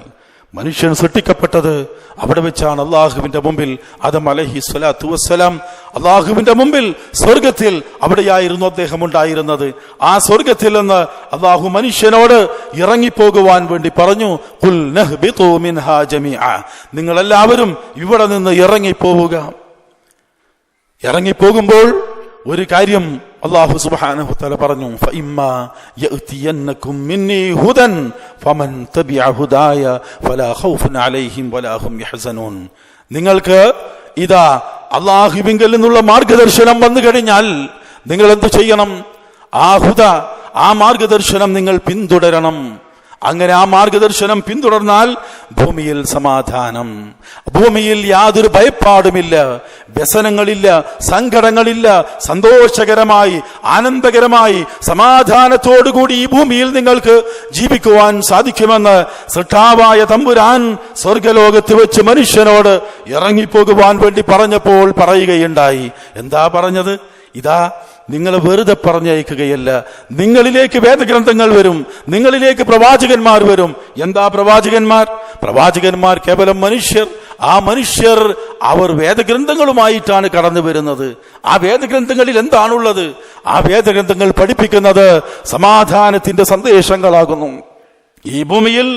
മനുഷ്യൻ സൃഷ്ടിക്കപ്പെട്ടത് അവിടെ വെച്ചാണ്. അള്ളാഹുവിന്റെ മുമ്പിൽ ആദം അലൈഹി സ്വലാത്തു വസ്സലാം അള്ളാഹുവിന്റെ മുമ്പിൽ സ്വർഗത്തിൽ അവിടെയായിരുന്നു അദ്ദേഹം ഉണ്ടായിരുന്നത്. ആ സ്വർഗത്തിൽ നിന്ന് അള്ളാഹു മനുഷ്യനോട് ഇറങ്ങിപ്പോകുവാൻ വേണ്ടി പറഞ്ഞു, ഖുൽ നഹ്ബിതു മിൻഹാ ജമീഅ, നിങ്ങളെല്ലാവരും ഇവിടെ നിന്ന് ഇറങ്ങിപ്പോവുക. ഇറങ്ങിപ്പോകുമ്പോൾ ഒരു കാര്യം അല്ലാഹു സുബ്ഹാനഹു വതആല പറഞ്ഞു, ഫഇമ്മാ യഅതിയന്നകും മിന്നി ഹുദൻ ഫമൻ തബിഅ ഹുദായ ഫലാ ഖൗഫുൻ അലൈഹിം വലാ ഹും യഹ്സനൂൻ. നിങ്ങൾക്ക് ഇതാ അല്ലാഹുവിങ്കൽ നിന്നുള്ള മാർഗദർശനം വന്നു കഴിഞ്ഞാൽ നിങ്ങൾ എന്ത് ചെയ്യണം? ആ ഹുദ, ആ മാർഗദർശനം നിങ്ങൾ പിന്തുടരണം. അങ്ങനെ ആ മാർഗദർശനം പിന്തുടർന്നാൽ ഭൂമിയിൽ സമാധാനം, ഭൂമിയിൽ യാതൊരു ഭയപ്പാടുമില്ല, വ്യസനങ്ങളില്ല, സങ്കടങ്ങളില്ല. സന്തോഷകരമായി, ആനന്ദകരമായി, സമാധാനത്തോടുകൂടി ഈ ഭൂമിയിൽ നിങ്ങൾക്ക് ജീവിക്കുവാൻ സാധിക്കുമെന്ന് സൃഷ്ടാവായ തമ്പുരാൻ സ്വർഗലോകത്ത് വെച്ച് മനുഷ്യനോട് ഇറങ്ങിപ്പോകുവാൻ വേണ്ടി പറഞ്ഞപ്പോൾ പറയുകയുണ്ടായി. എന്താ പറഞ്ഞത്? ഇതാ, നിങ്ങൾ വെറുതെ പറഞ്ഞയക്കുകയല്ല, നിങ്ങളിലേക്ക് വേദഗ്രന്ഥങ്ങൾ വരും, നിങ്ങളിലേക്ക് പ്രവാചകന്മാർ വരും. എന്താ പ്രവാചകന്മാർ? പ്രവാചകന്മാർ കേവലം മനുഷ്യർ. ആ മനുഷ്യർ അവർ വേദഗ്രന്ഥങ്ങളുമായിട്ടാണ് കടന്നു വരുന്നത്. ആ വേദഗ്രന്ഥങ്ങളിൽ എന്താണുള്ളത്? ആ വേദഗ്രന്ഥങ്ങൾ പഠിപ്പിക്കുന്നത് സമാധാനത്തിന്റെ സന്ദേശങ്ങളാകുന്നു. ഈ ഭൂമിയിൽ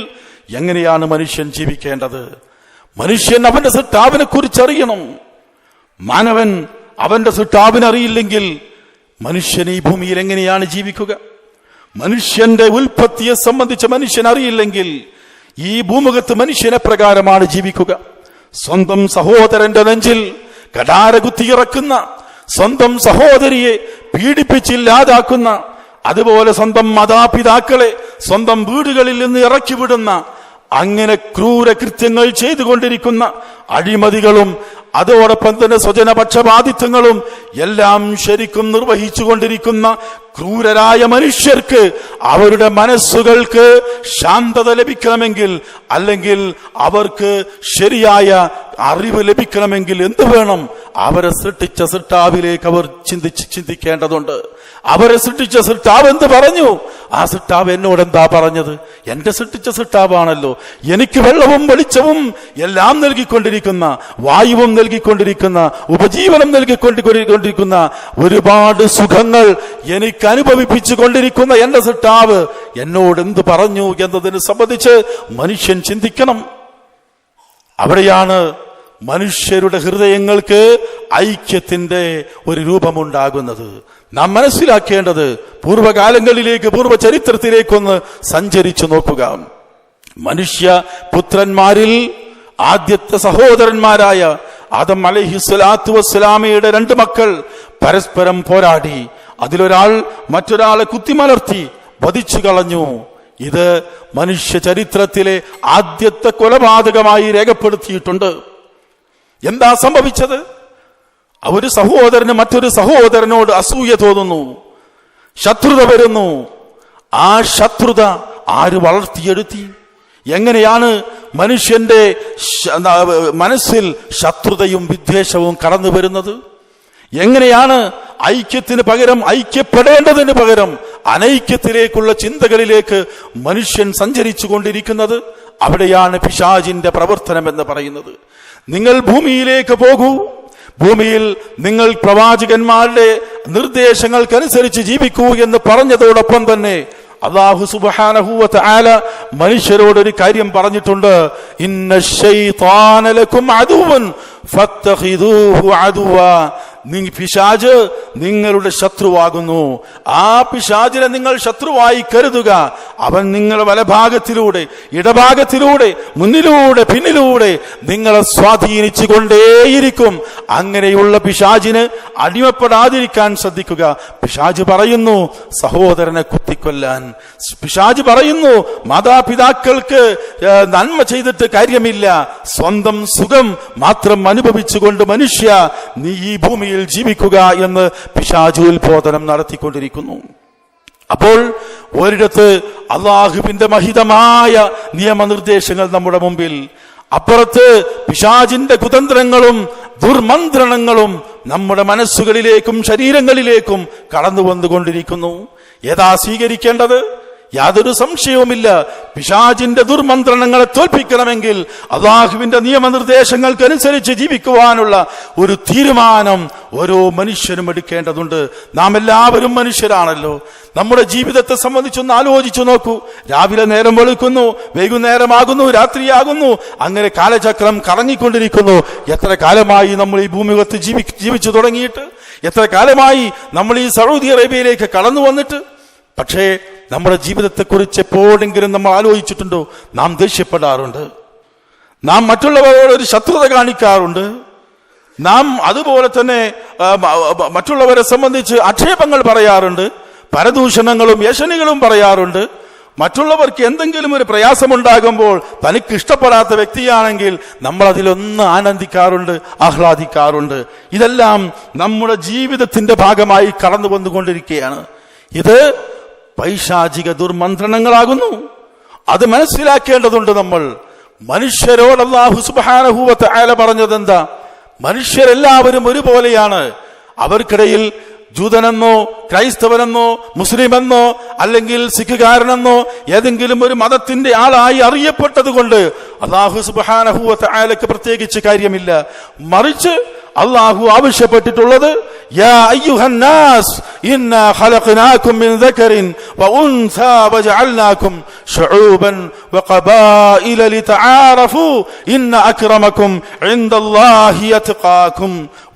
എങ്ങനെയാണ് മനുഷ്യൻ ജീവിക്കേണ്ടത്? മനുഷ്യൻ അവന്റെ സൃഷ്ടാവിനെ കുറിച്ചറിയണം. മാനവൻ അവന്റെ സൃഷ്ടാവിനെ അറിയില്ലെങ്കിൽ മനുഷ്യൻ ഈ ഭൂമിയിൽ എങ്ങനെയാണ് ജീവിക്കുക? മനുഷ്യന്റെ ഉൽപ്പത്തിയെ സംബന്ധിച്ച് മനുഷ്യൻ അറിയില്ലെങ്കിൽ ഈ ഭൂമുഖത്ത് മനുഷ്യനെ പ്രകാരമാണ് ജീവിക്കുക. സ്വന്തം സഹോദരന്റെ നെഞ്ചിൽ കടാര കുത്തിയിറക്കുന്ന, സ്വന്തം സഹോദരിയെ പീഡിപ്പിച്ചില്ലാതാക്കുന്ന, അതുപോലെ സ്വന്തം മാതാപിതാക്കളെ സ്വന്തം വീടുകളിൽ നിന്ന് ഇറക്കി വിടുന്ന, അങ്ങനെ ക്രൂരകൃത്യങ്ങൾ ചെയ്തുകൊണ്ടിരിക്കുന്ന അഴിമതികളും അതോടൊപ്പം തന്നെ സ്വജനപക്ഷപാതിത്വങ്ങളും എല്ലാം ശരിക്കും നിർവഹിച്ചു കൊണ്ടിരിക്കുന്ന ക്രൂരരായ മനുഷ്യർക്ക് അവരുടെ മനസ്സുകൾക്ക് ശാന്തത ലഭിക്കണമെങ്കിൽ, അല്ലെങ്കിൽ അവർക്ക് ശരിയായ അറിവ് ലഭിക്കണമെങ്കിൽ എന്ത് വേണം? അവരെ സൃഷ്ടിച്ച സൃഷ്ടാവിലേക്ക് അവർ ചിന്തിക്കേണ്ടതുണ്ട്. അവരെ സൃഷ്ടിച്ച സൃഷ്ടാവ് എന്ത് പറഞ്ഞു? ആ സൃഷ്ടാവ് എന്നോട് എന്താ പറഞ്ഞത്? എന്റെ സൃഷ്ടിച്ച സൃഷ്ടാവാണല്ലോ. എനിക്ക് വെള്ളവും വെളിച്ചവും എല്ലാം നൽകിക്കൊണ്ടിരിക്കുന്ന, വായുവും നൽകിക്കൊണ്ടിരിക്കുന്ന, ഉപജീവനം നൽകിക്കൊണ്ടിരിക്കുന്ന, ഒരുപാട് സുഖങ്ങൾ എനിക്ക് അനുഭവിപ്പിച്ചു കൊണ്ടിരിക്കുന്ന എന്റെ സൃഷ്ടാവ് എന്നോട് എന്ത് പറഞ്ഞു എന്നതിനെ സംബന്ധിച്ച് മനുഷ്യൻ ചിന്തിക്കണം. അവിടെയാണ് മനുഷ്യരുടെ ഹൃദയങ്ങൾക്ക് ഐക്യത്തിന്റെ ഒരു രൂപമുണ്ടാകുന്നത്. നാം മനസ്സിലാക്കേണ്ടത് പൂർവ്വകാലങ്ങളിലേക്ക്, പൂർവ്വ ചരിത്രത്തിലേക്കൊന്ന് സഞ്ചരിച്ചു നോക്കുക. മനുഷ്യ പുത്രന്മാരിൽ ആദ്യത്തെ സഹോദരന്മാരായ ആദം അലൈഹി സ്വലാത്തു വസ്സലാമയുടെ 2 മക്കൾ പരസ്പരം പോരാടി. അതിലൊരാൾ മറ്റൊരാളെ കുത്തിമലർത്തി വധിച്ചു കളഞ്ഞു. ഇത് മനുഷ്യ ചരിത്രത്തിലെ ആദ്യത്തെ കൊലപാതകമായി രേഖപ്പെടുത്തിയിട്ടുണ്ട്. എന്താ സംഭവിച്ചത്? ഒരു സഹോദരന് മറ്റൊരു സഹോദരനോട് അസൂയ തോന്നുന്നു, ശത്രുത വരുന്നു. ആ ശത്രുത ആര് വളർത്തിയെടുത്തി? എങ്ങനെയാണ് മനുഷ്യന്റെ മനസ്സിൽ ശത്രുതയും വിദ്വേഷവും കടന്നു വരുന്നത്? എങ്ങനെയാണ് ഐക്യത്തിന് പകരം, ഐക്യപ്പെടേണ്ടതിന് പകരം അനൈക്യത്തിലേക്കുള്ള ചിന്തകളിലേക്ക് മനുഷ്യൻ സഞ്ചരിച്ചു കൊണ്ടിരിക്കുന്നത്? അവിടെയാണ് പിശാചിന്റെ പ്രവർത്തനം എന്ന് പറയുന്നത്. നിങ്ങൾ ഭൂമിയിലേക്ക് പോകൂ, ഭൂമിയിൽ നിങ്ങൾ പ്രവാചകന്മാരുടെ നിർദ്ദേശങ്ങൾക്കനുസരിച്ച് ജീവിക്കൂ എന്ന് പറഞ്ഞതോടൊപ്പം തന്നെ അല്ലാഹു സുബ്ഹാനഹു വ തആല മനുഷ്യരോടൊരു കാര്യം പറഞ്ഞിട്ടുണ്ട്. ഇന്ന ശൈത്വാന ലക്കും അദുവൻ ഫത്തഖിദൂഹു അദുവാ. പിശാച് നിങ്ങളുടെ ശത്രുവാകുന്നു. ആ പിശാചിനെ നിങ്ങൾ ശത്രുവായി കരുതുക. അവൻ നിങ്ങളുടെ വലഭാഗത്തിലൂടെ, ഇടഭാഗത്തിലൂടെ, മുന്നിലൂടെ, പിന്നിലൂടെ നിങ്ങളെ സ്വാധീനിച്ചു കൊണ്ടേയിരിക്കും. അങ്ങനെയുള്ള പിശാചിന് അടിമപ്പെടാതിരിക്കാൻ ശ്രദ്ധിക്കുക. പിശാച് പറയുന്നു സഹോദരനെ കുത്തിക്കൊല്ലാൻ. പിശാച് പറയുന്നു മാതാപിതാക്കൾക്ക് നന്മ ചെയ്തിട്ട് കാര്യമില്ല, സ്വന്തം സുഖം മാത്രം അനുഭവിച്ചുകൊണ്ട് മനുഷ്യ നീ ഈ ഭൂമിയിൽ ജീവിക്കുക എന്ന് പിശാച് ഉത്ബോധനം നടത്തിക്കൊണ്ടിരിക്കുന്നു. അപ്പോൾ ഒരിടത്ത് അള്ളാഹുവിന്റെ മഹിതമായ നിയമനിർദ്ദേശങ്ങൾ നമ്മുടെ മുമ്പിൽ, അപ്പുറത്ത് പിശാചിന്റെ കുതന്ത്രങ്ങളും ദുർമന്ത്രണങ്ങളും നമ്മുടെ മനസ്സുകളിലേക്കും ശരീരങ്ങളിലേക്കും കടന്നു വന്നുകൊണ്ടിരിക്കുന്നു. ഏതാ സ്വീകരിക്കേണ്ടത്? യാതൊരു സംശയവുമില്ല. പിശാചിന്റെ ദുർമന്ത്രണങ്ങളെ തോൽപ്പിക്കണമെങ്കിൽ അള്ളാഹുവിന്റെ നിയമനിർദ്ദേശങ്ങൾക്കനുസരിച്ച് ജീവിക്കുവാനുള്ള ഒരു തീരുമാനം ഓരോ മനുഷ്യനും എടുക്കേണ്ടതുണ്ട്. നാം എല്ലാവരും മനുഷ്യരാണല്ലോ. നമ്മുടെ ജീവിതത്തെ സംബന്ധിച്ചൊന്ന് ആലോചിച്ചു നോക്കൂ. രാവിലെ നേരം വെളുക്കുന്നു, വൈകുന്നേരമാകുന്നു, രാത്രിയാകുന്നു, അങ്ങനെ കാലചക്രം കറങ്ങിക്കൊണ്ടിരിക്കുന്നു. എത്ര കാലമായി നമ്മൾ ഈ ഭൂമികത്ത് ജീവിച്ചു തുടങ്ങിയിട്ട്? എത്ര കാലമായി നമ്മൾ ഈ സൗദി അറേബ്യയിലേക്ക് കടന്നു വന്നിട്ട്? പക്ഷേ നമ്മുടെ ജീവിതത്തെക്കുറിച്ച് എപ്പോഴെങ്കിലും നമ്മൾ ആലോചിച്ചിട്ടുണ്ടോ? നാം ദേഷ്യപ്പെടാറുണ്ട്, നാം മറ്റുള്ളവരോട് ഒരു ശത്രുത കാണിക്കാറുണ്ട്, നാം അതുപോലെ തന്നെ മറ്റുള്ളവരെ സംബന്ധിച്ച് ആക്ഷേപങ്ങൾ പറയാറുണ്ട്, പരദൂഷണങ്ങളും യശനികളും പറയാറുണ്ട്. മറ്റുള്ളവർക്ക് എന്തെങ്കിലും ഒരു പ്രയാസമുണ്ടാകുമ്പോൾ തനിക്ക് ഇഷ്ടപ്പെടാത്ത വ്യക്തിയാണെങ്കിൽ നമ്മൾ അതിലൊന്ന് ആനന്ദിക്കാറുണ്ട്, ആഹ്ലാദിക്കാറുണ്ട്. ഇതെല്ലാം നമ്മുടെ ജീവിതത്തിന്റെ ഭാഗമായി കടന്നു വന്നുകൊണ്ടിരിക്കുകയാണ്. ഇത് പൈശാചിക ദുർമന്ത്രണങ്ങളാകുന്നു. അത് മനസ്സിലാക്കേണ്ടതുണ്ട് നമ്മൾ. മനുഷ്യരോട് അല്ലാഹു സുബ്ഹാനഹു വ തആല പറഞ്ഞത് എന്താ? മനുഷ്യരെല്ലാവരും ഒരുപോലെയാണ്. അവർക്കിടയിൽ ജൂതനെന്നോ ക്രൈസ്തവനെന്നോ മുസ്ലിമെന്നോ അല്ലെങ്കിൽ സിഖുകാരനെന്നോ ഏതെങ്കിലും ഒരു മതത്തിന്റെ ആളായി അറിയപ്പെട്ടത് കൊണ്ട് അല്ലാഹു സുബ്ഹാനഹു വ തആലക്ക് പ്രത്യേകിച്ച് കാര്യമില്ല. മറിച്ച് അല്ലാഹു ആവശ്യപ്പെട്ടിട്ടുള്ളത് യാ അയ്യുഹന്നാസ് ഇന്നാ ഖലഖനാകും മിൻ ദക്കറിൻ വ ഉൻസാ വജഅൽനാകും ശുഊബൻ വഖബായില ലിതആറഫു ഇന്ന അക്രമകും ഇൻദല്ലാഹി യത്ഖാകും.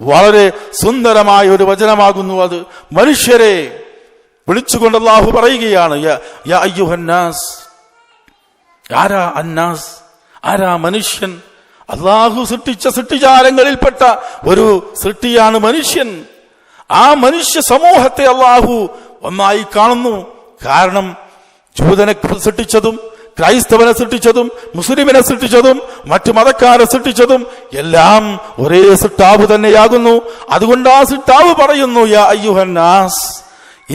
വളരെ സുന്ദരമായ ഒരു വചനമാകുന്നു അത്. മനുഷ്യരെ വിളിച്ചുകൊണ്ട് അല്ലാഹു പറയുകയാണ് യാ അയ്യുഹന്നാസ്. ആരാ അന്നാസ്? ആരാ മനുഷ്യൻ? അള്ളാഹു സൃഷ്ടിച്ച സൃഷ്ടിജാലങ്ങളിൽപ്പെട്ട ഒരു സൃഷ്ടിയാണ് മനുഷ്യൻ. ആ മനുഷ്യ സമൂഹത്തെ അള്ളാഹു ഒന്നായി കാണുന്നു. കാരണം ജൂതനെ സൃഷ്ടിച്ചതും ക്രൈസ്തവനെ സൃഷ്ടിച്ചതും മുസ്ലിമിനെ സൃഷ്ടിച്ചതും മറ്റു മതക്കാരെ സൃഷ്ടിച്ചതും എല്ലാം ഒരേ സൃഷ്ടാവ് തന്നെയാകുന്നു. അതുകൊണ്ട് ആ സൃഷ്ടാവ് പറയുന്നു യാ അയ്യുഹന്നാസ്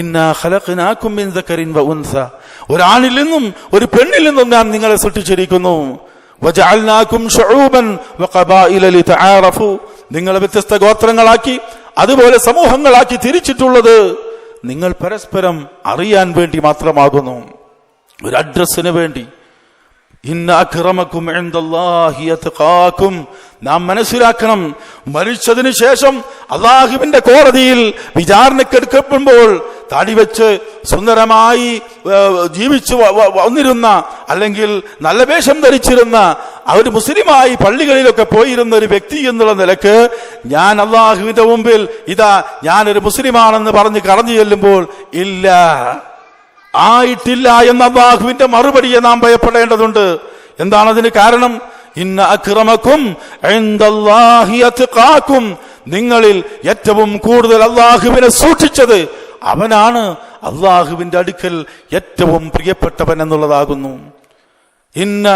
ഇന്നാ ഖലഖനാകും മിൻ ദക്കറിൻ വ ഉൻസ. ഒരാണിൽ നിന്നും ഒരു പെണ്ണിൽ നിന്നും ഞാൻ നിങ്ങളെ സൃഷ്ടിച്ചിരിക്കുന്നു. വജഅൽനാകും ശുഊബൻ വഖബായില ലിതആറഫു. നിങ്ങളെ വ്യത്യസ്ത ഗോത്രങ്ങളാക്കി അതുപോലെ സമൂഹങ്ങളാക്കി തിരിച്ചിട്ടുള്ളത് നിങ്ങൾ പരസ്പരം അറിയാൻ വേണ്ടി മാത്രമാകുന്നു, ഒരു അഡ്രസ്സിന് വേണ്ടി. ഇന്ന അക്രമക്കും ഇൻദല്ലാഹി യത്ഖാകും. നാം മനസ്സിലാക്കണം, മരിച്ചതിന് ശേഷം അള്ളാഹുവിന്റെ കോടതിയിൽ വിചാരണക്കെടുക്കപ്പെടുമ്പോൾ താടി വെച്ച് സുന്ദരമായി ജീവിച്ചു വന്നിരുന്ന അല്ലെങ്കിൽ നല്ല വേഷം ധരിച്ചിരുന്ന ഒരു മുസ്ലിമായി പള്ളികളിലൊക്കെ പോയിരുന്ന ഒരു വ്യക്തി എന്നുള്ള നിലക്ക് ഞാൻ അള്ളാഹുവിന്റെ മുമ്പിൽ ഇതാ ഞാനൊരു മുസ്ലിമാണെന്ന് പറഞ്ഞ് കടന്നു ചെല്ലുമ്പോൾ ഇല്ല, ആയിട്ടില്ല എന്ന അല്ലാഹുവിന്റെ മറുപടിയെ നാം ഭയപ്പെടേണ്ടതുണ്ട്. എന്താണതിന് കാരണം? ഇന്ന അക്രമക്കും ഇൻദല്ലാഹി യത്ഖാകും. നിങ്ങളിൽ ഏറ്റവും കൂടുതൽ അല്ലാഹുവിനെ സൂക്ഷിച്ചത് അവനാണ് അല്ലാഹുവിന്റെ അടുക്കൽ ഏറ്റവും പ്രിയപ്പെട്ടവൻ എന്നുള്ളതാകുന്നു. ഇന്ന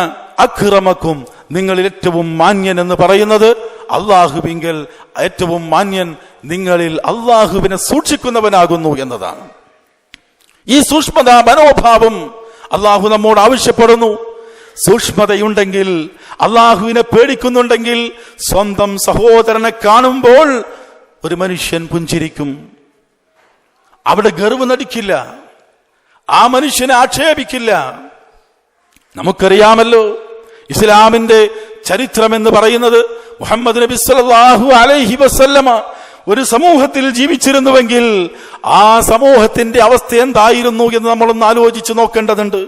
അക്രമക്കും, നിങ്ങളിൽ ഏറ്റവും മാന്യൻ എന്ന് പറയുന്നത് അല്ലാഹുവിങ്കൽ ഏറ്റവും മാന്യൻ നിങ്ങളിൽ അല്ലാഹുവിനെ സൂക്ഷിക്കുന്നവനാകുന്നു എന്നതാണ്. ഈ സൂക്ഷ്മത മനോഭാവം അള്ളാഹു നമ്മോട് ആവശ്യപ്പെടുന്നു. സൂക്ഷ്മതയുണ്ടെങ്കിൽ, അള്ളാഹുവിനെ പേടിക്കുന്നുണ്ടെങ്കിൽ, സ്വന്തം സഹോദരനെ കാണുമ്പോൾ ഒരു മനുഷ്യൻ പുഞ്ചിരിക്കും. അവിടെ ഗർവ് നടിക്കില്ല, ആ മനുഷ്യനെ ആക്ഷേപിക്കില്ല. നമുക്കറിയാമല്ലോ ഇസ്ലാമിന്റെ ചരിത്രം എന്ന് പറയുന്നത് മുഹമ്മദ് നബി സല്ലല്ലാഹു അലൈഹി വസല്ലമ ഒരു സമൂഹത്തിൽ ജീവിച്ചിരുന്നുവെങ്കിൽ ആ സമൂഹത്തിന്റെ അവസ്ഥ എന്തായിരുന്നു എന്ന് നമ്മളൊന്ന് ആലോചിച്ച് നോക്കേണ്ടതുണ്ട്.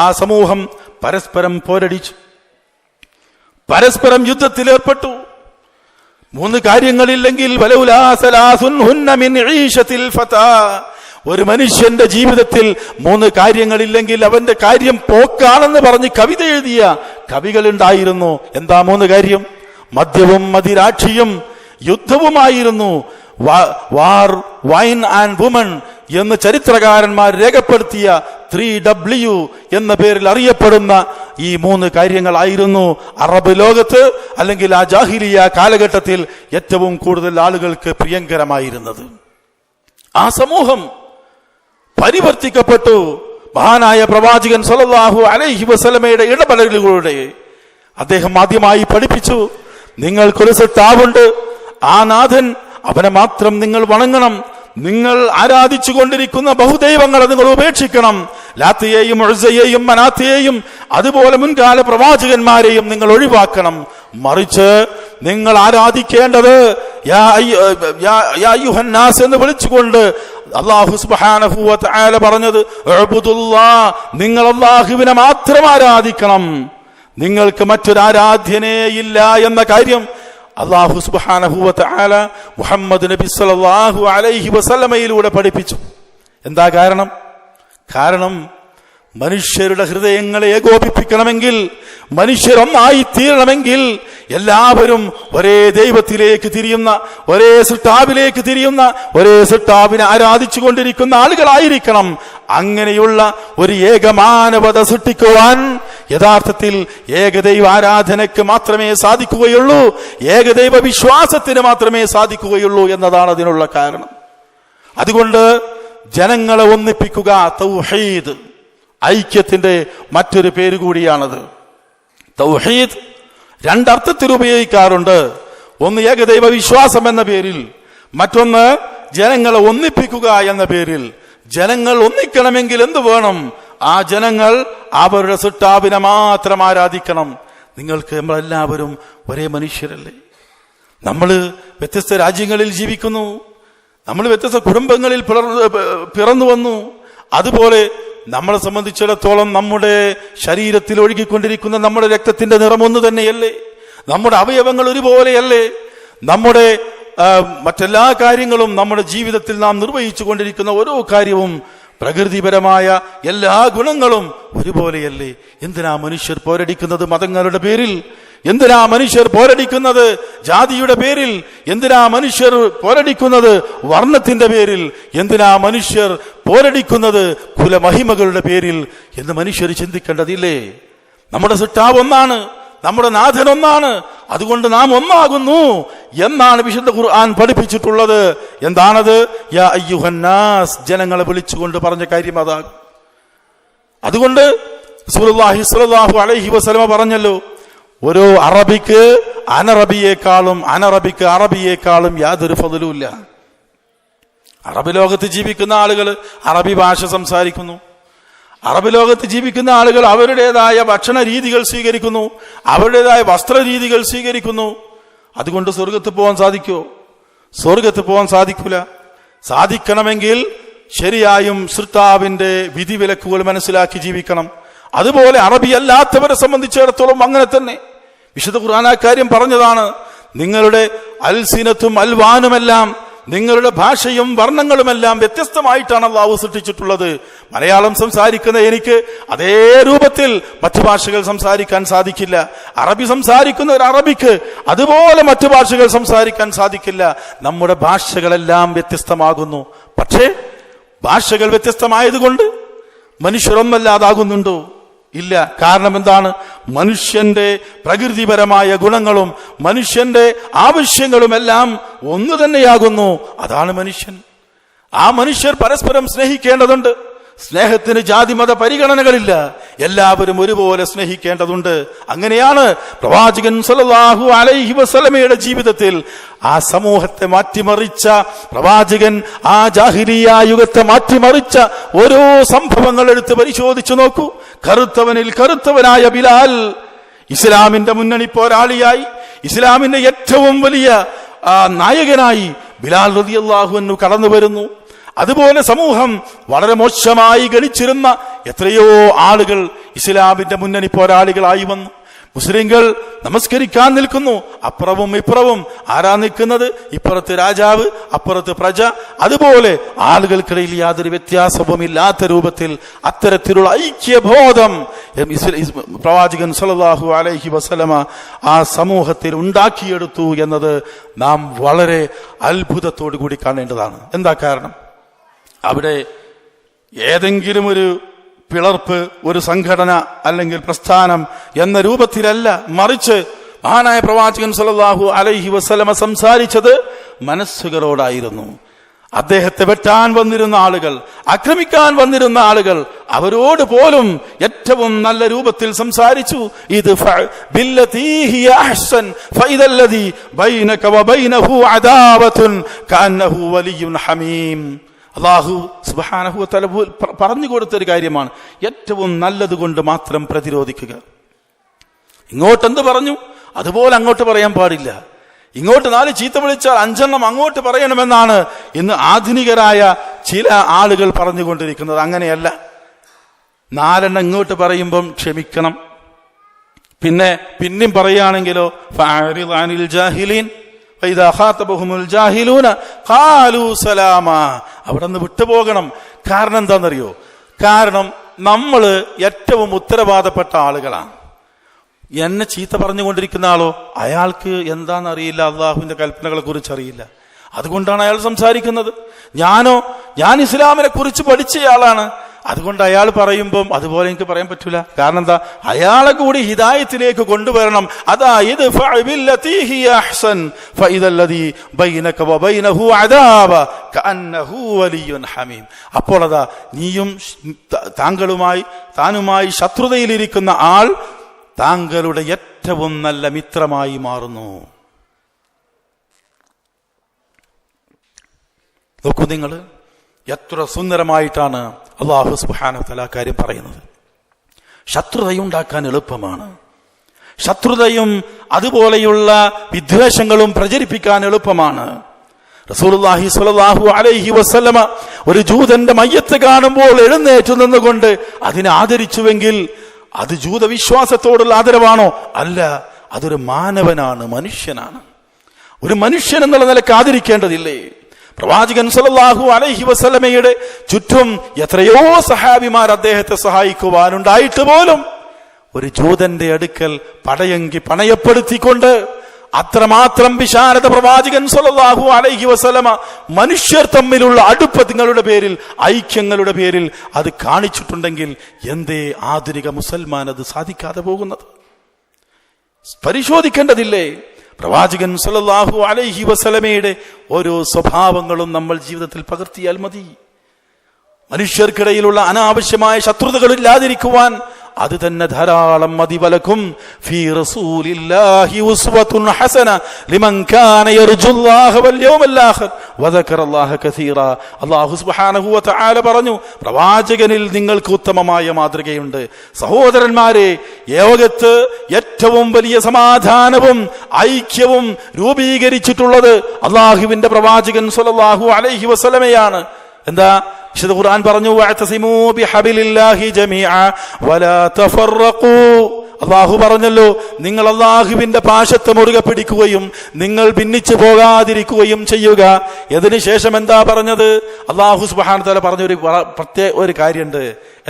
ആ സമൂഹം പരസ്പരം പോരടിച്ചു, പരസ്പരം യുദ്ധത്തിലേർപ്പെട്ടു. 3 കാര്യങ്ങളില്ലെങ്കിൽ വലൗലാ സലാസുൻ ഹുന്ന മിൻ ഈശത്തിൽ ഫതാ, ഒരു മനുഷ്യന്റെ ജീവിതത്തിൽ 3 കാര്യങ്ങളില്ലെങ്കിൽ അവന്റെ കാര്യം പോക്കാണെന്ന് പറഞ്ഞ് കവിത എഴുതിയ കവികളുണ്ടായിരുന്നു. എന്താ 3 കാര്യം? മദ്യവും മദിരാക്ഷിയും യുദ്ധവുമായിരുന്നു. വാർ, വൈൻ ആൻഡ് വുമൺ എന്ന് ചരിത്രകാരന്മാർ രേഖപ്പെടുത്തിയ 3W എന്ന പേരിൽ അറിയപ്പെടുന്ന ഈ 3 കാര്യങ്ങളായിരുന്നു അറബ് ലോകത്ത് അല്ലെങ്കിൽ ആ ജാഹിലിയ കാലഘട്ടത്തിൽ ഏറ്റവും കൂടുതൽ ആളുകൾക്ക് പ്രിയങ്കരമായിരുന്നത്. ആ സമൂഹം പരിവർത്തിക്കപ്പെട്ടു. മഹാനായ പ്രവാചകൻ സല്ലല്ലാഹു അലൈഹി വസല്ലമയുടെ ഇടപെടലുകളുടെ അദ്ദേഹം ആദ്യമായി പഠിപ്പിച്ചു, നിങ്ങൾക്കൊരു സൃഷ്ടാവുണ്ട്, ആ നാഥൻ, അവനെ മാത്രം നിങ്ങൾ വണങ്ങണം. നിങ്ങൾ ആരാധിച്ചു കൊണ്ടിരിക്കുന്ന ബഹുദൈവങ്ങളെ നിങ്ങൾ ഉപേക്ഷിക്കണം. ലാത്തയെയും ഉസ്സയെയും മനാത്തയെയും അതുപോലെ മുൻകാല പ്രവാചകന്മാരെയും നിങ്ങൾ ഒഴിവാക്കണം. മറിച്ച് നിങ്ങൾ ആരാധിക്കേണ്ടത് യാ അയ്യുഹന്നാസ് എന്ന് വിളിച്ചുകൊണ്ട് അല്ലാഹു സുബ്ഹാനഹു വ തആല പറഞ്ഞത് ഉഅ്ബുദുല്ലാഹ്, നിങ്ങൾ അല്ലാഹുവിനെ മാത്രം ആരാധിക്കണം, നിങ്ങൾക്ക് മറ്റൊരു ആരാധ്യനേയില്ല എന്ന കാര്യം അല്ലാഹു സുബ്ഹാനഹു വ തആല മുഹമ്മദ് നബി സല്ലല്ലാഹു അലൈഹി വസല്ലമയിലൂടെ പഠിപ്പിച്ചു. എന്താ കാരണം? കാരണം മനുഷ്യരുടെ ഹൃദയങ്ങളെ ഏകോപിപ്പിക്കണമെങ്കിൽ, മനുഷ്യരൊന്നായി തീരണമെങ്കിൽ എല്ലാവരും ഒരേ ദൈവത്തിലേക്ക് തിരിയുന്ന, ഒരേ സൃഷ്ടാവിലേക്ക് തിരിയുന്ന, ഒരേ സൃഷ്ടാവിനെ ആരാധിച്ചു കൊണ്ടിരിക്കുന്ന ആളുകളായിരിക്കണം. അങ്ങനെയുള്ള ഒരു ഏകമാനവത സൃഷ്ടിക്കുവാൻ യഥാർത്ഥത്തിൽ ഏകദൈവ ആരാധനയ്ക്ക് മാത്രമേ സാധിക്കുകയുള്ളൂ, ഏകദൈവ വിശ്വാസത്തിന് മാത്രമേ സാധിക്കുകയുള്ളൂ എന്നതാണ് അതിനുള്ള കാരണം. അതുകൊണ്ട് ജനങ്ങളെ ഒന്നിപ്പിക്കുക, തൗഹീദ്, ഐക്യത്തിന്റെ മറ്റൊരു പേര് കൂടിയാണത്. തൗഹീദ് 2 അർത്ഥത്തിൽ ഉപയോഗിക്കാറുണ്ട്. ഒന്ന് ഏകദൈവ വിശ്വാസം എന്ന പേരിൽ, മറ്റൊന്ന് ജനങ്ങളെ ഒന്നിപ്പിക്കുക എന്ന പേരിൽ. ജനങ്ങൾ ഒന്നിക്കണമെങ്കിൽ എന്ത് വേണം? ആ ജനങ്ങൾ അവരുടെ സൃഷ്ടാവിനെ മാത്രം ആരാധിക്കണം. നിങ്ങൾക്ക് നമ്മളെല്ലാവരും ഒരേ മനുഷ്യരല്ലേ? നമ്മൾ വ്യത്യസ്ത രാജ്യങ്ങളിൽ ജീവിക്കുന്നു, നമ്മൾ വ്യത്യസ്ത കുടുംബങ്ങളിൽ പിറന്നു വന്നു. അതുപോലെ നമ്മളെ സംബന്ധിച്ചിടത്തോളം നമ്മുടെ ശരീരത്തിൽ ഒഴുകിക്കൊണ്ടിരിക്കുന്ന നമ്മുടെ രക്തത്തിന്റെ നിറം ഒന്ന് തന്നെയല്ലേ? നമ്മുടെ അവയവങ്ങൾ ഒരുപോലെയല്ലേ? നമ്മുടെ മറ്റെല്ലാ കാര്യങ്ങളും നമ്മുടെ ജീവിതത്തിൽ നാം നിർവഹിച്ചു കൊണ്ടിരിക്കുന്ന ഓരോ കാര്യവും പ്രകൃതിപരമായ എല്ലാ ഗുണങ്ങളും ഒരുപോലെയല്ലേ? എന്തിനാ മനുഷ്യർ പോരടിക്കുന്നത് മതങ്ങളുടെ പേരിൽ? എന്തിനാ മനുഷ്യർ പോരടിക്കുന്നത് ജാതിയുടെ പേരിൽ? എന്തിനാ മനുഷ്യർ പോരടിക്കുന്നത് വർണ്ണത്തിന്റെ പേരിൽ? എന്തിനാ മനുഷ്യർ പോരടിക്കുന്നത് കുലമഹിമകളുടെ പേരിൽ എന്ന് മനുഷ്യർ ചിന്തിക്കേണ്ടതില്ലേ? നമ്മുടെ സൃഷ്ടാവ് ഒന്നാണ്, നമ്മുടെ നാഥൻ ഒന്നാണ്, അതുകൊണ്ട് നാം ഒന്നാകുന്നു എന്നാണ് വിശുദ്ധ ഖുർആൻ പഠിപ്പിച്ചിട്ടുള്ളത്. എന്താണത്? യാ അയ്യുഹന്നാസ്, ജനങ്ങളെ വിളിച്ചുകൊണ്ട് പറഞ്ഞ കാര്യം അതാകും. അതുകൊണ്ട് റസൂലുള്ളാഹി സ്വല്ലല്ലാഹു അലൈഹി വസല്ലമ പറഞ്ഞല്ലോ, ഓരോ അറബിക്ക് അറബിയേക്കാളും യാതൊരു ഫضലുമില്ല. അറബ് ലോകത്ത് ജീവിക്കുന്ന ആളുകൾ അറബി ഭാഷ സംസാരിക്കുന്നു. അറബ് ലോകത്ത് ജീവിക്കുന്ന ആളുകൾ അവരുടേതായ ഭക്ഷണ രീതികൾ സ്വീകരിക്കുന്നു, അവരുടേതായ വസ്ത്ര രീതികൾ സ്വീകരിക്കുന്നു. അതുകൊണ്ട് സ്വർഗത്ത് പോകാൻ സാധിക്കുമോ? സ്വർഗത്ത് പോകാൻ സാധിക്കൂല. സാധിക്കണമെങ്കിൽ ശരിയായും സൃഷ്ടാവിന്റെ വിധിവിലക്കുകൾ മനസ്സിലാക്കി ജീവിക്കണം. അതുപോലെ അറബി അല്ലാത്തവരെ സംബന്ധിച്ചിടത്തോളം അങ്ങനെ തന്നെ. വിശുദ്ധ ഖുർആൻ ആ കാര്യം പറഞ്ഞതാണ്. നിങ്ങളുടെ അൽസിനത്തും അൽവാനുമെല്ലാം, നിങ്ങളുടെ ഭാഷയും വർണ്ണങ്ങളുമെല്ലാം വ്യത്യസ്തമായിട്ടാണ് അല്ലാഹു സൃഷ്ടിച്ചിട്ടുള്ളത്. മലയാളം സംസാരിക്കുന്ന എനിക്ക് അതേ രൂപത്തിൽ മറ്റു ഭാഷകൾ സംസാരിക്കാൻ സാധിക്കില്ല. അറബി സംസാരിക്കുന്ന ഒരു അറബിക്ക് അതുപോലെ മറ്റു ഭാഷകൾ സംസാരിക്കാൻ സാധിക്കില്ല. നമ്മുടെ ഭാഷകളെല്ലാം വ്യത്യസ്തമാകുന്നു. പക്ഷേ ഭാഷകൾ വ്യത്യസ്തമായതുകൊണ്ട് മനുഷ്യരൊന്നല്ലാതാകുന്നുണ്ടോ? ഇല്ല. കാരണം എന്താണ്? മനുഷ്യന്റെ പ്രകൃതിപരമായ ഗുണങ്ങളും മനുഷ്യന്റെ ആവശ്യങ്ങളുമെല്ലാം ഒന്നു തന്നെയാകുന്നു. അതാണ് മനുഷ്യൻ. ആ മനുഷ്യർ പരസ്പരം സ്നേഹിക്കേണ്ടതുണ്ട്. സ്നേഹത്തിന് ജാതിമത പരിഗണനകളില്ല. എല്ലാവരും ഒരുപോലെ സ്നേഹിക്കേണ്ടതുണ്ട്. അങ്ങനെയാണ് പ്രവാചകൻ സല്ലല്ലാഹു അലൈഹി വസല്ലമയുടെ ജീവിതത്തിൽ ആ സമൂഹത്തെ മാറ്റിമറിച്ച പ്രവാചകൻ, ആ ജാഹിലിയ യുഗത്തെ മാറ്റിമറിച്ച ഓരോ സംഭവങ്ങൾ എടുത്ത് പരിശോധിച്ചു നോക്കൂ. കറുത്തവനിൽ കറുത്തവനായ ബിലാൽ ഇസ്ലാമിന്റെ മുന്നണി പോരാളിയായി, ഇസ്ലാമിന്റെ ഏറ്റവും വലിയ നായകനായി ബിലാൽ റളിയല്ലാഹു അൻഹു കടന്നു വരുന്നു. അതുപോലെ സമൂഹം വളരെ മോശമായി ഗണിച്ചിരുന്ന എത്രയോ ആളുകൾ ഇസ്ലാമിന്റെ മുന്നണി പോരാളികളായി വന്നു. മുസ്ലിങ്ങൾ നമസ്കരിക്കാൻ നിൽക്കുന്നു, അപ്പുറവും ഇപ്പുറവും ആരാ നിൽക്കുന്നത്? ഇപ്പുറത്ത് രാജാവ്, അപ്പുറത്ത് പ്രജ. അതുപോലെ ആളുകൾക്കിടയിൽ യാതൊരു വ്യത്യാസവും ഇല്ലാത്ത രൂപത്തിൽ അത്തരത്തിലുള്ള ഐക്യബോധം പ്രവാചകൻ സല്ലല്ലാഹു അലൈഹി വസല്ലമ ആ സമൂഹത്തിൽ ഉണ്ടാക്കിയെടുത്തു എന്നത് നാം വളരെ അത്ഭുതത്തോടു കൂടി കാണേണ്ടതാണ്. എന്താ കാരണം? അവിടെ ഏതെങ്കിലും ഒരു പിളർപ്പ്, ഒരു സംഘടന അല്ലെങ്കിൽ പ്രസ്ഥാനം എന്ന രൂപത്തിലല്ല, മറിച്ച് മഹാനായ പ്രവാചകൻ സല്ലല്ലാഹു അലൈഹി വസല്ലമ സംസാരിച്ചത് മനസ്സുകളോടായിരുന്നു. അദ്ദേഹത്തെ വെട്ടാൻ വന്നിരുന്ന ആളുകൾ, ആക്രമിക്കാൻ വന്നിരുന്ന ആളുകൾ, അവരോട് പോലും ഏറ്റവും നല്ല രൂപത്തിൽ സംസാരിച്ചു. ഇത് ബില്ലതീ ഹിയ അഹ്സൻ ഫഇദല്ലദീ ബൈനക വബൈനഹു അദാവത്തുൻ കഅന്നഹു വലിയ്യുൻ ഹമീം. അല്ലാഹു സുബ്ഹാനഹു വ തആല പറഞ്ഞു കൊടുത്തൊരു കാര്യമാണ്, ഏറ്റവും നല്ലത് കൊണ്ട് മാത്രം പ്രതിരോധിക്കുക. ഇങ്ങോട്ടെന്ത് പറഞ്ഞു അതുപോലെ അങ്ങോട്ട് പറയാൻ പാടില്ല. ഇങ്ങോട്ട് 4 ചീത്ത വിളിച്ചാൽ 5 എണ്ണം അങ്ങോട്ട് പറയണമെന്നാണ് ഇന്ന് ആധുനികരായ ചില ആളുകൾ പറഞ്ഞുകൊണ്ടിരിക്കുന്നത്. അങ്ങനെയല്ല. 4 എണ്ണം ഇങ്ങോട്ട് പറയുമ്പം ക്ഷമിക്കണം. പിന്നെയും പറയുകയാണെങ്കിലോ ഫഅരിദ് അനിൽ ജാഹിലീൻ ഫഇദാ ഖാതബഹുമുൽ ജാഹിലൂന ഖാലൂ സലാമാ. അവിടെ നിന്ന് വിട്ടുപോകണം. കാരണം എന്താണെന്നറിയോ? കാരണം നമ്മൾ ഏറ്റവും ഉത്തരവാദപ്പെട്ട ആളുകളാണ്. എന്നെ ചീത്ത പറഞ്ഞുകൊണ്ടിരിക്കുന്ന ആളോ അയാൾക്ക് എന്താണെന്നറിയില്ല, അള്ളാഹുവിന്റെ കൽപ്പനകളെ കുറിച്ച് അറിയില്ല, അതുകൊണ്ടാണ് അയാൾ സംസാരിക്കുന്നത്. ഞാൻ ഇസ്ലാമിനെ കുറിച്ച് പഠിച്ചയാളാണ്, അതുകൊണ്ട് അയാൾ പറയുമ്പം അതുപോലെ എനിക്ക് പറയാൻ പറ്റൂല. കാരണം എന്താ? അയാളെ കൂടി ഹിദായത്തിലേക്ക് കൊണ്ടുവരണം. അതായത് അപ്പോൾ അതാ നീയും താനുമായി ശത്രുതയിലിരിക്കുന്ന ആൾ താങ്കളുടെ ഏറ്റവും നല്ല മിത്രമായി മാറുന്നു. നോക്കൂ നിങ്ങൾ, എത്ര സുന്ദരമായിട്ടാണ് അല്ലാഹു സുബ്ഹാനഹു വ തആല കാര്യം പറയുന്നത്. ശത്രുതയുണ്ടാക്കാൻ എളുപ്പമാണ്. ശത്രുതയും അതുപോലെയുള്ള വിദ്വേഷങ്ങളും പ്രചരിപ്പിക്കാൻ എളുപ്പമാണ്. റസൂലുള്ളാഹി സ്വല്ലല്ലാഹു അലൈഹി വസല്ലമ ഒരു ജൂതന്റെ മയ്യത്ത് കാണുമ്പോൾ എഴുന്നേറ്റു നിന്നുകൊണ്ട് അതിനെ ആദരിച്ചുവെങ്കിൽ അത് ജൂതവിശ്വാസത്തോടുള്ള ആദരവാണോ? അല്ല, അതൊരു മാനവനാണ്, മനുഷ്യനാണ്. ഒരു മനുഷ്യൻ എന്നുള്ള നിലക്ക് ആദരിക്കേണ്ടതില്ലേ? പ്രവാചകൻ സല്ലല്ലാഹു അലൈഹി വസല്ലമയുടെ ചുറ്റും എത്രയോ സഹാബിമാർ അദ്ദേഹത്തെ സഹായിക്കുവാനുണ്ടായിട്ട് പോലും ഒരു ജൂതന്റെ അടുക്കൽ പണയപ്പെടുത്തിക്കൊണ്ട് അത്രമാത്രം വിശാലത പ്രവാചകൻ സല്ലല്ലാഹു അലൈഹി വസല്ലമ മനുഷ്യർ തമ്മിലുള്ള അടുപ്പങ്ങളുടെ പേരിൽ, ഐക്യങ്ങളുടെ പേരിൽ അത് കാണിച്ചിട്ടുണ്ടെങ്കിൽ എന്തേ ആധുനിക മുസൽമാൻ അത് സാധിക്കാതെ പോകുന്നത്? പരിശോധിക്കേണ്ടതില്ലേ? പ്രവാചകൻ സല്ലല്ലാഹു അലൈഹി വസല്ലമയുടെ ഓരോ സ്വഭാവങ്ങളും നമ്മൾ ജീവിതത്തിൽ പകർത്തിയാൽ മതി. മനുഷ്യർക്കിടയിലുള്ള അനാവശ്യമായ ശത്രുതകൾ ഇല്ലാതിരിക്കുവാൻ അത് തന്നെ ധാരാളം മതി. വലക്കും ഫീ റസൂലില്ലാഹി ഉസ്വത്തുൻ ഹസന ലിമൻ കാന യർജുല്ലാഹ വൽ യൗമൽ ആഖിർ വദക്കറല്ലാഹ കസീറാ. അല്ലാഹു സുബ്ഹാനഹു വ തആല പറഞ്ഞു, പ്രവാചകനിൽ നിങ്ങൾക്ക് ഉത്തമമായ മാതൃകയുണ്ട്. സഹോദരന്മാരെ, ലോകത്ത് ഏറ്റവും വലിയ സമാധാനവും ഐക്യവും രൂപീകരിച്ചിട്ടുള്ളത് അല്ലാഹുവിന്റെ പ്രവാചകൻ സ്വല്ലല്ലാഹു അലൈഹി വസല്ലമയാണ്. എന്താ? വിശുദ്ധ ഖുർആൻ പറഞ്ഞു, വഅതസിമൂ ബിഹബിലില്ലാഹി ജമീഅ വലാ തഫറഖൂ. അല്ലാഹു പറഞ്ഞല്ലോ, നിങ്ങൾ അല്ലാഹുവിന്റെ പാശത്തെ മുറുകെ പിടിക്കുകയും നിങ്ങൾ ഭിന്നിച്ചു പോകാതിരിക്കുകയും ചെയ്യുക. അതിനുശേഷം എന്താ പറഞ്ഞത്? അല്ലാഹു സുബ്ഹാനഹു വ തആല പറഞ്ഞൊരു പ്രത്യേക ഒരു കാര്യമുണ്ട്.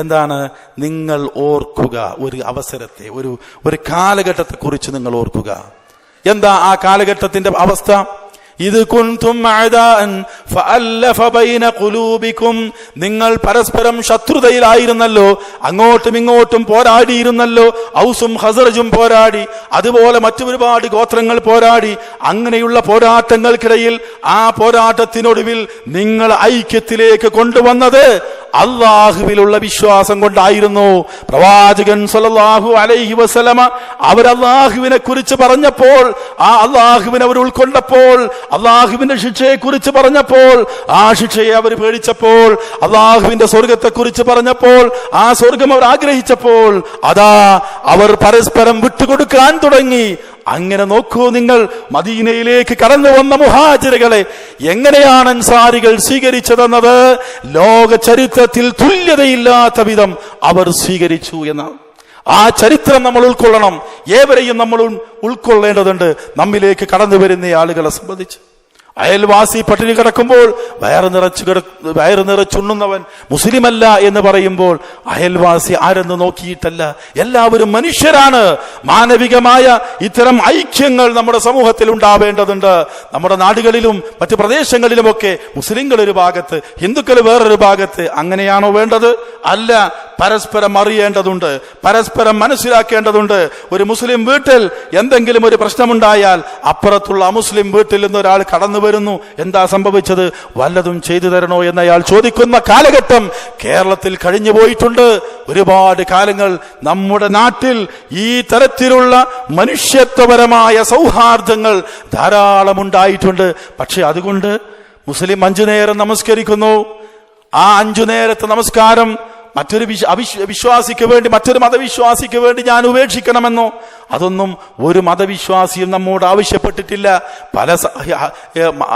എന്താണ്? നിങ്ങൾ ഓർക്കുക, ഒരു അവസരത്തെ, ഒരു കാലഘട്ടത്തെ കുറിച്ച് നിങ്ങൾ ഓർക്കുക. എന്താ ആ കാലഘട്ടത്തിന്റെ അവസ്ഥ? ഇത് കുൻതും അഅദാഅൻ ഫഅല്ലഫ ബൈന ഖുലൂബികും. നിങ്ങൾ പരസ്പരം ശത്രുതയിലായിരുന്നല്ലോ, അങ്ങോട്ടും ഇങ്ങോട്ടും പോരാടിയിരുന്നല്ലോ. ഔസും ഖസറജും പോരാടി, അതുപോലെ മറ്റൊരുപാട് ഗോത്രങ്ങൾ പോരാടി. അങ്ങനെയുള്ള പോരാട്ടങ്ങൾക്കിടയിൽ ആ പോരാട്ടത്തിനൊടുവിൽ നിങ്ങൾ ഐക്യത്തിലേക്ക് കൊണ്ടുവന്നത് അള്ളാഹുവിലുള്ള വിശ്വാസം കൊണ്ടായിരുന്നു. പ്രവാചകൻ സല്ലല്ലാഹു അലൈഹി വസല്ലമ അവർ അള്ളാഹുവിനെ കുറിച്ച് പറഞ്ഞപ്പോൾ, ആ അള്ളാഹുവിനെ അവർ ഉൾക്കൊണ്ടപ്പോൾ, അള്ളാഹുവിന്റെ ശിക്ഷയെ കുറിച്ച് പറഞ്ഞപ്പോൾ, ആ ശിക്ഷയെ അവർ പേടിച്ചപ്പോൾ, അള്ളാഹുവിന്റെ സ്വർഗത്തെ കുറിച്ച് പറഞ്ഞപ്പോൾ, ആ സ്വർഗം അവർ ആഗ്രഹിച്ചപ്പോൾ, അതാ അവർ പരസ്പരം വിട്ടുകൊടുക്കാൻ തുടങ്ങി. അങ്ങനെ നോക്കൂ നിങ്ങൾ, മദീനയിലേക്ക് കടന്നു വന്ന മുഹാജിറുകളെ എങ്ങനെയാണ് അൻസാരികൾ സ്വീകരിച്ചതെന്നത് ലോക ചരിത്രത്തിൽ തുല്യതയില്ലാത്ത വിധം അവർ സ്വീകരിച്ചു എന്നാണ്. ആ ചരിത്രം നമ്മൾ ഉൾക്കൊള്ളണം. ഏവരെയും നമ്മൾ ഉൾക്കൊള്ളേണ്ടതുണ്ട്. നമ്മിലേക്ക് കടന്നു വരുന്ന ആളുകളെ സംബന്ധിച്ച് അയൽവാസി പട്ടിണി കിടക്കുമ്പോൾ വയറ് നിറച്ചുണ്ണുന്നവൻ മുസ്ലിമല്ല എന്ന് പറയുമ്പോൾ അയൽവാസി ആരെന്ന് നോക്കിയിട്ടല്ല, എല്ലാവരും മനുഷ്യരാണ്. മാനവികമായ ഇത്തരം ഐക്യങ്ങൾ നമ്മുടെ സമൂഹത്തിൽ ഉണ്ടാവേണ്ടതുണ്ട്. നമ്മുടെ നാടുകളിലും മറ്റു പ്രദേശങ്ങളിലുമൊക്കെ മുസ്ലിങ്ങൾ ഒരു ഭാഗത്ത്, ഹിന്ദുക്കൾ വേറൊരു ഭാഗത്ത്. അങ്ങനെയാണോ വേണ്ടത്? അല്ല. പരസ്പരം അറിയേണ്ടതുണ്ട്, പരസ്പരം മനസ്സിലാക്കേണ്ടതുണ്ട്. ഒരു മുസ്ലിം വീട്ടിൽ എന്തെങ്കിലും ഒരു പ്രശ്നമുണ്ടായാൽ അപ്പുറത്തുള്ള അമുസ്ലിം വീട്ടിൽ നിന്ന് ഒരാൾ കടന്നു വരുന്നു, എന്താ സംഭവിച്ചത്, വല്ലതും ചെയ്തു തരണോ എന്നയാൾ ചോദിക്കുന്ന കാലഘട്ടം കേരളത്തിൽ കഴിഞ്ഞു പോയിട്ടുണ്ട്. ഒരുപാട് കാലങ്ങൾ നമ്മുടെ നാട്ടിൽ ഈ തരത്തിലുള്ള മനുഷ്യത്വപരമായ സൗഹാർദ്ദങ്ങൾ ധാരാളം ഉണ്ടായിട്ടുണ്ട്. പക്ഷെ അതുകൊണ്ട് മുസ്ലിം 5 നേരം നമസ്കരിക്കുന്നു. ആ 5 നേരത്തെ നമസ്കാരം മറ്റൊരു വിശ്വാസിക്ക് വേണ്ടി, മറ്റൊരു മതവിശ്വാസിക്ക് വേണ്ടി ഞാൻ ഉപേക്ഷിക്കണമെന്നോ? അതൊന്നും ഒരു മതവിശ്വാസിയും നമ്മോട് ആവശ്യപ്പെട്ടിട്ടില്ല. പല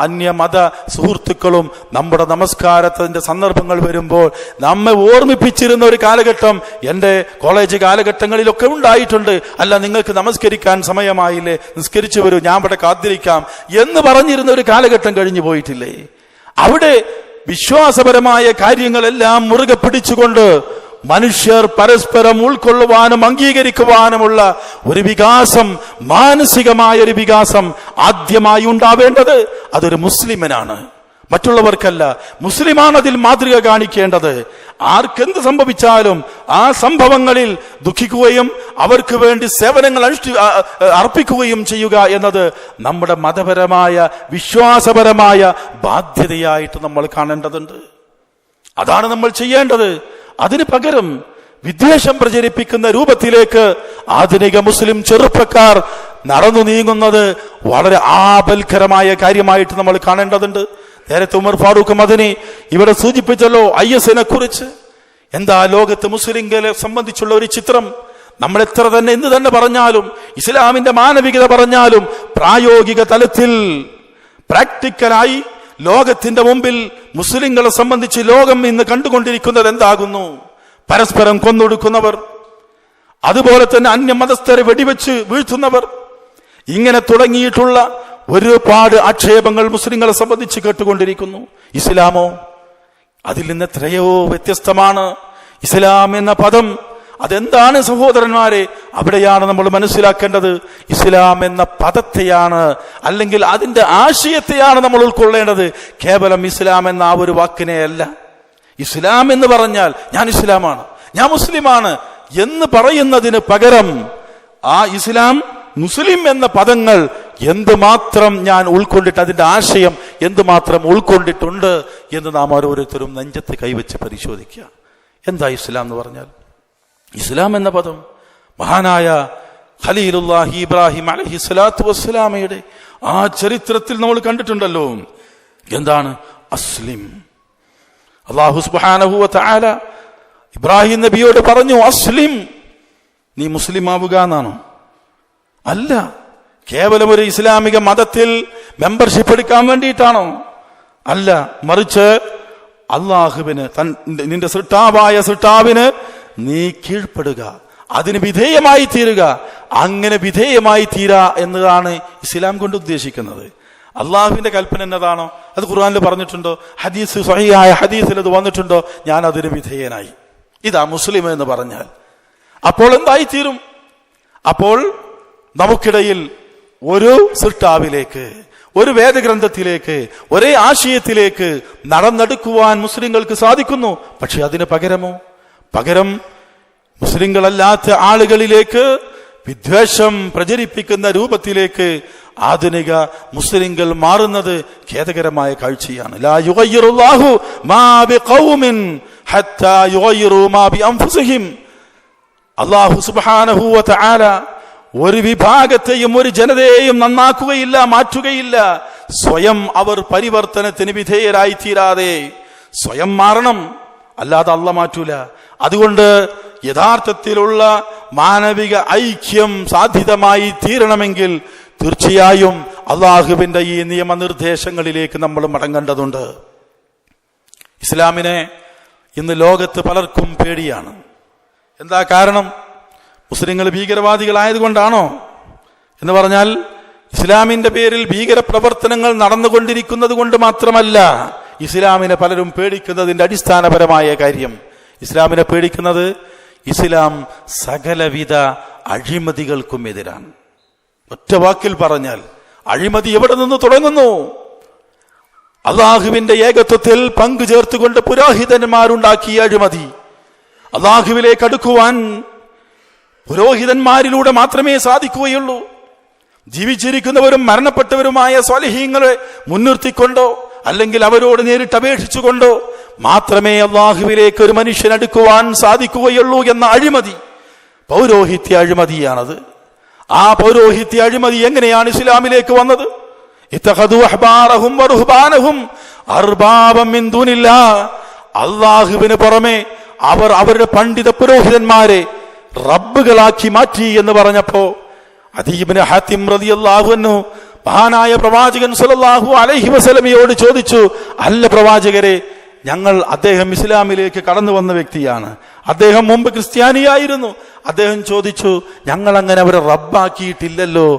അന്യമത സുഹൃത്തുക്കളും നമ്മുടെ നമസ്കാരത്തിന്റെ സന്ദർഭങ്ങൾ വരുമ്പോൾ നമ്മെ ഓർമ്മിപ്പിച്ചിരുന്ന ഒരു കാലഘട്ടം എൻ്റെ കോളേജ് കാലഘട്ടങ്ങളിലൊക്കെ ഉണ്ടായിട്ടുണ്ട്. അല്ല, നിങ്ങൾക്ക് നമസ്കരിക്കാൻ സമയമായില്ലേ, നിസ്കരിച്ചു വരൂ, ഞാൻ ഇവിടെ കാത്തിരിക്കാം എന്ന് പറഞ്ഞിരുന്ന ഒരു കാലഘട്ടം കഴിഞ്ഞു പോയിട്ടില്ലേ? അവിടെ വിശ്വാസപരമായ കാര്യങ്ങളെല്ലാം മുറുകെ പിടിച്ചുകൊണ്ട് മനുഷ്യർ പരസ്പരം ഉൾക്കൊള്ളുവാനും അംഗീകരിക്കുവാനുമുള്ള ഒരു വികാസം, മാനസികമായ ഒരു വികാസം ആദ്യമായി ഉണ്ടാവേണ്ടത് അതൊരു മുസ്ലിമിനാണ്, മറ്റുള്ളവർക്കല്ല. മുസ്ലിമാണ് അതിൽ മാതൃക കാണിക്കേണ്ടത്. ആർക്കെന്ത് സംഭവിച്ചാലും ആ സംഭവങ്ങളിൽ ദുഃഖിക്കുകയും അവർക്ക് വേണ്ടി സേവനങ്ങൾ അർപ്പിക്കുകയും ചെയ്യുക എന്നത് നമ്മുടെ മതപരമായ വിശ്വാസപരമായ ബാധ്യതയായിട്ട് നമ്മൾ കാണേണ്ടതുണ്ട്. അതാണ് നമ്മൾ ചെയ്യേണ്ടത്. അതിന് പകരം വിദ്വേഷം പ്രചരിപ്പിക്കുന്ന രൂപത്തിലേക്ക് ആധുനിക മുസ്ലിം ചെറുപ്പക്കാർ നടന്നു നീങ്ങുന്നത് വളരെ ആപൽക്കരമായ കാര്യമായിട്ട് നമ്മൾ കാണേണ്ടതുണ്ട്. നേരത്തെ ഉമർ ഫാറൂഖ് മദനി ഇവിടെ സൂചിപ്പിച്ചല്ലോ IS-നെ കുറിച്ച്. എന്താ ലോകത്ത് മുസ്ലിങ്ങളെ സംബന്ധിച്ചുള്ള ഒരു ചിത്രം? നമ്മൾ എത്ര തന്നെ എന്ത് തന്നെ പറഞ്ഞാലും, ഇസ്ലാമിന്റെ മാനവികത പറഞ്ഞാലും, പ്രായോഗിക തലത്തിൽ പ്രാക്ടിക്കലായി ലോകത്തിന്റെ മുമ്പിൽ മുസ്ലിങ്ങളെ സംബന്ധിച്ച് ലോകം ഇന്ന് കണ്ടുകൊണ്ടിരിക്കുന്നത് എന്താകുന്നു? പരസ്പരം കൊന്നൊടുക്കുന്നവർ, അതുപോലെ തന്നെ അന്യമതസ്ഥരെ വെടിവെച്ച് വീഴ്ത്തുന്നവർ, ഇങ്ങനെ തുടങ്ങിയിട്ടുള്ള ഒരുപാട് ആക്ഷേപങ്ങൾ മുസ്ലിങ്ങളെ സംബന്ധിച്ച് കേട്ടുകൊണ്ടിരിക്കുന്നു. ഇസ്ലാമോ അതിൽ നിന്ന് എത്രയോ വ്യത്യസ്തമാണ്. ഇസ്ലാം എന്ന പദം അതെന്താണ് സഹോദരന്മാരെ? അവിടെയാണ് നമ്മൾ മനസ്സിലാക്കേണ്ടത്. ഇസ്ലാം എന്ന പദത്തെയാണ്, അല്ലെങ്കിൽ അതിന്റെ ആശയത്തെയാണ് നമ്മൾ ഉൾക്കൊള്ളേണ്ടത്. കേവലം ഇസ്ലാം എന്ന ആ ഒരു വാക്കിനെ അല്ല. ഇസ്ലാം എന്ന് പറഞ്ഞാൽ ഞാൻ ഇസ്ലാമാണ്, ഞാൻ മുസ്ലിമാണ് എന്ന് പറയുന്നതിന് പകരം ആ ഇസ്ലാം, മുസ്ലിം എന്ന പദങ്ങൾ എന്തുമാത്രം ഞാൻ ഉൾക്കൊണ്ടിട്ട്, അതിന്റെ ആശയം എന്തുമാത്രം ഉൾക്കൊണ്ടിട്ടുണ്ട് എന്ന് നാം ഓരോരുത്തരും നെഞ്ചത്ത് കൈവച്ച് പരിശോധിക്കുക. എന്താ ഇസ്ലാം എന്ന് പറഞ്ഞാൽ? ഇസ്ലാം എന്ന പദം മഹാനായ ഖലീലുല്ലാഹി ഇബ്രാഹിം അലൈഹി സ്വലാത്തു വസ്സലാമയുടെ ആ ചരിത്രത്തിൽ നമ്മൾ കണ്ടിട്ടുണ്ടല്ലോ. എന്താണ് അസ്ലിം? അല്ലാഹു സുബ്ഹാനഹു വ തആല ഇബ്രാഹിം നബിയോട് പറഞ്ഞു, അസ്ലിം, നീ മുസ്ലിം ആവുക എന്നാണോ? അല്ല. കേവലം ഒരു ഇസ്ലാമിക മതത്തിൽ മെമ്പർഷിപ്പ് എടുക്കാൻ വേണ്ടിയിട്ടാണോ? അല്ല. മറിച്ച് അള്ളാഹുവിന്, നിന്റെ സൃഷ്ടാവായ സൃഷ്ടാവിന് നീ കീഴ്പ്പെടുക, അതിന് വിധേയമായി തീരുക. അങ്ങനെ വിധേയമായി തീരാ എന്നതാണ് ഇസ്ലാം കൊണ്ട് ഉദ്ദേശിക്കുന്നത്. അള്ളാഹുവിന്റെ കൽപ്പന എന്നതാണോ? അത് ഖുർആനിൽ പറഞ്ഞിട്ടുണ്ടോ? ഹദീസ്, സ്വഹീഹായ ഹദീസിൽ അത് വന്നിട്ടുണ്ടോ? ഞാൻ അതിന് വിധേയനായി. ഇതാ മുസ്ലിം എന്ന് പറഞ്ഞാൽ. അപ്പോൾ എന്തായി തീരും? അപ്പോൾ നമുക്കിടയിൽ ഒരു സൃഷ്ടാവിലേക്ക്, ഒരു വേദഗ്രന്ഥത്തിലേക്ക്, ഒരേ ആശയത്തിലേക്ക് നടന്നെടുക്കുവാൻ മുസ്ലിങ്ങൾക്ക് സാധിക്കുന്നു. പക്ഷെ അതിന് പകരം മുസ്ലിങ്ങളല്ലാത്ത ആളുകളിലേക്ക് വിദ്വേഷം പ്രചരിപ്പിക്കുന്ന രൂപത്തിലേക്ക് ആധുനിക മുസ്ലിങ്ങൾ മാറുന്നത് ഖേദകരമായ കാഴ്ചയാണ്. ലാ യുഗയ്യിറുല്ലാഹു മാ ബിഖൗമിൻ ഹത്താ യുഗയ്യിറു മാ ബിഅൻഫുസിഹിം. അല്ലാഹു സുബ്ഹാനഹു വ തആല ഒരു വിഭാഗത്തെയും ഒരു ജനതയെയും നന്നാക്കുകയില്ല, മാറ്റുകയില്ല, സ്വയം അവർ പരിവർത്തനത്തിന് വിധേയരായി തീരാതെ സ്വയം മാറണം, അല്ലാതെ അല്ലാഹ് മാറ്റൂല. അതുകൊണ്ട് യഥാർത്ഥത്തിലുള്ള മാനവിക ഐക്യം സാധ്യതമായി തീരണമെങ്കിൽ തീർച്ചയായും അള്ളാഹുവിന്റെ ഈ നിയമനിർദ്ദേശങ്ങളിലേക്ക് നമ്മൾ മടങ്ങേണ്ടതുണ്ട്. ഇസ്ലാമിനെ ഇന്ന് ലോകത്ത് പലർക്കും പേടിയാണ്. എന്താ കാരണം? മുസ്ലിങ്ങൾ ഭീകരവാദികളായതുകൊണ്ടാണോ എന്ന് പറഞ്ഞാൽ ഇസ്ലാമിന്റെ പേരിൽ ഭീകര പ്രവർത്തനങ്ങൾ നടന്നുകൊണ്ടിരിക്കുന്നത് കൊണ്ട് മാത്രമല്ല ഇസ്ലാമിനെ പലരും പേടിക്കുന്നതിന്റെ അടിസ്ഥാനപരമായ കാര്യം. ഇസ്ലാമിനെ പേടിക്കുന്നത് ഇസ്ലാം സകലവിധ അഴിമതികൾക്കും എതിരാണ്. ഒറ്റ വാക്കിൽ പറഞ്ഞാൽ അഴിമതി എവിടെ നിന്ന് തുടങ്ങുന്നു? അള്ളാഹുവിന്റെ ഏകത്വത്തിൽ പങ്കു ചേർത്തുകൊണ്ട് പുരോഹിതന്മാരുണ്ടാക്കിയ അഴിമതി. അള്ളാഹുവിലേക്ക് അടുക്കുവാൻ പുരോഹിതന്മാരിലൂടെ മാത്രമേ സാധിക്കുകയുള്ളൂ. ജീവിച്ചിരിക്കുന്നവരും മരണപ്പെട്ടവരുമായ സ്വാലിഹീങ്ങളെ മുൻനിർത്തിക്കൊണ്ടോ അല്ലെങ്കിൽ അവരോട് നേരിട്ട് അപേക്ഷിച്ചുകൊണ്ടോ മാത്രമേ അള്ളാഹുവിലേക്ക് ഒരു മനുഷ്യൻ അടുക്കുവാൻ സാധിക്കുകയുള്ളൂ എന്ന അഴിമതി, പൗരോഹിത്യ അഴിമതിയാണത്. ആ പൗരോഹിത്യ അഴിമതി എങ്ങനെയാണ് ഇസ്ലാമിലേക്ക് വന്നത്? ഇത്തഖദു അഹ്ബാറഹും വറുഹ്ബാനഹും അർബാബൻ മിൻ ദൂനില്ലാഹ്. അള്ളാഹുവിന് പുറമെ അവർ അവരുടെ പണ്ഡിത പുരോഹിതന്മാരെ റബ്ബുകളാക്കി മാറ്റി എന്ന് പറഞ്ഞപ്പോ അദീ ഇബ്നു ഹാത്തിം റളിയല്ലാഹു അൻഹു മഹാനായ പ്രവാചകൻ സല്ലല്ലാഹു അലൈഹി വസല്ലമയോട് ചോദിച്ചു, അല്ല പ്രവാചകരെ, അദ്ദേഹം ഇസ്ലാമിലേക്ക് കടന്നു വന്ന വ്യക്തിയാണ്, അദ്ദേഹം മുമ്പ് ക്രിസ്ത്യാനിയായിരുന്നു. അദ്ദേഹം ചോദിച്ചു, ഞങ്ങൾ അങ്ങനെ അവരെ റബ്ബാക്കിയിട്ടില്ലല്ലോ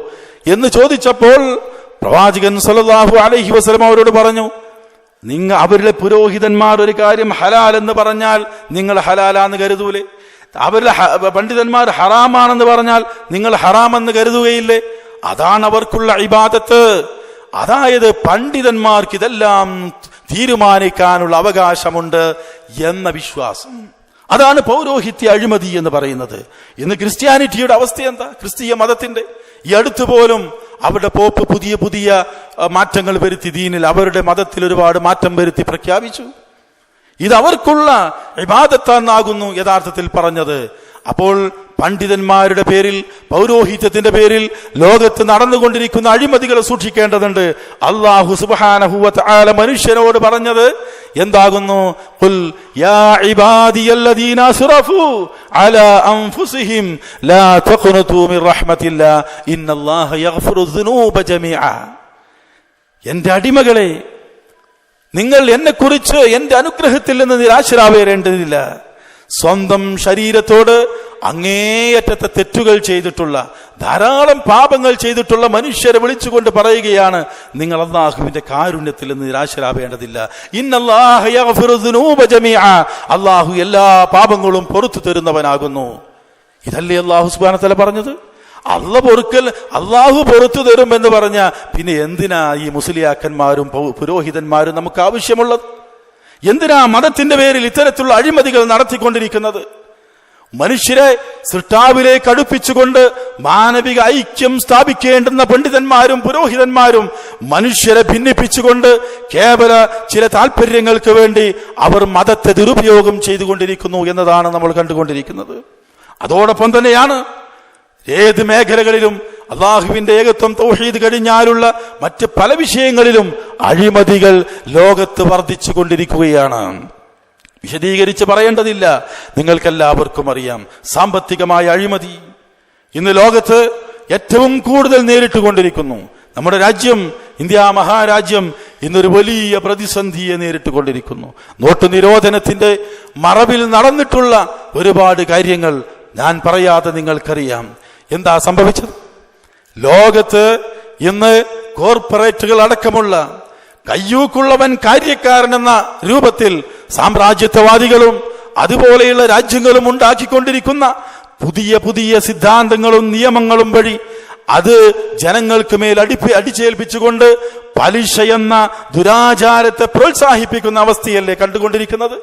എന്ന് ചോദിച്ചപ്പോൾ പ്രവാചകൻ സല്ലല്ലാഹു അലൈഹി വസല്ലം അവരോട് പറഞ്ഞു, അവരിലെ പുരോഹിതന്മാർ ഒരു കാര്യം ഹലാൽ എന്ന് പറഞ്ഞാൽ നിങ്ങൾ ഹലാലാന്ന് കരുതൂലേ? അവരിലെ പണ്ഡിതന്മാർ ഹറാമാണെന്ന് പറഞ്ഞാൽ നിങ്ങൾ ഹറാമെന്ന് കരുതുകയില്ലേ? അതാണ് അവർക്കുള്ള ഇബാദത്ത്. അതായത് പണ്ഡിതന്മാർക്ക് ഇതെല്ലാം തീരുമാനിക്കാനുള്ള അവകാശമുണ്ട് എന്ന വിശ്വാസം. അതാണ് പൗരോഹിത്യ അഴിമതി എന്ന് പറയുന്നത്. ഇന്ന് ക്രിസ്ത്യാനിറ്റിയുടെ അവസ്ഥ എന്താ? ക്രിസ്തീയ മതത്തിന്റെ ഈ അടുത്ത് പോലും അവരുടെ പോപ്പ് പുതിയ പുതിയ മാറ്റങ്ങൾ വരുത്തി ദീനിൽ, അവരുടെ മതത്തിൽ ഒരുപാട് മാറ്റം വരുത്തി പ്രഖ്യാപിച്ചു. ഇത് അവർക്കുള്ള ഇബാദത്താകുന്നു യഥാർത്ഥത്തിൽ പറഞ്ഞത്. അപ്പോൾ പണ്ഡിതന്മാരുടെ പേരിൽ, പൗരോഹിത്യത്തിന്റെ പേരിൽ ലോകത്ത് നടന്നുകൊണ്ടിരിക്കുന്ന അഴിമതികളെ സൂക്ഷിക്കേണ്ടതുണ്ട്. അല്ലാഹു സുബ്ഹാനഹു വ തആല മനുഷ്യരോട് പറഞ്ഞത് എന്താകുന്നു? ഖുൽ യാ ഇബാദിയല്ലദീന അസ്റഫു അലാ അൻഫുസിഹിം ലാ തഖ്നതു മിർ റഹ്മത്തില്ലാഹ് ഇന്നല്ലാഹ യഗ്ഫിറു ദുനൂബ ജമീഅ. എന്റെ അടിമകളെ, നിങ്ങൾ എന്നെക്കുറിച്ച് എന്റെ അനുഗ്രഹത്തിൽ നിന്ന് നിരാശരാവേണ്ടതില്ല. സ്വന്തം ശരീരത്തോട് അങ്ങേയറ്റത്തെ തെറ്റുകൾ ചെയ്തിട്ടുള്ള, ധാരാളം പാപങ്ങൾ ചെയ്തിട്ടുള്ള മനുഷ്യരെ വിളിച്ചുകൊണ്ട് പറയുകയാണ്, നിങ്ങൾ അല്ലാഹുവിന്റെ കാരുണ്യത്തിൽ നിന്ന് നിരാശരാവേണ്ടതില്ല. ഇന്നല്ലാഹ യഗ്ഫിറു ദുനൂബ ജമീഅ. അല്ലാഹു എല്ലാ പാപങ്ങളും പുറത്തു തരുന്നവനാകുന്നു. ഇതല്ലേ അല്ലാഹു സുബ്ഹാനഹു വ തആല പറഞ്ഞത്? അല്ലാഹു പുറത്തു തരും എന്ന് പറഞ്ഞ പിന്നെ എന്തിനാ ഈ മുസ്ലിയാക്കന്മാരും പുരോഹിതന്മാരും നമുക്ക് ആവശ്യമുള്ളത്? എന്തിനാ മതത്തിന്റെ പേരിൽ ഇത്തരത്തിലുള്ള അഴിമതികൾ നടത്തിക്കൊണ്ടിരിക്കുന്നത്? മനുഷ്യരെ സൃഷ്ടാവിലേക്ക് അടുപ്പിച്ചുകൊണ്ട് മാനവിക ഐക്യം സ്ഥാപിക്കേണ്ടുന്ന പണ്ഡിതന്മാരും പുരോഹിതന്മാരും മനുഷ്യരെ ഭിന്നിപ്പിച്ചുകൊണ്ട് കേവല ചില താല്പര്യങ്ങൾക്ക് വേണ്ടി അവർ മതത്തെ ദുരുപയോഗം ചെയ്തുകൊണ്ടിരിക്കുന്നു എന്നതാണ് നമ്മൾ കണ്ടുകൊണ്ടിരിക്കുന്നത്. അതോടൊപ്പം തന്നെയാണ് ഏത് മേഖലകളിലും അള്ളാഹുവിന്റെ ഏകത്വം തൗഹീദ് കഴിഞ്ഞാലുള്ള മറ്റ് പല വിഷയങ്ങളിലും അഴിമതികൾ ലോകത്ത് വർദ്ധിച്ചു കൊണ്ടിരിക്കുകയാണ്. വിശദീകരിച്ച് പറയേണ്ടതില്ല, നിങ്ങൾക്കെല്ലാവർക്കും അറിയാം. സാമ്പത്തികമായ അഴിമതി ഇന്ന് ലോകത്ത് ഏറ്റവും കൂടുതൽ നേരിട്ടുകൊണ്ടിരിക്കുന്നു. നമ്മുടെ രാജ്യം, ഇന്ത്യ മഹാരാജ്യം, ഇന്നൊരു വലിയ പ്രതിസന്ധിയെ നേരിട്ടുകൊണ്ടിരിക്കുന്നു. നോട്ട് നിരോധനത്തിന്റെ മറവിൽ നടന്നിട്ടുള്ള ഒരുപാട് കാര്യങ്ങൾ ഞാൻ പറയാതെ നിങ്ങൾക്കറിയാം. എന്താ സംഭവിച്ചത്? ലോകത്ത് ഇന്ന് കോർപ്പറേറ്റുകൾ അടക്കമുള്ള കയ്യൂക്കുള്ളവൻ കാര്യക്കാരൻ എന്ന രൂപത്തിൽ സാമ്രാജ്യത്വവാദികളും അതുപോലെയുള്ള രാജ്യങ്ങളും ഉണ്ടാക്കിക്കൊണ്ടിരിക്കുന്ന പുതിയ പുതിയ സിദ്ധാന്തങ്ങളും നിയമങ്ങളും വഴി അത് ജനങ്ങൾക്ക് മേൽ അടിച്ചേൽപ്പിച്ചുകൊണ്ട് പലിശ എന്ന ദുരാചാരത്തെ പ്രോത്സാഹിപ്പിക്കുന്ന അവസ്ഥയല്ലേ കണ്ടുകൊണ്ടിരിക്കുന്നത്?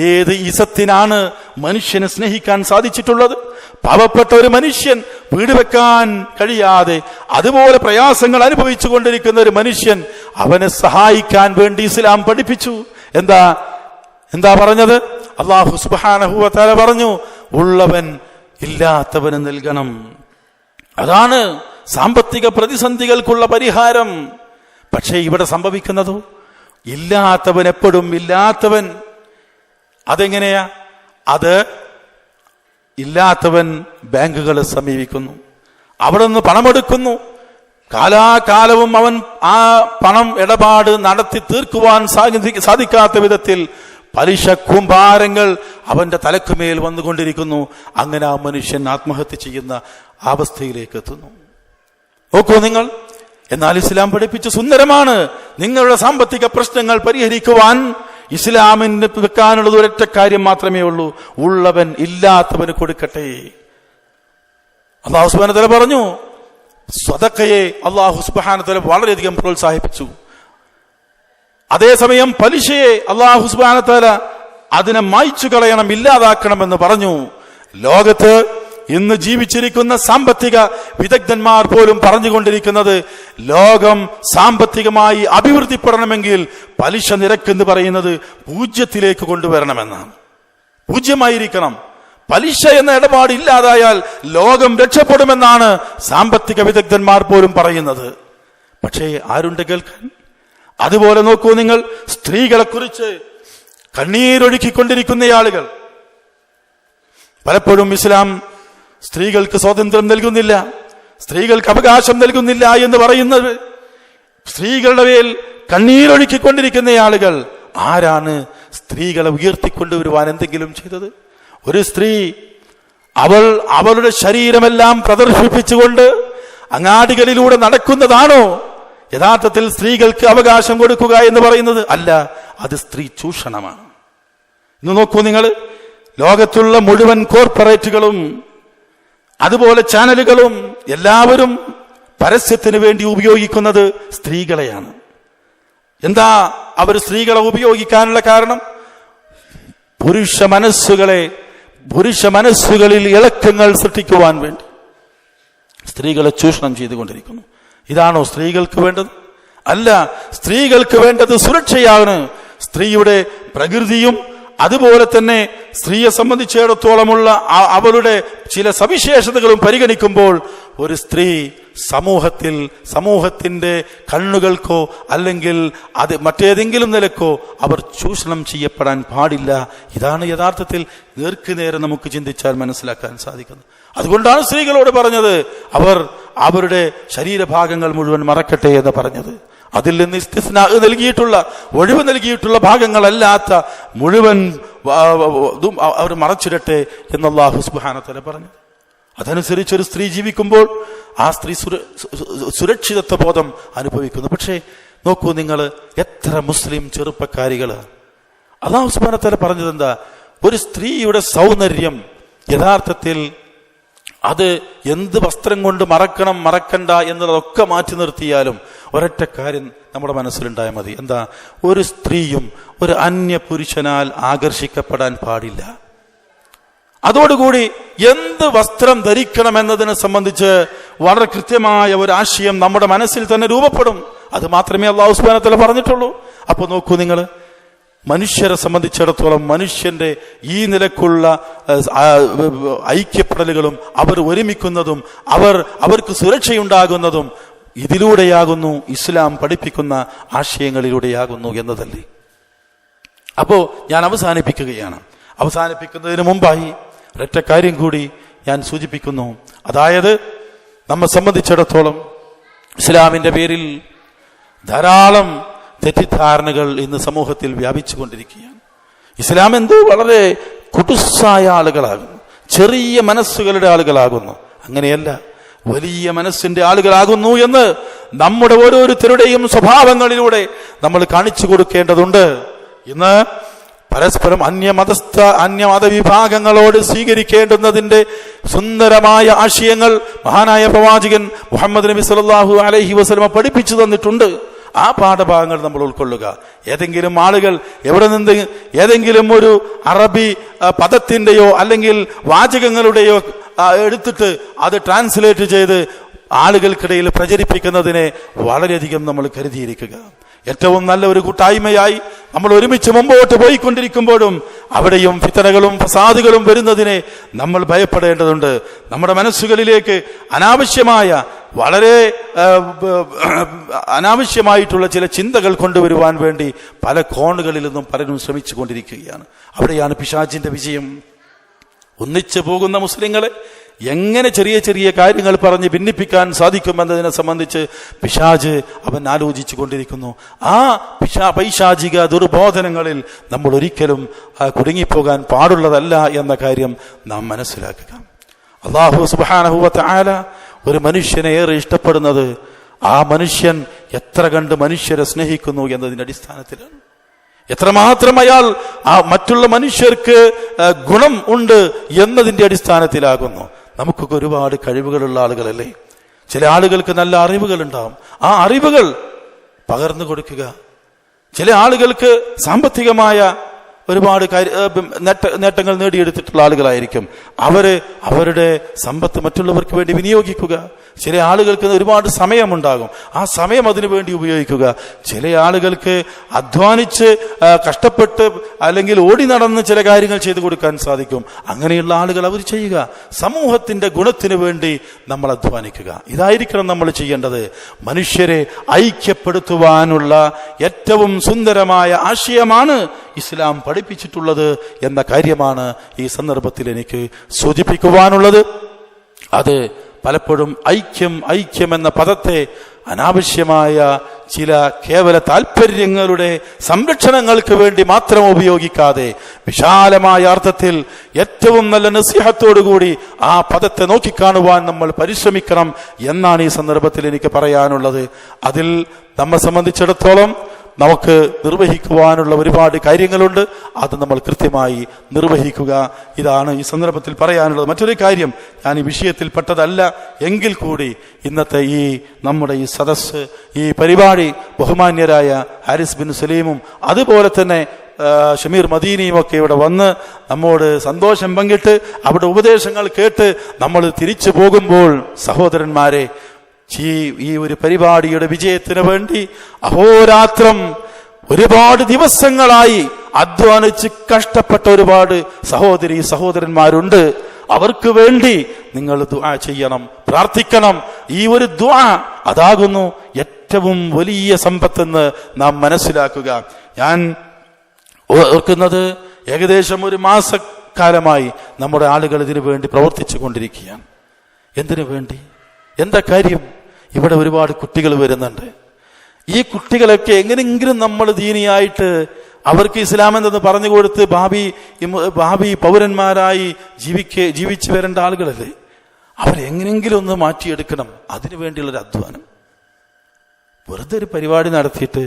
ഏത് ഇസത്തിനാണ് മനുഷ്യനെ സ്നേഹിക്കാൻ സാധിച്ചിട്ടുള്ളത്? പാവപ്പെട്ട ഒരു മനുഷ്യൻ വീട് വെക്കാൻ കഴിയാതെ അതുപോലെ പ്രയാസങ്ങൾ അനുഭവിച്ചു കൊണ്ടിരിക്കുന്ന ഒരു മനുഷ്യൻ, അവനെ സഹായിക്കാൻ വേണ്ടി ഇസ്ലാം പഠിപ്പിച്ചു. എന്താ പറഞ്ഞത്? അല്ലാഹു സുബ്ഹാനഹു വ തആല പറഞ്ഞു, ഉള്ളവൻ ഇല്ലാത്തവന് നൽകണം. അതാണ് സാമ്പത്തിക പ്രതിസന്ധികൾക്കുള്ള പരിഹാരം. പക്ഷേ ഇവിടെ സംഭവിക്കുന്നതോ, ഇല്ലാത്തവൻ എപ്പോഴും ഇല്ലാത്തവൻ. അതെങ്ങനെയാ? അത് ഇല്ലാത്തവൻ ബാങ്കുകളെ സമീപിക്കുന്നു, അവിടെ നിന്ന് പണമെടുക്കുന്നു. കാലാകാലവും അവൻ ആ പണം ഇടപാട് നടത്തി തീർക്കുവാൻ സാധിക്കാത്ത വിധത്തിൽ പലിശ കൂമ്പാരങ്ങൾ അവന്റെ തലക്കുമേൽ വന്നുകൊണ്ടിരിക്കുന്നു. അങ്ങനെ ആ മനുഷ്യൻ ആത്മഹത്യ ചെയ്യുന്ന അവസ്ഥയിലേക്ക് എത്തുന്നു. നോക്കൂ നിങ്ങൾ. എന്നാൽ ഇസ്ലാം പഠിപ്പിച്ച സുന്ദരമാണ്. നിങ്ങളുടെ സാമ്പത്തിക പ്രശ്നങ്ങൾ പരിഹരിക്കുവാൻ ഇസ്ലാമിന് വെക്കാനുള്ളത് ഒരൊറ്റ കാര്യം മാത്രമേ ഉള്ളൂ: ഉള്ളവൻ ഇല്ലാത്തവന് കൊടുക്കട്ടെ. അല്ലാഹു സുബ്ഹാനഹു വ തആല പറഞ്ഞു, സ്വതക്കയെ അല്ലാഹു സുബ്ഹാനഹു വ തആല വളരെയധികം പ്രോത്സാഹിപ്പിച്ചു. അതേസമയം പലിശയെ അല്ലാഹു സുബ്ഹാനഹു വ തആല അതിനെ മായ്ച്ചു കളയണം, ഇല്ലാതാക്കണമെന്ന് പറഞ്ഞു. ലോകത്ത് ഇന്ന് ജീവിച്ചിരിക്കുന്ന സാമ്പത്തിക വിദഗ്ധന്മാർ പോലും പറഞ്ഞുകൊണ്ടിരിക്കുന്നത് ലോകം സാമ്പത്തികമായി അഭിവൃദ്ധിപ്പെടണമെങ്കിൽ പലിശ നിരക്ക് എന്ന് പറയുന്നത് 0 കൊണ്ടുവരണമെന്നാണ്. 0 പലിശ എന്ന ഇടപാട് ഇല്ലാതായാൽ ലോകം രക്ഷപ്പെടുമെന്നാണ് സാമ്പത്തിക വിദഗ്ധന്മാർ പോലും പറയുന്നത്. പക്ഷേ ആരുണ്ട് കേൾക്കാൻ? അതുപോലെ നോക്കൂ നിങ്ങൾ, സ്ത്രീകളെ കുറിച്ച് കണ്ണീരൊഴുക്കിക്കൊണ്ടിരിക്കുന്ന ആളുകൾ. പലപ്പോഴും ഇസ്ലാം സ്ത്രീകൾക്ക് സ്വാതന്ത്ര്യം നൽകുന്നില്ല, സ്ത്രീകൾക്ക് അവകാശം നൽകുന്നില്ല എന്ന് പറയുന്നത് സ്ത്രീകളുടെ മേൽ കണ്ണീരൊഴുക്കിക്കൊണ്ടിരിക്കുന്ന ആളുകൾ ആരാണ്? സ്ത്രീകളെ ഉയർത്തിക്കൊണ്ടുവരുവാൻ എന്തെങ്കിലും ചെയ്തത്? ഒരു സ്ത്രീ അവളുടെ ശരീരമെല്ലാം പ്രദർശിപ്പിച്ചുകൊണ്ട് അങ്ങാടികളിലൂടെ നടക്കുന്നതാണോ യഥാർത്ഥത്തിൽ സ്ത്രീകൾക്ക് അവകാശം കൊടുക്കുക എന്ന് പറയുന്നത്? അല്ല, അത് സ്ത്രീ ചൂഷണമാണ്. ഇന്ന് നോക്കൂ നിങ്ങൾ, ലോകത്തുള്ള മുഴുവൻ കോർപ്പറേറ്റുകളും അതുപോലെ ചാനലുകളും എല്ലാവരും പരസ്യത്തിന് വേണ്ടി ഉപയോഗിക്കുന്നത് സ്ത്രീകളെയാണ്. എന്താ അവർ സ്ത്രീകളെ ഉപയോഗിക്കാനുള്ള കാരണം? പുരുഷ മനസ്സുകളിൽ ഇളക്കങ്ങൾ സൃഷ്ടിക്കുവാൻ വേണ്ടി സ്ത്രീകളെ ചൂഷണം ചെയ്തുകൊണ്ടിരിക്കുന്നു. ഇതാണോ സ്ത്രീകൾക്ക് വേണ്ടത്? അല്ല, സ്ത്രീകൾക്ക് വേണ്ടത് സുരക്ഷയാണ്. സ്ത്രീയുടെ പ്രകൃതിയും അതുപോലെ തന്നെ സ്ത്രീയെ സംബന്ധിച്ചിടത്തോളമുള്ള അവളുടെ ചില സവിശേഷതകളും പരിഗണിക്കുമ്പോൾ ഒരു സ്ത്രീ സമൂഹത്തിന്റെ കണ്ണുകൾക്കോ അല്ലെങ്കിൽ അത് മറ്റേതെങ്കിലും നിലക്കോ അവർ ചൂഷണം ചെയ്യപ്പെടാൻ പാടില്ല. ഇതാണ് യഥാർത്ഥത്തിൽ നേർക്കുനേരെ നമുക്ക് ചിന്തിച്ചാൽ മനസ്സിലാക്കാൻ സാധിക്കുന്നത്. അതുകൊണ്ടാണ് സ്ത്രീകളോട് പറഞ്ഞത് അവർ അവരുടെ ശരീരഭാഗങ്ങൾ മുഴുവൻ മറക്കട്ടെ എന്ന് പറഞ്ഞത്. അതിൽ നിന്ന് ഇസ്തിസ്നാ നൽകിയിട്ടുള്ള, ഒഴിവ് നൽകിയിട്ടുള്ള ഭാഗങ്ങളല്ലാത്ത മുഴുവൻ അവർ മറച്ചിടട്ടെ എന്ന് അല്ലാഹു സുബ്ഹാനഹു വ തആല പറഞ്ഞു. അതനുസരിച്ച് ഒരു സ്ത്രീ ജീവിക്കുമ്പോൾ ആ സ്ത്രീ സുരക്ഷിതത്വ ബോധം അനുഭവിക്കുന്നു. പക്ഷേ നോക്കൂ നിങ്ങൾ, എത്ര മുസ്ലിം ചെറുപ്പക്കാരികൾ അല്ലാഹു സുബ്ഹാനഹു വ തആല പറഞ്ഞത് എന്താ? ഒരു സ്ത്രീയുടെ സൗന്ദര്യം യഥാർത്ഥത്തിൽ അത് എന്ത് വസ്ത്രം കൊണ്ട് മറക്കണ്ട എന്നുള്ളതൊക്കെ മാറ്റി നിർത്തിയാലും ഒരൊറ്റ കാര്യം നമ്മുടെ മനസ്സിലുണ്ടായാൽ മതി. എന്താ? ഒരു സ്ത്രീയും ഒരു അന്യ പുരുഷനാൽ ആകർഷിക്കപ്പെടാൻ പാടില്ല. അതോടുകൂടി എന്ത് വസ്ത്രം ധരിക്കണം എന്നതിനെ സംബന്ധിച്ച് വളരെ കൃത്യമായ ഒരു ആശയം നമ്മുടെ മനസ്സിൽ തന്നെ രൂപപ്പെടും. അത് മാത്രമേ അല്ലാഹു സുബ്ഹാനഹു വ തആല പറഞ്ഞിട്ടുള്ളൂ. അപ്പൊ നോക്കൂ നിങ്ങൾ, മനുഷ്യരെ സംബന്ധിച്ചിടത്തോളം മനുഷ്യന്റെ ഈ നിലക്കുള്ള ഐക്യപ്പെടലുകളും അവർ ഒരുമിക്കുന്നതും അവർക്ക് സുരക്ഷയുണ്ടാകുന്നതും ഇതിലൂടെയാകുന്നു, ഇസ്ലാം പഠിപ്പിക്കുന്ന ആശയങ്ങളിലൂടെയാകുന്നു എന്നതല്ലേ. അപ്പോ ഞാൻ അവസാനിപ്പിക്കുന്നതിന് മുമ്പായി ഒരൊറ്റ കാര്യം കൂടി ഞാൻ സൂചിപ്പിക്കുന്നു. അതായത് നമ്മെ സംബന്ധിച്ചിടത്തോളം ഇസ്ലാമിന്റെ പേരിൽ ധാരാളം തെറ്റിദ്ധാരണകൾ ഇന്ന് സമൂഹത്തിൽ വ്യാപിച്ചുകൊണ്ടിരിക്കുകയാണ്. ഇസ്ലാം എന്തോ വളരെ കുടുസായ ആളുകളാകുന്നു, ചെറിയ മനസ്സുകളുടെ ആളുകളാകുന്നു. അങ്ങനെയല്ല, വലിയ മനസ്സിന്റെ ആളുകളാകുന്നു എന്ന് നമ്മുടെ ഓരോരുത്തരുടെയും സ്വഭാവങ്ങളിലൂടെ നമ്മൾ കാണിച്ചു കൊടുക്കേണ്ടതുണ്ട്. ഇന്ന് പരസ്പരം അന്യമത വിഭാഗങ്ങളോട് സ്വീകരിക്കേണ്ടുന്നതിന്റെ സുന്ദരമായ ആശയങ്ങൾ മഹാനായ പ്രവാചകൻ മുഹമ്മദ് നബി സല്ലല്ലാഹു അലൈഹി വസല്ലം പഠിപ്പിച്ചു തന്നിട്ടുണ്ട്. ആ പാഠഭാഗങ്ങൾ നമ്മൾ ഉൾക്കൊള്ളുക. ഏതെങ്കിലും ആളുകൾ എവിടെ നിന്ന് ഏതെങ്കിലും ഒരു അറബി പദത്തിന്റെയോ അല്ലെങ്കിൽ വാചകങ്ങളുടെയോ എടുത്തിട്ട് അത് ട്രാൻസ്ലേറ്റ് ചെയ്ത് ആളുകൾക്കിടയിൽ പ്രചരിപ്പിക്കുന്നതിനെ വളരെയധികം നമ്മൾ കരുതിയിരിക്കുക. ഏറ്റവും നല്ല ഒരു കൂട്ടായ്മയായി നമ്മൾ ഒരുമിച്ച് മുമ്പോട്ട് പോയിക്കൊണ്ടിരിക്കുമ്പോഴും അവിടെയും ഫിത്തനകളും ഫസാദുകളും വരുന്നതിനെ നമ്മൾ ഭയപ്പെടേണ്ടതുണ്ട്. നമ്മുടെ മനസ്സുകളിലേക്ക് അനാവശ്യമായിട്ടുള്ള ചില ചിന്തകൾ കൊണ്ടുവരുവാൻ വേണ്ടി പല കോണുകളിൽ നിന്നും പലരും ശ്രമിച്ചു കൊണ്ടിരിക്കുകയാണ്. അവിടെയാണ് പിശാചിന്റെ വിജയം. ഒന്നിച്ചു പോകുന്ന മുസ്ലിങ്ങളെ എങ്ങനെ ചെറിയ ചെറിയ കാര്യങ്ങൾ പറഞ്ഞ് ഭിന്നിപ്പിക്കാൻ സാധിക്കുമെന്നതിനെ സംബന്ധിച്ച് പിശാച് അവൻ ആലോചിച്ചു കൊണ്ടിരിക്കുന്നു. ആ പൈശാചിക ദുർബോധനങ്ങളിൽ നമ്മൾ ഒരിക്കലും കുടുങ്ങിപ്പോകാൻ പാടുള്ളതല്ല എന്ന കാര്യം നാം മനസ്സിലാക്കുക. അല്ലാഹു സുബ്ഹാനഹു വ തആല ഒരു മനുഷ്യനെ ഏറെ ഇഷ്ടപ്പെടുന്നത് ആ മനുഷ്യൻ എത്ര കണ്ട് മനുഷ്യരെ സ്നേഹിക്കുന്നു എന്നതിന്റെ അടിസ്ഥാനത്തിലാണ്. എത്രമാത്രം അയാൾ ആ മറ്റുള്ള മനുഷ്യർക്ക് ഗുണം ഉണ്ട് എന്നതിന്റെ അടിസ്ഥാനത്തിലാകുന്നു. നമുക്കൊക്കെ ഒരുപാട് കഴിവുകളുള്ള ആളുകളല്ലേ. ചില ആളുകൾക്ക് നല്ല അറിവുകൾ ഉണ്ടാവും, ആ അറിവുകൾ പകർന്നു കൊടുക്കുക. ചില ആളുകൾക്ക് സാമ്പത്തികമായ ഒരുപാട് നേട്ടങ്ങൾ നേടിയെടുത്തിട്ടുള്ള ആളുകളായിരിക്കും. അവരുടെ സമ്പത്ത് മറ്റുള്ളവർക്ക് വേണ്ടി വിനിയോഗിക്കുക. ചില ആളുകൾക്ക് ഒരുപാട് സമയമുണ്ടാകും, ആ സമയം അതിനു വേണ്ടി ഉപയോഗിക്കുക. ചില ആളുകൾക്ക് അധ്വാനിച്ച് കഷ്ടപ്പെട്ട് അല്ലെങ്കിൽ ഓടി നടന്ന് ചില കാര്യങ്ങൾ ചെയ്തു കൊടുക്കാൻ സാധിക്കും. അങ്ങനെയുള്ള ആളുകൾ അവർ ചെയ്യുക. സമൂഹത്തിന്റെ ഗുണത്തിന് വേണ്ടി നമ്മൾ അധ്വാനിക്കുക. ഇതായിരിക്കണം നമ്മൾ ചെയ്യേണ്ടത്. മനുഷ്യരെ ഐക്യപ്പെടുത്തുവാനുള്ള ഏറ്റവും സുന്ദരമായ ആശയമാണ് ഇസ്ലാം പഠിപ്പിച്ചിട്ടുള്ളത് എന്ന കാര്യമാണ് ഈ സന്ദർഭത്തിൽ എനിക്ക് സൂചിപ്പിക്കുവാനുള്ളത്. അത് പലപ്പോഴും ഐക്യം എന്ന പദത്തെ അനാവശ്യമായ ചില കേവല താല്പര്യങ്ങളുടെ സംരക്ഷണങ്ങൾക്ക് വേണ്ടി മാത്രം ഉപയോഗിക്കാതെ വിശാലമായ അർത്ഥത്തിൽ ഏറ്റവും നല്ല നസീഹത്തോടുകൂടി ആ പദത്തെ നോക്കിക്കാണുവാൻ നമ്മൾ പരിശ്രമിക്കണം എന്നാണ് ഈ സന്ദർഭത്തിൽ എനിക്ക് പറയാനുള്ളത്. അതിൽ നമ്മെ സംബന്ധിച്ചിടത്തോളം നമുക്ക് നിർവഹിക്കുവാനുള്ള ഒരുപാട് കാര്യങ്ങളുണ്ട്. അത് നമ്മൾ കൃത്യമായി നിർവഹിക്കുക. ഇതാണ് ഈ സന്ദർഭത്തിൽ പറയാനുള്ളത്. മറ്റൊരു കാര്യം, ഞാൻ ഈ വിഷയത്തിൽ പെട്ടതല്ല എങ്കിൽ കൂടി ഇന്നത്തെ ഈ നമ്മുടെ ഈ സദസ്സ്, ഈ പരിപാടി ബഹുമാന്യരായ ഹാരിസ് ബിൻ സലീമും അതുപോലെ തന്നെ ഷമീർ മദീനിയും ഒക്കെ ഇവിടെ വന്ന് നമ്മോട് സന്തോഷം പങ്കിട്ട് അവിടെ ഉപദേശങ്ങൾ കേട്ട് നമ്മൾ തിരിച്ചു പോകുമ്പോൾ സഹോദരന്മാരെ, ഈ ഒരു പരിപാടിയുടെ വിജയത്തിന് വേണ്ടി അഹോരാത്രം ഒരുപാട് ദിവസങ്ങളായി അധ്വാനിച്ച് കഷ്ടപ്പെട്ട ഒരുപാട് സഹോദരന്മാരുണ്ട്. അവർക്ക് വേണ്ടി നിങ്ങൾ ദുആ ചെയ്യണം, പ്രാർത്ഥിക്കണം. ഈ ഒരു ദുആ അതാകുന്നു ഏറ്റവും വലിയ സമ്പത്തെന്ന് നാം മനസ്സിലാക്കുക. ഞാൻ ഓർക്കുന്നത് ഏകദേശം ഒരു മാസക്കാലമായി നമ്മുടെ ആളുകൾ ഇതിനു വേണ്ടി പ്രവർത്തിച്ചു കൊണ്ടിരിക്കുകയാണ്. എന്തിനു വേണ്ടി? എന്താ കാര്യം? ഇവിടെ ഒരുപാട് കുട്ടികൾ വരുന്നുണ്ട്. ഈ കുട്ടികളൊക്കെ എങ്ങനെയെങ്കിലും നമ്മൾ ദീനിയായിട്ട് അവർക്ക് ഇസ്ലാം എന്തെന്ന് പറഞ്ഞു കൊടുത്ത് ഭാവി പൗരന്മാരായി ജീവിച്ചു വരേണ്ട ആളുകളല്ലേ. അവരെങ്ങനെയെങ്കിലും ഒന്ന് മാറ്റിയെടുക്കണം. അതിനു വേണ്ടിയുള്ളൊരു അധ്വാനം. വെറുതെ ഒരു പരിപാടി നടത്തിയിട്ട്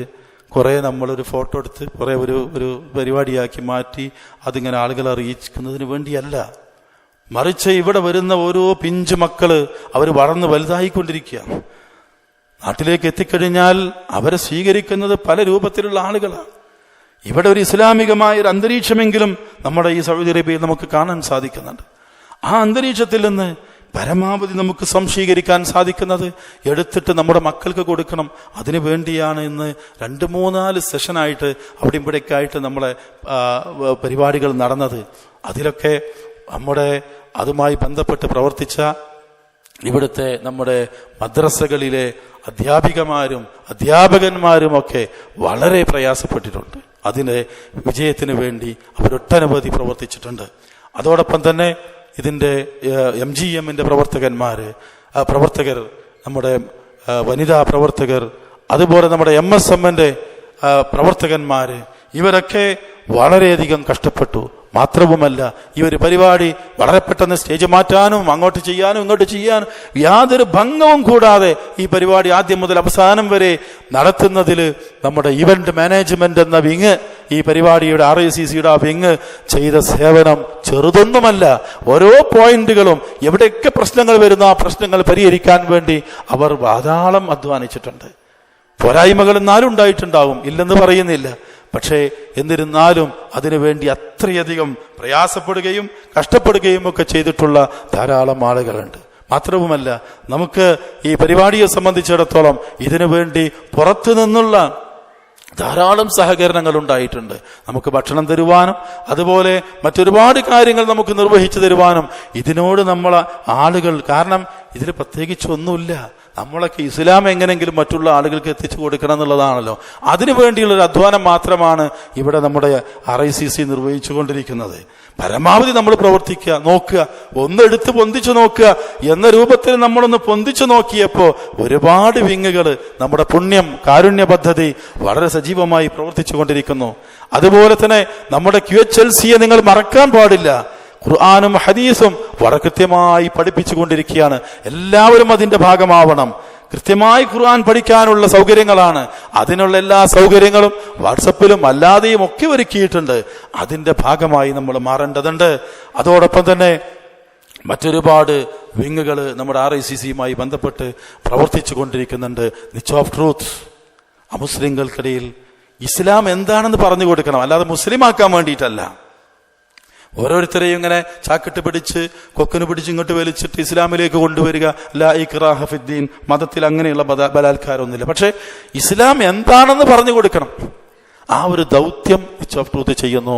കുറെ നമ്മളൊരു ഫോട്ടോ എടുത്ത് കുറെ ഒരു പരിപാടിയാക്കി മാറ്റി അതിങ്ങനെ ആളുകളെ അറിയിക്കുന്നതിന് വേണ്ടിയല്ല. മറിച്ച് ഇവിടെ വരുന്ന ഓരോ പിഞ്ചു മക്കള് അവർ വളർന്ന് വലുതായിക്കൊണ്ടിരിക്കുകയാണ്. നാട്ടിലേക്ക് എത്തിക്കഴിഞ്ഞാൽ അവരെ സ്വീകരിക്കുന്നത് പല രൂപത്തിലുള്ള ആളുകളാണ്. ഇവിടെ ഒരു ഇസ്ലാമികമായ ഒരു അന്തരീക്ഷമെങ്കിലും നമ്മുടെ ഈ സൗദി അറേബ്യയിൽ നമുക്ക് കാണാൻ സാധിക്കുന്നുണ്ട്. ആ അന്തരീക്ഷത്തിൽ നിന്ന് പരമാവധി നമുക്ക് സംശീകരിക്കാൻ സാധിക്കുന്നത് എടുത്തിട്ട് നമ്മുടെ മക്കൾക്ക് കൊടുക്കണം. അതിനു വേണ്ടിയാണ് ഇന്ന് 2-3-4 സെഷനായിട്ട് അവിടെ ഇവിടേക്കായിട്ട് നമ്മളെ പരിപാടികൾ നടന്നത്. അതിലൊക്കെ നമ്മുടെ അതുമായി ബന്ധപ്പെട്ട് പ്രവർത്തിച്ച ഇവിടുത്തെ നമ്മുടെ മദ്രസകളിലെ അധ്യാപകന്മാരും ഒക്കെ വളരെ പ്രയാസപ്പെട്ടിട്ടുണ്ട്. അതിന്റെ വിജയത്തിന് വേണ്ടി അവരൊട്ടനവധി പ്രവർത്തിച്ചിട്ടുണ്ട്. അതോടൊപ്പം തന്നെ ഇതിന്റെ MGMന്റെ പ്രവർത്തകർ, നമ്മുടെ വനിതാ പ്രവർത്തകർ, അതുപോലെ നമ്മുടെ MSMന്റെ പ്രവർത്തകന്മാര്, ഇവരൊക്കെ വളരെയധികം കഷ്ടപ്പെട്ടു. മാത്രവുമല്ല, ഈ ഒരു പരിപാടി വളരെ പെട്ടെന്ന് സ്റ്റേജ് മാറ്റാനും അങ്ങോട്ട് ചെയ്യാനും ഇങ്ങോട്ട് ചെയ്യാനും യാതൊരു ഭംഗവും കൂടാതെ ഈ പരിപാടി ആദ്യം മുതൽ അവസാനം വരെ നടത്തുന്നതിൽ നമ്മുടെ ഇവന്റ് മാനേജ്മെന്റ് എന്ന വിങ്, ഈ പരിപാടിയുടെ RICCയുടെ ആ വിങ് ചെയ്ത സേവനം ചെറുതൊന്നുമല്ല. ഓരോ പോയിന്റുകളും എവിടെയൊക്കെ പ്രശ്നങ്ങൾ വരുന്നു ആ പ്രശ്നങ്ങൾ പരിഹരിക്കാൻ വേണ്ടി അവർ ധാരാളം അധ്വാനിച്ചിട്ടുണ്ട്. പോരായ്മകൾ എന്നാലും ഉണ്ടായിട്ടുണ്ടാവും, ഇല്ലെന്ന് പറയുന്നില്ല. പക്ഷേ എന്നിരുന്നാലും അതിനുവേണ്ടി അത്രയധികം പ്രയാസപ്പെടുകയും കഷ്ടപ്പെടുകയും ഒക്കെ ചെയ്തിട്ടുള്ള ധാരാളം ആളുകളുണ്ട്. മാത്രവുമല്ല, നമുക്ക് ഈ പരിപാടിയെ സംബന്ധിച്ചിടത്തോളം ഇതിനു വേണ്ടി പുറത്തു നിന്നുള്ള ധാരാളം സഹകരണങ്ങൾ ഉണ്ടായിട്ടുണ്ട്. നമുക്ക് ഭക്ഷണം തരുവാനും അതുപോലെ മറ്റൊരുപാട് കാര്യങ്ങൾ നമുക്ക് നിർവഹിച്ചു തരുവാനും ഇതിനോട് നമ്മളെ ആളുകൾ, കാരണം ഇതിൽ പ്രത്യേകിച്ച് ഒന്നുമില്ല, നമ്മളൊക്കെ ഇസ്ലാം എങ്ങനെങ്കിലും മറ്റുള്ള ആളുകൾക്ക് എത്തിച്ചു കൊടുക്കണം എന്നുള്ളതാണല്ലോ. അതിനു വേണ്ടിയുള്ളൊരു അധ്വാനം മാത്രമാണ് ഇവിടെ നമ്മുടെ RICC നിർവഹിച്ചു കൊണ്ടിരിക്കുന്നത്. പരമാവധി നമ്മൾ പ്രവർത്തിക്കുക, നോക്കുക, ഒന്നെടുത്ത് പൊന്തിച്ചു നോക്കുക എന്ന രൂപത്തിൽ നമ്മളൊന്ന് പൊന്തിച്ചു നോക്കിയപ്പോൾ ഒരുപാട് വിങ്ങുകൾ നമ്മുടെ പുണ്യം കാരുണ്യ പദ്ധതി വളരെ സജീവമായി പ്രവർത്തിച്ചു കൊണ്ടിരിക്കുന്നു. അതുപോലെ തന്നെ നമ്മുടെ QHLCയെ നിങ്ങൾ മറക്കാൻ പാടില്ല. ഖുർആനും ഹദീസും വളരെ കൃത്യമായി പഠിപ്പിച്ചു കൊണ്ടിരിക്കുകയാണ്. എല്ലാവരും അതിന്റെ ഭാഗമാവണം. കൃത്യമായി ഖുർആൻ പഠിക്കാനുള്ള സൗകര്യങ്ങളാണ്, അതിനുള്ള എല്ലാ സൗകര്യങ്ങളും വാട്സപ്പിലും അല്ലാതെയും ഒക്കെ ഒരുക്കിയിട്ടുണ്ട്. അതിന്റെ ഭാഗമായി നമ്മൾ മാറേണ്ടതുണ്ട്. അതോടൊപ്പം തന്നെ മറ്റൊരുപാട് വിങ്ങുകൾ നമ്മുടെ RICCയുമായി ബന്ധപ്പെട്ട് പ്രവർത്തിച്ചു കൊണ്ടിരിക്കുന്നുണ്ട്. നിച്ച് ഓഫ് ട്രൂത്ത്, അമുസ്ലിങ്ങൾക്കിടയിൽ ഇസ്ലാം എന്താണെന്ന് പറഞ്ഞു കൊടുക്കണം, അല്ലാതെ മുസ്ലിം ആക്കാൻ വേണ്ടിയിട്ടല്ല. ഓരോരുത്തരെയും ഇങ്ങനെ ചാക്കിട്ട് പിടിച്ച് കൊക്കിന് പിടിച്ച് ഇങ്ങോട്ട് വലിച്ചിട്ട് ഇസ്ലാമിലേക്ക് കൊണ്ടുവരിക. ലാ ഇക്റാഹ ഫിദ്ദീൻ, മതത്തിൽ അങ്ങനെയുള്ള ബലാത്കാരമൊന്നുമില്ല. പക്ഷെ ഇസ്ലാം എന്താണെന്ന് പറഞ്ഞു കൊടുക്കണം. ആ ഒരു ദൗത്യം നിച്ച് ഓഫ് ട്രൂത്ത് ചെയ്യുന്നു.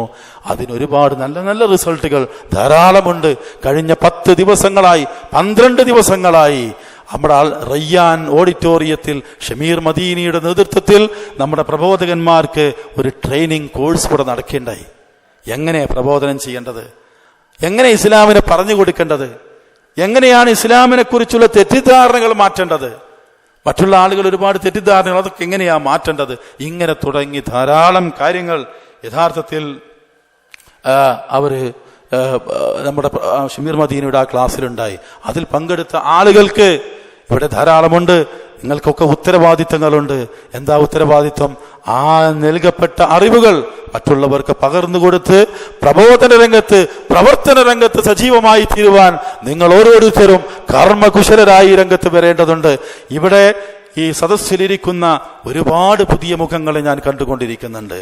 അതിനൊരുപാട് നല്ല നല്ല റിസൾട്ടുകൾ ധാരാളമുണ്ട്. കഴിഞ്ഞ 10 ദിവസങ്ങളായി 12 ദിവസങ്ങളായി നമ്മുടെ റയ്യാൻ ഓഡിറ്റോറിയത്തിൽ ഷമീർ മദീനിയുടെ നേതൃത്വത്തിൽ നമ്മുടെ പ്രബോധകന്മാർക്ക് ഒരു ട്രെയിനിങ് കോഴ്സ് കൂടെ നടക്കേണ്ടായി. എങ്ങനെ പ്രബോധനം ചെയ്യേണ്ടത്, എങ്ങനെ ഇസ്ലാമിനെ പറഞ്ഞു കൊടുക്കേണ്ടത്, എങ്ങനെയാണ് ഇസ്ലാമിനെ കുറിച്ചുള്ള തെറ്റിദ്ധാരണകൾ മാറ്റേണ്ടത്, മറ്റുള്ള ആളുകൾ ഒരുപാട് തെറ്റിദ്ധാരണകൾ, അതൊക്കെ എങ്ങനെയാ മാറ്റേണ്ടത്, ഇങ്ങനെ തുടങ്ങി ധാരാളം കാര്യങ്ങൾ യഥാർത്ഥത്തിൽ അവര് നമ്മുടെ ഷമീർ മദീനയുടെ ആ ക്ലാസ്സിലുണ്ടായി. അതിൽ പങ്കെടുത്ത ആളുകൾക്ക് ഇവിടെ ധാരാളമുണ്ട്. നിങ്ങൾക്കൊക്കെ ഉത്തരവാദിത്തങ്ങളുണ്ട്. എന്താ ഉത്തരവാദിത്വം? ആ നൽകപ്പെട്ട അറിവുകൾ മറ്റുള്ളവർക്ക് പകർന്നു കൊടുത്ത് പ്രബോധന രംഗത്ത് പ്രവർത്തന രംഗത്ത് സജീവമായി തീരുവാൻ നിങ്ങൾ ഓരോരുത്തരും കർമ്മകുശലരായി രംഗത്ത് വരേണ്ടതുണ്ട്. ഇവിടെ ഈ സദസ്സിലിരിക്കുന്ന ഒരുപാട് പുതിയ മുഖങ്ങളെ ഞാൻ കണ്ടുകൊണ്ടിരിക്കുന്നുണ്ട്.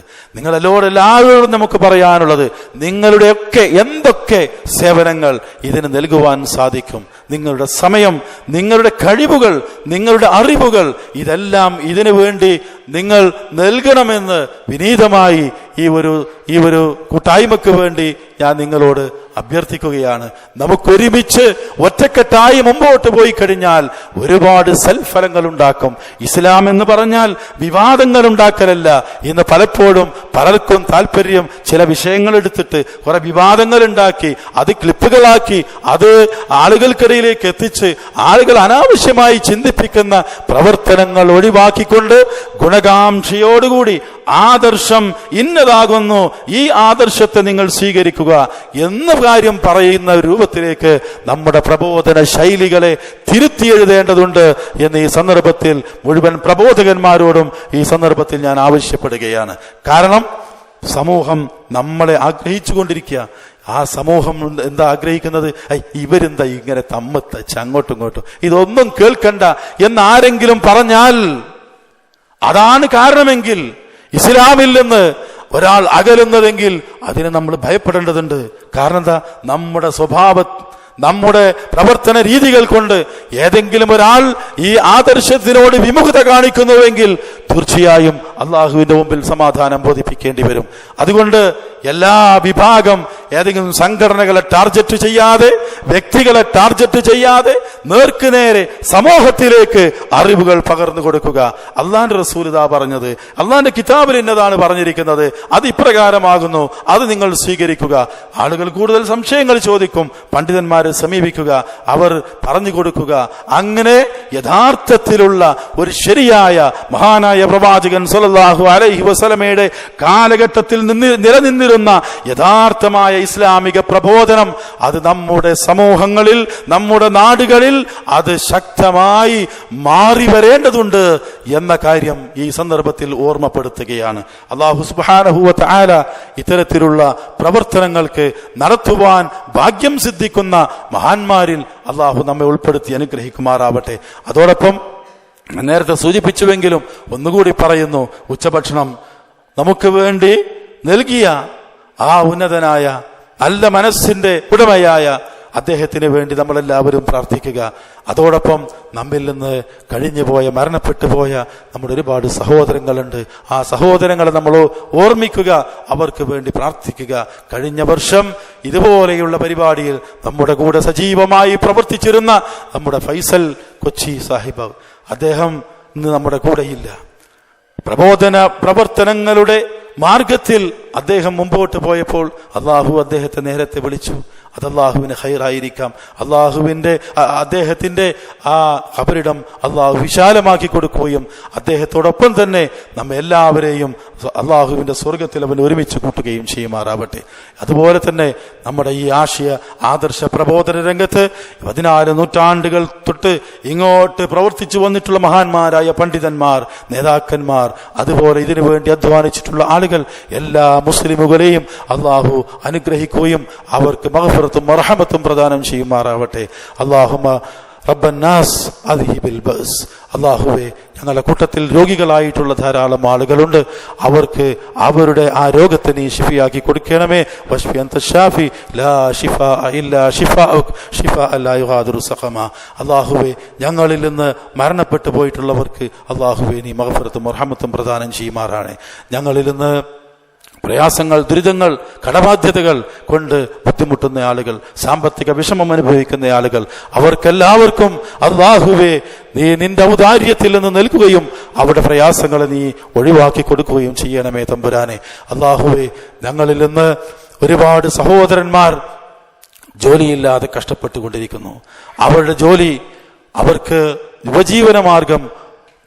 എല്ലാവരോടും നമുക്ക് പറയാനുള്ളത്, നിങ്ങളുടെയൊക്കെ എന്തൊക്കെ സേവനങ്ങൾ ഇതിന് നൽകുവാൻ സാധിക്കും, നിങ്ങളുടെ സമയം, നിങ്ങളുടെ കഴിവുകൾ, നിങ്ങളുടെ അറിവുകൾ, ഇതെല്ലാം ഇതിനു വേണ്ടി നിങ്ങൾ നൽകണമെന്ന് വിനീതമായി ഈ ഒരു കൂട്ടായ്മക്ക് വേണ്ടി ഞാൻ നിങ്ങളോട് അഭ്യർത്ഥിക്കുകയാണ്. നമുക്കൊരുമിച്ച് ഒറ്റക്കെട്ടായി മുമ്പോട്ട് പോയി കഴിഞ്ഞാൽ ഒരുപാട് സൽഫലങ്ങൾ ഉണ്ടാക്കും. ഇസ്ലാം എന്ന് പറഞ്ഞാൽ വിവാദങ്ങൾ ഉണ്ടാക്കലല്ല. ഇന്ന് പലപ്പോഴും പലർക്കും താല്പര്യം ചില വിഷയങ്ങൾ എടുത്തിട്ട് കുറെ വിവാദങ്ങൾ ഉണ്ടാക്കി അത് ക്ലിപ്പുകളാക്കി അത് ആളുകൾക്കിടയിലേക്ക് എത്തിച്ച് ആളുകൾ അനാവശ്യമായി ചിന്തിപ്പിക്കുന്ന പ്രവർത്തനങ്ങൾ ഒഴിവാക്കിക്കൊണ്ട് ഗുണകാംക്ഷയോടുകൂടി ആദർശം ഇന്നതാകുന്നു, ഈ ആദർശത്തെ നിങ്ങൾ സ്വീകരിക്കുക എന്ന കാര്യം പറയുന്ന രൂപത്തിലേക്ക് നമ്മുടെ പ്രബോധന ശൈലികളെ തിരുത്തി എഴുതേണ്ടതുണ്ട് എന്ന് ഈ സന്ദർഭത്തിൽ മുഴുവൻ പ്രബോധകന്മാരോടും ഈ സന്ദർഭത്തിൽ ഞാൻ ആവശ്യപ്പെടുകയാണ്. കാരണം സമൂഹം നമ്മളെ ആഗ്രഹിച്ചു കൊണ്ടിരിക്കുക. ആ സമൂഹം എന്താ ആഗ്രഹിക്കുന്നത്? ഇവരെന്താ ഇങ്ങനെ തമ്മിത്തച്ച് അങ്ങോട്ടും ഇങ്ങോട്ടും ഇതൊന്നും കേൾക്കണ്ട എന്നാരെങ്കിലും പറഞ്ഞാൽ, അതാണ് കാരണമെങ്കിൽ ഇസ്ലാമിൽ നിന്ന് ഒരാൾ അകലുന്നതെങ്കിൽ അതിനെ നമ്മൾ ഭയപ്പെടേണ്ടതുണ്ട്. കാരണം എന്താ? നമ്മുടെ പ്രവർത്തന രീതികൾ കൊണ്ട് ഏതെങ്കിലും ഒരാൾ ഈ ആദർശത്തിനോട് വിമുഖത കാണിക്കുന്നുവെങ്കിൽ തീർച്ചയായും അള്ളാഹുവിന്റെ മുമ്പിൽ സമാധാനം ബോധിപ്പിക്കേണ്ടി വരും. അതുകൊണ്ട് എല്ലാ വിഭാഗം ഏതെങ്കിലും സംഘടനകളെ ടാർഗറ്റ് ചെയ്യാതെ, വ്യക്തികളെ ടാർഗറ്റ് ചെയ്യാതെ നേർക്കുനേരെ സമൂഹത്തിലേക്ക് അറിവുകൾ പകർന്നു കൊടുക്കുക. അള്ളാന്റെ റസൂൽ ഇതാ പറഞ്ഞത്, അള്ളാന്റെ കിതാബിൽ എന്നതാണ് പറഞ്ഞിരിക്കുന്നത്, അത് ഇപ്രകാരമാകുന്നു, അത് നിങ്ങൾ സ്വീകരിക്കുക. ആളുകൾ കൂടുതൽ സംശയങ്ങൾ ചോദിക്കും, പണ്ഡിതന്മാരെ സമീപിക്കുക, അവർ പറഞ്ഞു കൊടുക്കുക. അങ്ങനെ യഥാർത്ഥത്തിലുള്ള ഒരു ശരിയായ മഹാനായ പ്രവാചകൻ സ്വല്ലല്ലാഹു അലൈഹി വസല്ലമയുടെ കാലഘട്ടത്തിൽ നിലനിന്നിരുന്ന യഥാർത്ഥമായ ഇസ്ലാമിക പ്രബോധനം അത് നമ്മുടെ സമൂഹങ്ങളിൽ, നമ്മുടെ നാടുകളിൽ അത് ശക്തമായി മാറി വരേണ്ടതുണ്ട് എന്ന കാര്യം ഈ സന്ദർഭത്തിൽ ഓർമ്മപ്പെടുത്തുകയാണ്. അല്ലാഹു സുബ്ഹാനഹു വ തആല ഇത്തരത്തിലുള്ള പ്രവർത്തനങ്ങൾക്ക് നടത്തുവാൻ ഭാഗ്യം സിദ്ധിക്കുന്ന മഹാന്മാരിൽ അല്ലാഹു നമ്മെ ഉൾപ്പെടുത്തി അനുഗ്രഹിക്കുമാറാവട്ടെ. അതോടൊപ്പം നേരത്തെ സൂചിപ്പിച്ചുവെങ്കിലും ഒന്നുകൂടി പറയുന്നു, ഉച്ചഭക്ഷണം നമുക്ക് വേണ്ടി നൽകിയ ആ ഉന്നതനായ നല്ല മനസ്സിന്റെ ഉടമയായ അദ്ദേഹത്തിന് വേണ്ടി നമ്മളെല്ലാവരും പ്രാർത്ഥിക്കുക. അതോടൊപ്പം നമ്മിൽ നിന്ന് കഴിഞ്ഞുപോയ മരണപ്പെട്ടു പോയ നമ്മുടെ ഒരുപാട് സഹോദരങ്ങളുണ്ട്. ആ സഹോദരങ്ങളെ നമ്മൾ ഓർമ്മിക്കുക, അവർക്ക് വേണ്ടി പ്രാർത്ഥിക്കുക. കഴിഞ്ഞ വർഷം ഇതുപോലെയുള്ള പരിപാടിയിൽ നമ്മുടെ കൂടെ സജീവമായി പ്രവർത്തിച്ചിരുന്ന നമ്മുടെ ഫൈസൽ കൊച്ചി സാഹിബ്, അദ്ദേഹം ഇന്ന് നമ്മുടെ കൂടെയില്ല. പ്രബോധന പ്രവർത്തനങ്ങളുടെ മാർഗത്തിൽ അദ്ദേഹം മുമ്പോട്ട് പോയപ്പോൾ അള്ളാഹു അദ്ദേഹത്തെ നേരത്തെ വിളിച്ചു. അത് അള്ളാഹുവിന് ഖൈറായിരിക്കാം. അദ്ദേഹത്തിന്റെ ആ ഖബറിടം അള്ളാഹു വിശാലമാക്കി കൊടുക്കുകയും അദ്ദേഹത്തോടൊപ്പം തന്നെ നമ്മെ എല്ലാവരെയും അള്ളാഹുവിന്റെ സ്വർഗത്തിൽ അവൻ ഒരുമിച്ച് കൂട്ടുകയും ചെയ്യുമാറാവട്ടെ. അതുപോലെ തന്നെ നമ്മുടെ ഈ ആദർശ പ്രബോധന രംഗത്ത് 14 നൂറ്റാണ്ടുകൾ തൊട്ട് ഇങ്ങോട്ട് പ്രവർത്തിച്ചു വന്നിട്ടുള്ള മഹാന്മാരായ പണ്ഡിതന്മാർ, നേതാക്കന്മാർ, അതുപോലെ ഇതിനു വേണ്ടി അധ്വാനിച്ചിട്ടുള്ള ആളുകൾ, എല്ലാ മുസ്ലിമുകളെയും അള്ളാഹു അനുഗ്രഹിക്കുകയും അവർക്ക് മഗ്ഫിറത്തും മർഹമത്തും പ്രദാനം ചെയ്യുമാറാവട്ടെ. അല്ലാഹുമ്മ റബ്ബന്നാസ് അദ്ഹിബിൽ ബഅസ്. അല്ലാഹുവേ, ഞങ്ങളുടെ കൂട്ടത്തിൽ രോഗികളായിട്ടുള്ള ധാരാളം ആളുകളുണ്ട്. അവർക്ക് അവരുടെ ആ രോഗത്തെ നീ ശിഫയാക്കി കൊടുക്കണമേ. വശ്ഫി അൻത ശാഫി ലാ ശിഫാ ഇല്ലാ ശിഫാഉക് ശിഫാഅ ലാ യുഗാദിറു സഖമ. അല്ലാഹുവേ, ഞങ്ങളിൽ നിന്ന് മരണപ്പെട്ടു പോയിട്ടുള്ളവർക്ക് അല്ലാഹുവേ നീ മഗ്ഫിറത്തും മർഹമത്തും പ്രദാനം ചെയ്യുമാറാണ്. ഞങ്ങളിൽ നിന്ന് പ്രയാസങ്ങൾ, ദുരിതങ്ങൾ, കടബാധ്യതകൾ കൊണ്ട് ബുദ്ധിമുട്ടുന്ന ആളുകൾ, സാമ്പത്തിക വിഷമം അനുഭവിക്കുന്ന ആളുകൾ, അവർക്കെല്ലാവർക്കും അല്ലാഹുവേ നീ നിന്റെ ഔദാര്യത്തിൽ നിന്ന് നൽകുകയും അവരുടെ പ്രയാസങ്ങളെ നീ ഒഴിവാക്കി കൊടുക്കുകയും ചെയ്യണമേ തമ്പുരാനെ. അല്ലാഹുവേ, ഞങ്ങളിൽ നിന്ന് ഒരുപാട് സഹോദരന്മാർ ജോലിയില്ലാതെ കഷ്ടപ്പെട്ടുകൊണ്ടിരിക്കുന്നു. അവരുടെ ജോലി, അവർക്ക് ഉപജീവന മാർഗം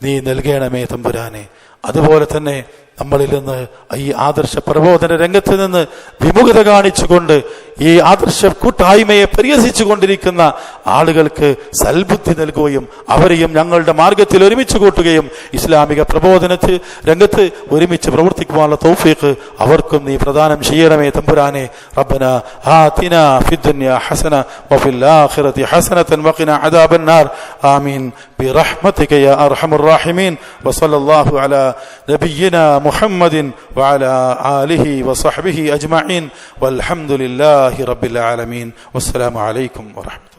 നീ നൽകണമേ തമ്പുരാനെ. അതുപോലെ തന്നെ നമ്മളിൽ നിന്ന് ഈ ആദർശ പ്രബോധന രംഗത്ത് നിന്ന് വിമുഖത കാണിച്ചുകൊണ്ട് ഈ ആദർശ കൂട്ടായ്മയെ പരിഹസിച്ചു കൊണ്ടിരിക്കുന്ന ആളുകൾക്ക് സൽബുദ്ധി നൽകുകയും അവരെയും ഞങ്ങളുടെ മാർഗത്തിൽ ഒരുമിച്ച് കൂട്ടുകയും ഇസ്ലാമിക പ്രബോധന രംഗത്ത് ഒരുമിച്ച് പ്രവർത്തിക്കുവാനുള്ള തൗഫീഖ് അവർക്കും നീ പ്രദാനം ചെയ്യണമേ തമ്പുരാനെ. റബ്ബനാ ആതിനാ ഫിദ്ദുനിയാ ഹസന വഫിൽ ആഖിറതി ഹസനതൻ വഖിനാ അദാബന്നാർ. ആമീൻ ബിറഹ്മതിക യാ അർഹമർ റഹീമീൻ. വസല്ലല്ലാഹു അലാ നബിയിനാ മുഹമ്മദിൻ വഅലാ ആലിഹി വസഹ്ബിഹി അജ്മഈൻ വൽഹംദുലില്ലാഹി റബ്ബിൽ ആലമീൻ. വസ്സലാമു അലൈക്കും വറഹ്മത്തുള്ളാഹി.